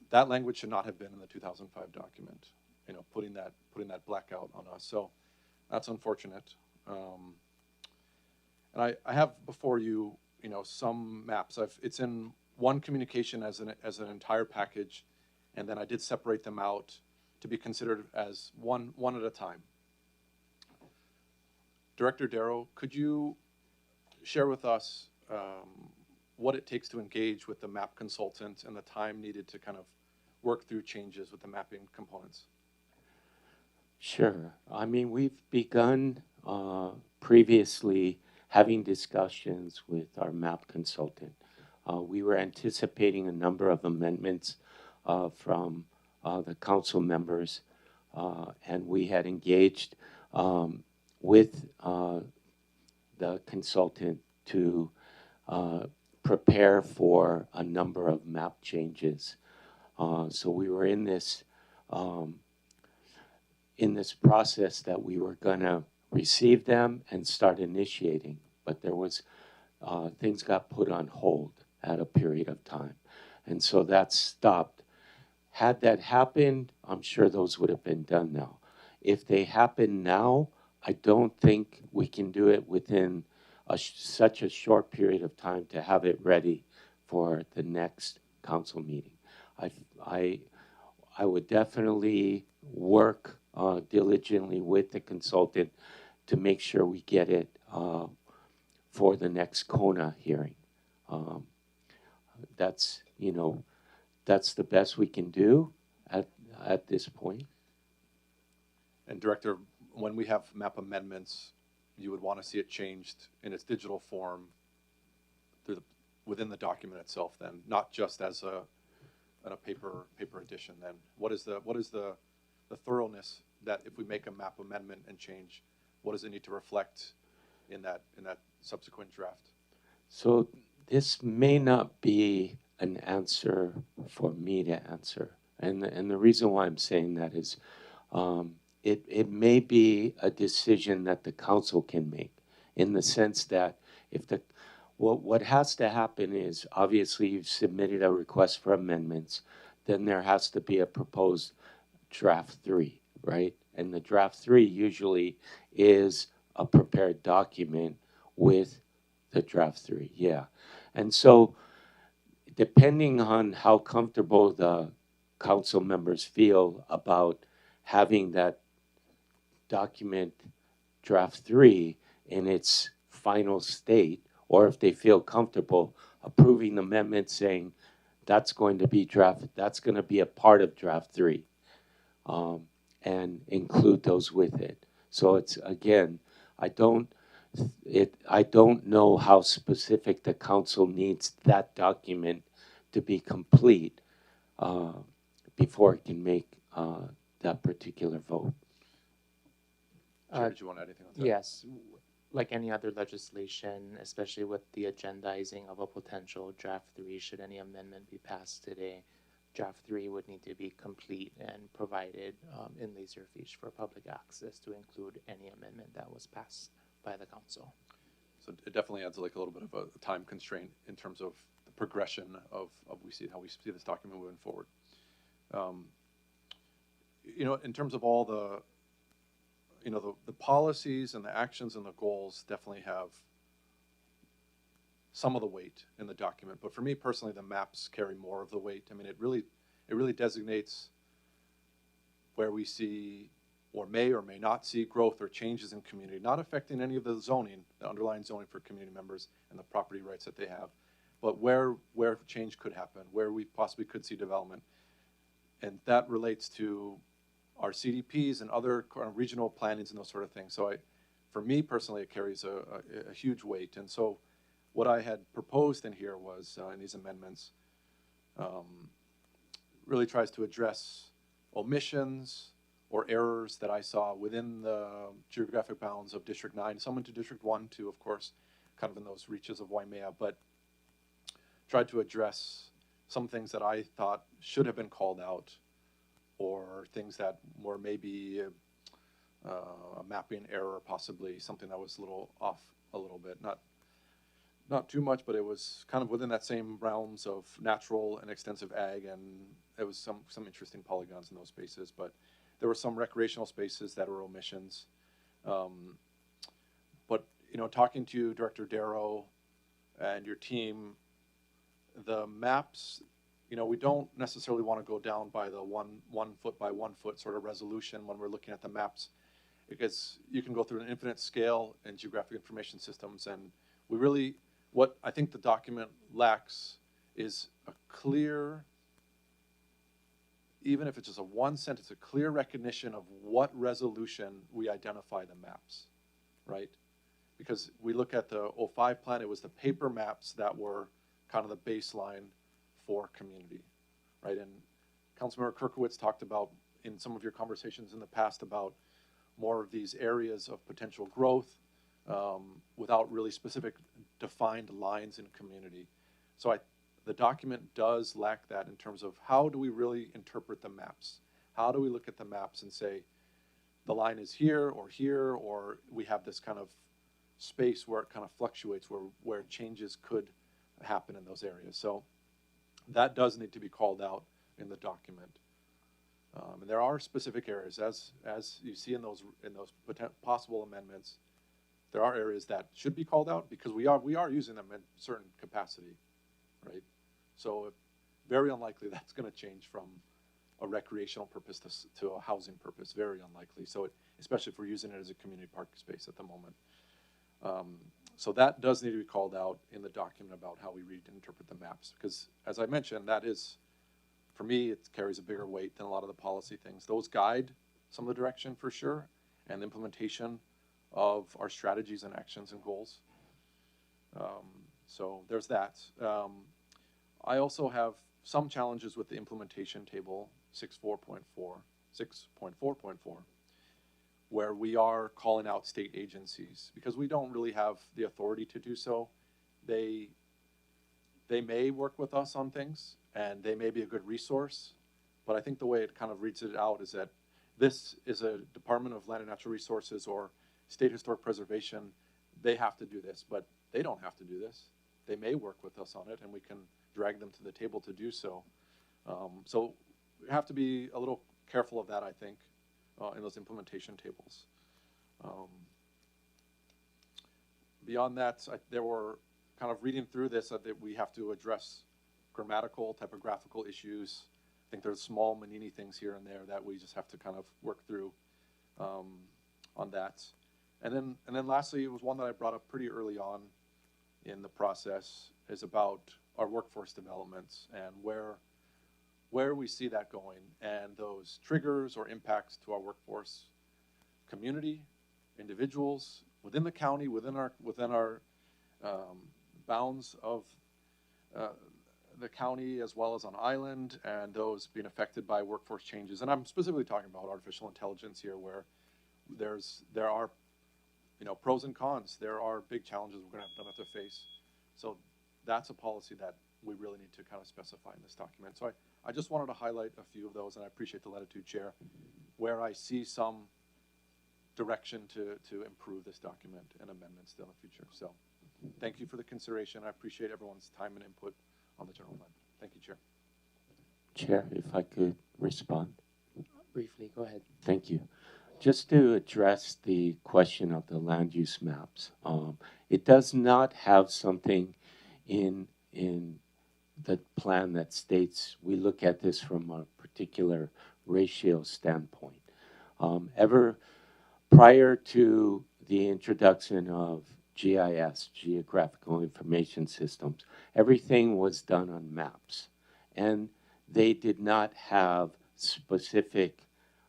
that language should not have been in the 2005 document, putting that blackout on us. So that's unfortunate. And I have before you, some maps. It's in one communication as an entire package, and then I did separate them out to be considered as one at a time. Director Darrow, could you share with us what it takes to engage with the map consultant and the time needed to kind of work through changes with the mapping components? Sure. We've begun previously having discussions with our map consultant. We were anticipating a number of amendments from the council members, and we had engaged with the consultant to prepare for a number of map changes. So we were in this process that we were going to receive them and start initiating, but there was things got put on hold at a period of time, and so that stopped. Had that happened, I'm sure those would have been done now. If they happen now, I don't think we can do it within such a short period of time to have it ready for the next council meeting. I would definitely work diligently with the consultant to make sure we get it for the next KONA hearing. That's, you know, that's the best we can do at this point. And Director, when we have map amendments, you would want to see it changed in its digital form within the document itself then, not just as a paper edition then. What is the thoroughness that if we make a map amendment and change, what does it need to reflect in that subsequent draft? So this may not be an answer for me to answer. And the reason why I'm saying that is it may be a decision that the council can make, in the sense that if what has to happen is, obviously you've submitted a request for amendments, then there has to be a proposed draft 3, right? And the draft 3 usually is a prepared document with the draft 3, yeah. And so depending on how comfortable the council members feel about having that document draft 3 in its final state, or if they feel comfortable approving the amendment saying that's going to be a part of draft 3, and include those with it. So it's, again, I don't know how specific the council needs that document to be complete before it can make that particular vote. Chair, did you want to add anything on that? Yes. Like any other legislation, especially with the agendizing of a potential draft 3, should any amendment be passed today, draft 3 would need to be complete and provided in Laserfiche for public access to include any amendment that was passed by the council. So it definitely adds like a little bit of a time constraint in terms of the progression of how we see this document moving forward. You know, in terms of all the, you know, the policies and the actions and the goals definitely have some of the weight in the document. But for me personally, the maps carry more of the weight. I mean, it really designates where we see or may not see growth or changes in community, not affecting any of the zoning, the underlying zoning for community members and the property rights that they have, but where change could happen, where we possibly could see development. And that relates to our CDPs and other regional plannings and those sort of things. So for me personally, it carries a huge weight. And so what I had proposed in here was, in these amendments, really tries to address omissions or errors that I saw within the geographic bounds of District 9, some into District 1 too, of course, kind of in those reaches of Waimea, but tried to address some things that I thought should have been called out, or things that were maybe a mapping error, possibly something that was a little off a little bit, not too much, but it was kind of within that same realms of natural and extensive ag, and there was some interesting polygons in those spaces, but there were some recreational spaces that were omissions. But, you know, talking to you, Director Darrow, and your team, the maps, you know, we don't necessarily want to go down by the one foot by 1 foot sort of resolution when we're looking at the maps, because you can go through an infinite scale in geographic information systems, and we really, what I think the document lacks is a clear, even if it's just a one sentence, a clear recognition of what resolution we identify the maps, right? because we look at the '05 plan, it was the paper maps that were kind of the baseline for community, right? And Councilmember Kirkowitz talked about in some of your conversations in the past about more of these areas of potential growth without really specific defined lines in community. So the document does lack that in terms of how do we really interpret the maps? How do we look at the maps and say the line is here, or we have this kind of space where it kind of fluctuates, where changes could happen in those areas. So that does need to be called out in the document. And there are specific areas, as you see in those possible amendments. There are areas that should be called out because we are using them in certain capacity, right? So very unlikely that's going to change from a recreational purpose to a housing purpose. Very unlikely. So especially if we're using it as a community park space at the moment. So that does need to be called out in the document about how we read and interpret the maps, because as I mentioned, that is, for me, it carries a bigger weight than a lot of the policy things. Those guide some of the direction for sure, and the implementation of our strategies and actions and goals. So there's that. I also have some challenges with the implementation table 6.4.4, where we are calling out state agencies because we don't really have the authority to do so. They may work with us on things and they may be a good resource, but I think the way it kind of reads it out is that this is a Department of Land and Natural Resources or State Historic Preservation. They have to do this, but they don't have to do this. They may work with us on it and we can drag them to the table to do so. So we have to be a little careful of that, I think, in those implementation tables. Beyond that, there were kind of reading through this that we have to address grammatical, typographical issues. I think there's small Manini things here and there that we just have to kind of work through on that. And then lastly, it was one that I brought up pretty early on in the process, is about our workforce developments and where we see that going and those triggers or impacts to our workforce community, individuals within the county, within our bounds of the county, as well as on island, and those being affected by workforce changes. And I'm specifically talking about artificial intelligence here, where there are pros and cons. There are big challenges we're going to have to face. So that's a policy that we really need to kind of specify in this document. So I just wanted to highlight a few of those, and I appreciate the latitude, Chair, where I see some direction to improve this document and amendments in the future. So thank you for the consideration. I appreciate everyone's time and input on the general plan. Thank you, Chair. Chair, if I could respond. Briefly, go ahead. Thank you. Just to address the question of the land use maps, it does not have something in the plan that states we look at this from a particular ratio standpoint. Ever prior to the introduction of GIS, Geographical Information Systems, everything was done on maps, and they did not have specific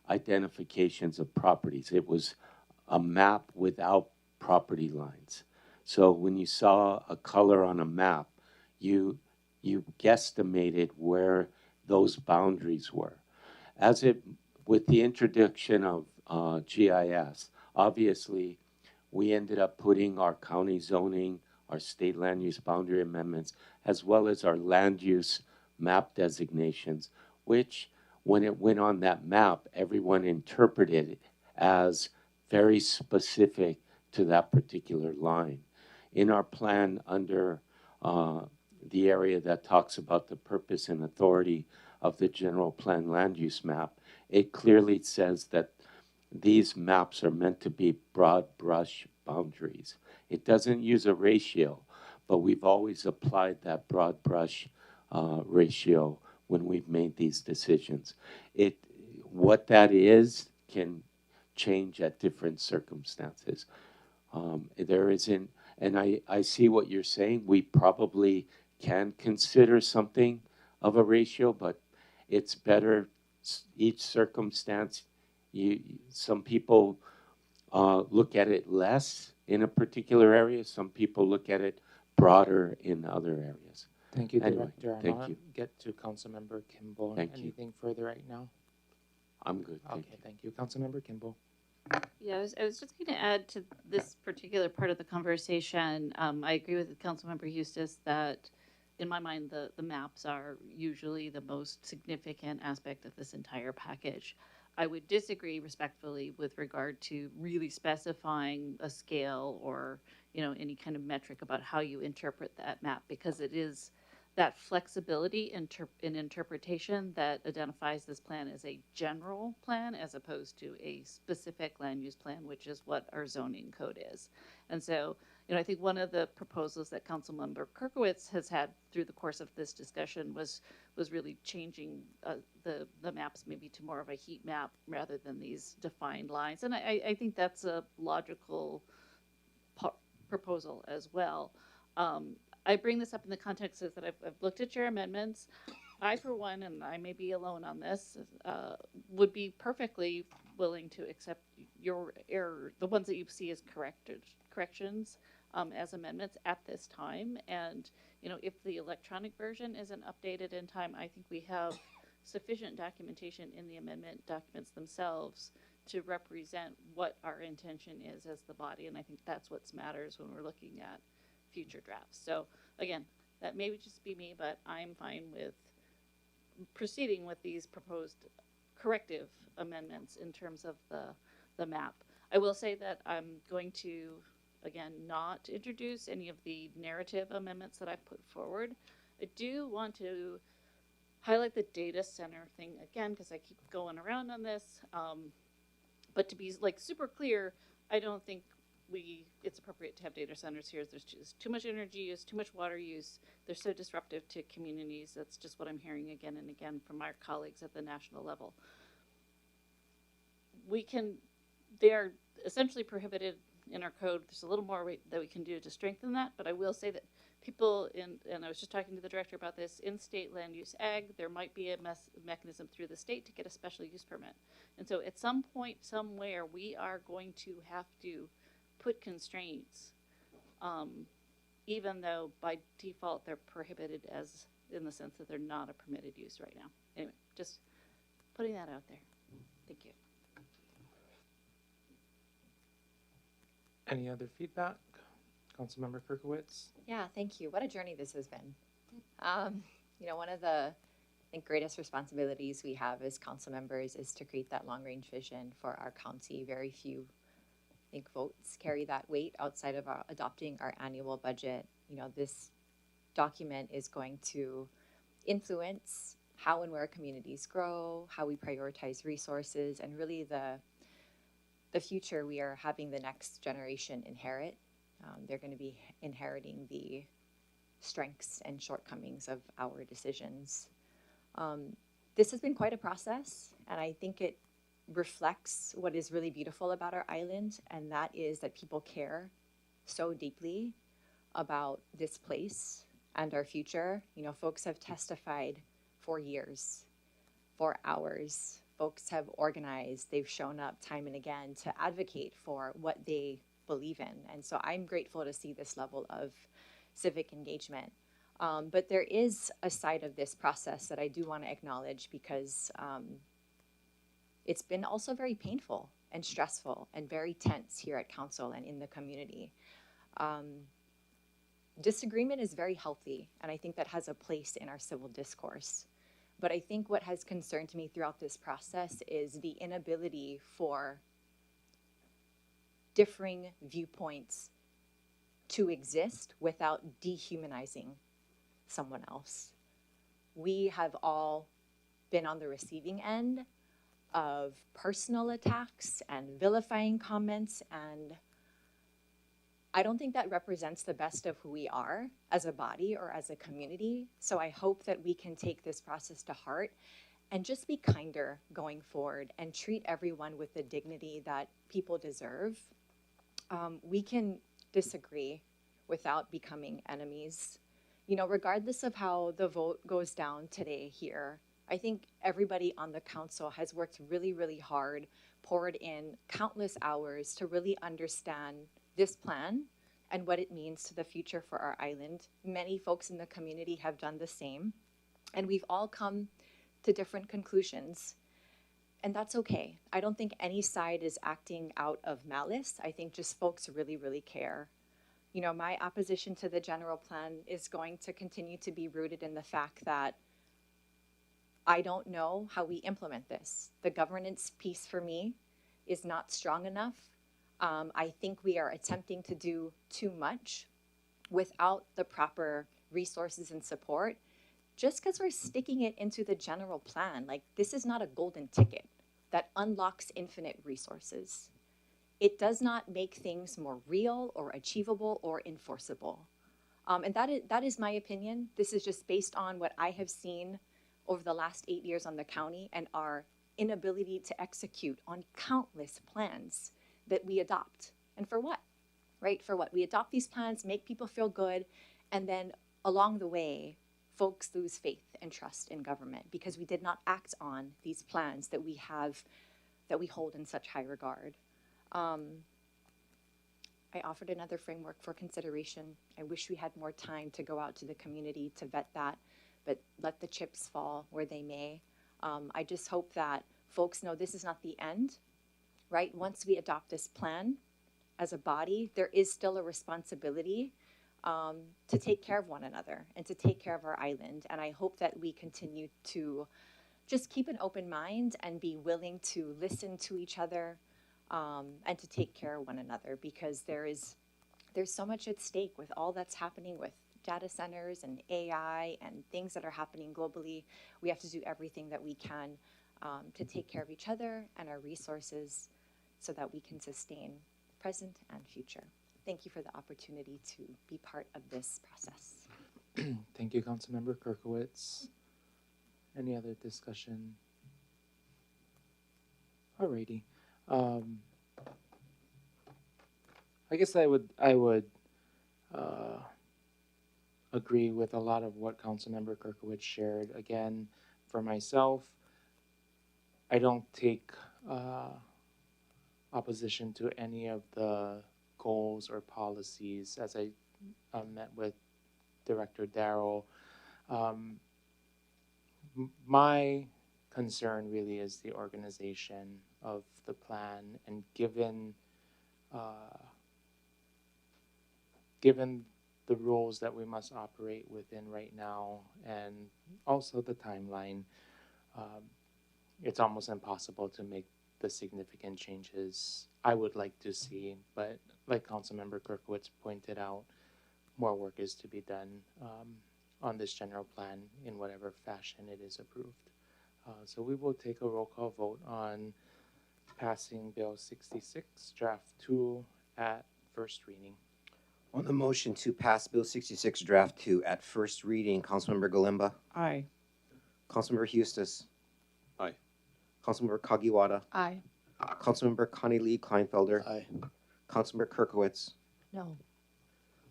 identifications of properties. It was a map without property lines. So when you saw a color on a map, you guesstimated where those boundaries were. With the introduction of GIS, obviously we ended up putting our county zoning, our state land use boundary amendments, as well as our land use map designations, which when it went on that map, everyone interpreted it as very specific to that particular line. In our plan under the area that talks about the purpose and authority of the general plan land use map, it clearly says that these maps are meant to be broad brush boundaries. It doesn't use a ratio, but we've always applied that broad brush ratio when we've made these decisions. What that is can change at different circumstances. There isn't, and I see what you're saying. We probably can consider something of a ratio, but it's better each circumstance. Some people look at it less in a particular area. Some people look at it broader in other areas. Thank you, Anyway, Director. I thank want you. to get to Councilmember Kimball. Thank you. Anything further right now? I'm good. Okay, thank you. Councilmember Kimball. Yeah, I was just going to add to this particular part of the conversation. I agree with Councilmember Eustace that, in my mind, the maps are usually the most significant aspect of this entire package. I would disagree respectfully with regard to really specifying a scale or, you know, any kind of metric about how you interpret that map, because it is that flexibility in interpretation that identifies this plan as a general plan as opposed to a specific land use plan, which is what our zoning code is. And so, you know, I think one of the proposals that Councilmember Kirkowitz has had through the course of this discussion was really changing the maps maybe to more of a heat map rather than these defined lines. And I think that's a logical proposal as well. I bring this up in the context of that I've looked at your amendments. I, for one, and I may be alone on this, would be perfectly willing to accept your error, the ones that you see as corrections as amendments at this time. And, you know, if the electronic version isn't updated in time, I think we have sufficient documentation in the amendment documents themselves to represent what our intention is as the body. And I think that's what matters when we're looking at future drafts. So again, that may just be me, but I'm fine with proceeding with these proposed corrective amendments in terms of the map. I will say that I'm going to, again, not introduce any of the narrative amendments that I've put forward. I do want to highlight the data center thing again, because I keep going around on this. But to be like super clear, I don't think it's appropriate to have data centers here. There's just too much energy use, too much water use. They're so disruptive to communities. That's just what I'm hearing again and again from our colleagues at the national level. They are essentially prohibited in our code. There's a little more that we can do to strengthen that, but I will say that people and I was just talking to the director about this, in state land use ag, there might be a mechanism through the state to get a special use permit. And so at some point, somewhere, we are going to have to put constraints, even though by default they're prohibited as in the sense that they're not a permitted use right now. Anyway, just putting that out there. Thank you. Any other feedback? Councilmember Kirkowitz? Yeah, thank you. What a journey this has been. You know, one of the, I think, greatest responsibilities we have as council members is to create that long-range vision for our county. Very few, I think, votes carry that weight outside of adopting our annual budget. You know, this document is going to influence how and where communities grow, how we prioritize resources, and really the future we are having the next generation inherit. They're going to be inheriting the strengths and shortcomings of our decisions. This has been quite a process, and I think it reflects what is really beautiful about our island, and that is that people care so deeply about this place and our future. You know, folks have testified for years, for hours. Folks have organized, they've shown up time and again to advocate for what they believe in. And so I'm grateful to see this level of civic engagement. But there is a side of this process that I do want to acknowledge because it's been also very painful and stressful and very tense here at council and in the community. Disagreement is very healthy, and I think that has a place in our civil discourse. But I think what has concerned me throughout this process is the inability for differing viewpoints to exist without dehumanizing someone else. We have all been on the receiving end of personal attacks and vilifying comments, and I don't think that represents the best of who we are as a body or as a community. So I hope that we can take this process to heart and just be kinder going forward and treat everyone with the dignity that people deserve. We can disagree without becoming enemies. You know, regardless of how the vote goes down today here, I think everybody on the council has worked really, really hard, poured in countless hours to really understand this plan and what it means to the future for our island. Many folks in the community have done the same, and we've all come to different conclusions. And that's okay. I don't think any side is acting out of malice. I think just folks really, really care. You know, my opposition to the general plan is going to continue to be rooted in the fact that I don't know how we implement this. The governance piece for me is not strong enough. I think we are attempting to do too much without the proper resources and support. Just because we're sticking it into the general plan, like this is not a golden ticket that unlocks infinite resources. It does not make things more real or achievable or enforceable. And that is my opinion. This is just based on what I have seen over the last 8 years on the county and our inability to execute on countless plans that we adopt. And for what? Right? For what? We adopt these plans, make people feel good, and then along the way, folks lose faith and trust in government because we did not act on these plans that we have, that we hold in such high regard. I offered another framework for consideration. I wish we had more time to go out to the community to vet that, but let the chips fall where they may. I just hope that folks know this is not the end, right? Once we adopt this plan as a body, there is still a responsibility to take care of one another and to take care of our island. And I hope that we continue to just keep an open mind and be willing to listen to each other and to take care of one another, because there's so much at stake with all that's happening with data centers and AI and things that are happening globally. We have to do everything that we can to take care of each other and our resources so that we can sustain present and future. Thank you for the opportunity to be part of this process. Thank you, Councilmember Kirkowitz. Any other discussion? Alrighty. I guess I would agree with a lot of what Councilmember Kirkowitz shared. Again, for myself, I don't take opposition to any of the goals or policies. As I met with Director Darrow, my concern really is the organization of the plan, and given the rules that we must operate within right now, and also the timeline, it's almost impossible to make the significant changes I would like to see. But like Councilmember Kirkowitz pointed out, more work is to be done on this general plan in whatever fashion it is approved. So we will take a roll call vote on passing Bill 66, Draft 2 at first reading. On the motion to pass Bill 66, Draft 2 at first reading, Councilmember Galimba. Aye. Councilmember Hustis. Aye. Councilmember Kagiwara. Aye. Councilmember Connie Lee Kleinfelder. Aye. Councilmember Kirkowitz. No.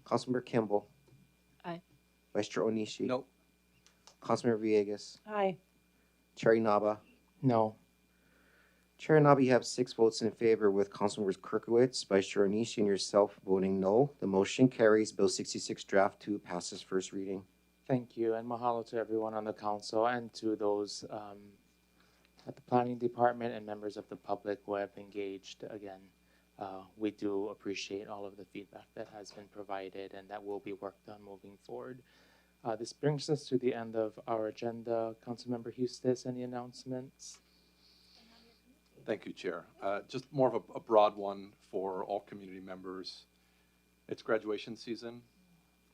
Councilmember Kimball. Aye. Vice Chair Onishi. No. Councilmember Villegas. Aye. Chair Inaba. No. Chair Inaba, you have 6 votes in favor with Councilmembers Kirkowitz, Vice Chair Onishi, and yourself voting no. The motion carries. Bill 66, Draft 2 passes first reading. Thank you, and mahalo to everyone on the council and to those at the planning department and members of the public who have engaged. Again, we do appreciate all of the feedback that has been provided and that will be worked on moving forward. This brings us to the end of our agenda. Councilmember Hustis, any announcements? Thank you, Chair. Just more of a broad one for all community members. It's graduation season.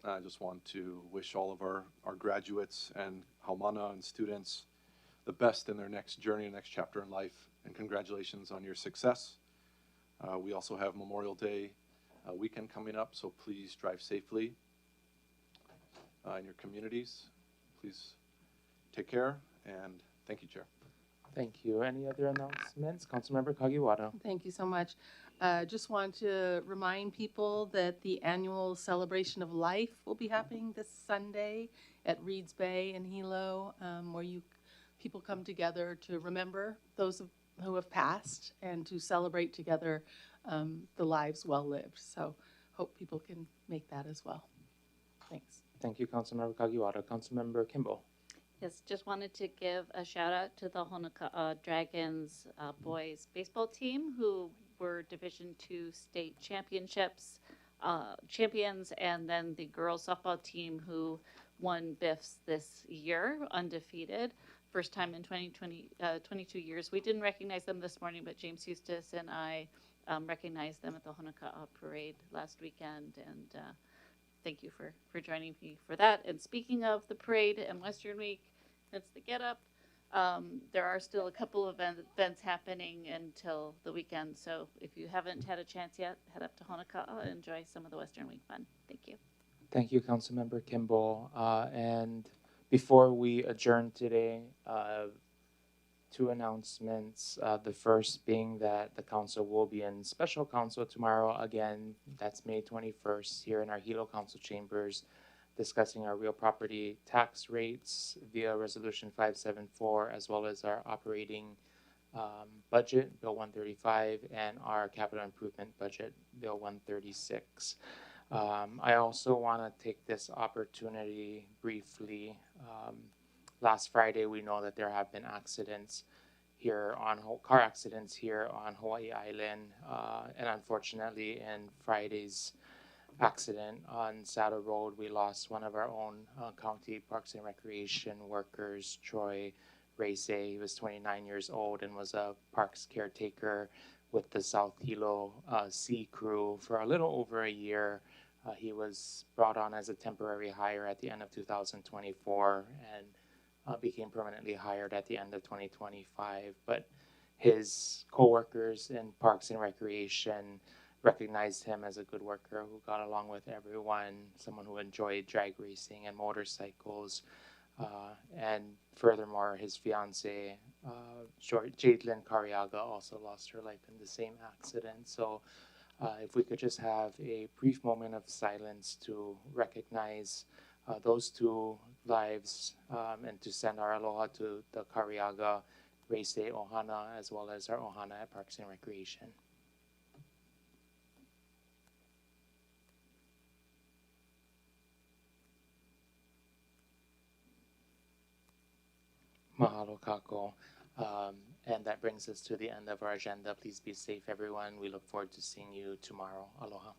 I just want to wish all of our graduates and Haumana and students the best in their next journey, next chapter in life, and congratulations on your success. We also have Memorial Day weekend coming up, so please drive safely in your communities. Please take care, and thank you, Chair. Thank you. Any other announcements? Councilmember Kagiwara. Thank you so much. Just want to remind people that the annual Celebration of Life will be happening this Sunday at Reeds Bay in Hilo, where people come together to remember those who have passed and to celebrate together the lives well lived. So hope people can make that as well. Thanks. Thank you, Councilmember Kagiwara. Councilmember Kimball. Yes, just wanted to give a shout out to the Honoka'a Dragons boys baseball team who were Division II state champions, and then the girls softball team who won BIFs this year, undefeated. First time in 22 years. We didn't recognize them this morning, but James Eustace and I recognized them at the Honoka'a parade last weekend, and thank you for joining me for that. And speaking of the parade and Western Week, that's the Get Up. There are still a couple of events happening until the weekend. So if you haven't had a chance yet, head up to Honoka'a and enjoy some of the Western Week fun. Thank you. Thank you, Councilmember Kimball. And before we adjourn today, two announcements. The first being that the council will be in special council tomorrow. Again, that's May 21st here in our Hilo Council chambers, discussing our real property tax rates via Resolution 574, as well as our operating budget, Bill 135, and our capital improvement budget, Bill 136. I also want to take this opportunity briefly. Last Friday, we know that there have been accidents here car accidents here on Hawaiʻi Island, and unfortunately, in Friday's accident on Saddle Road, we lost one of our own county parks and recreation workers, Troy Race. He was 29 years old and was a parks caretaker with the South Hilo Sea Crew for a little over a year. He was brought on as a temporary hire at the end of 2024 and became permanently hired at the end of 2025. But his co-workers in Parks and Recreation recognized him as a good worker who got along with everyone, someone who enjoyed drag racing and motorcycles. And furthermore, his fiance, Jadlyn Cariaga, also lost her life in the same accident. So if we could just have a brief moment of silence to recognize those two lives and to send our aloha to the Cariaga Race Ohana, as well as our Ohana at Parks and Recreation. Mahalo kako. And that brings us to the end of our agenda. Please be safe, everyone. We look forward to seeing you tomorrow. Aloha.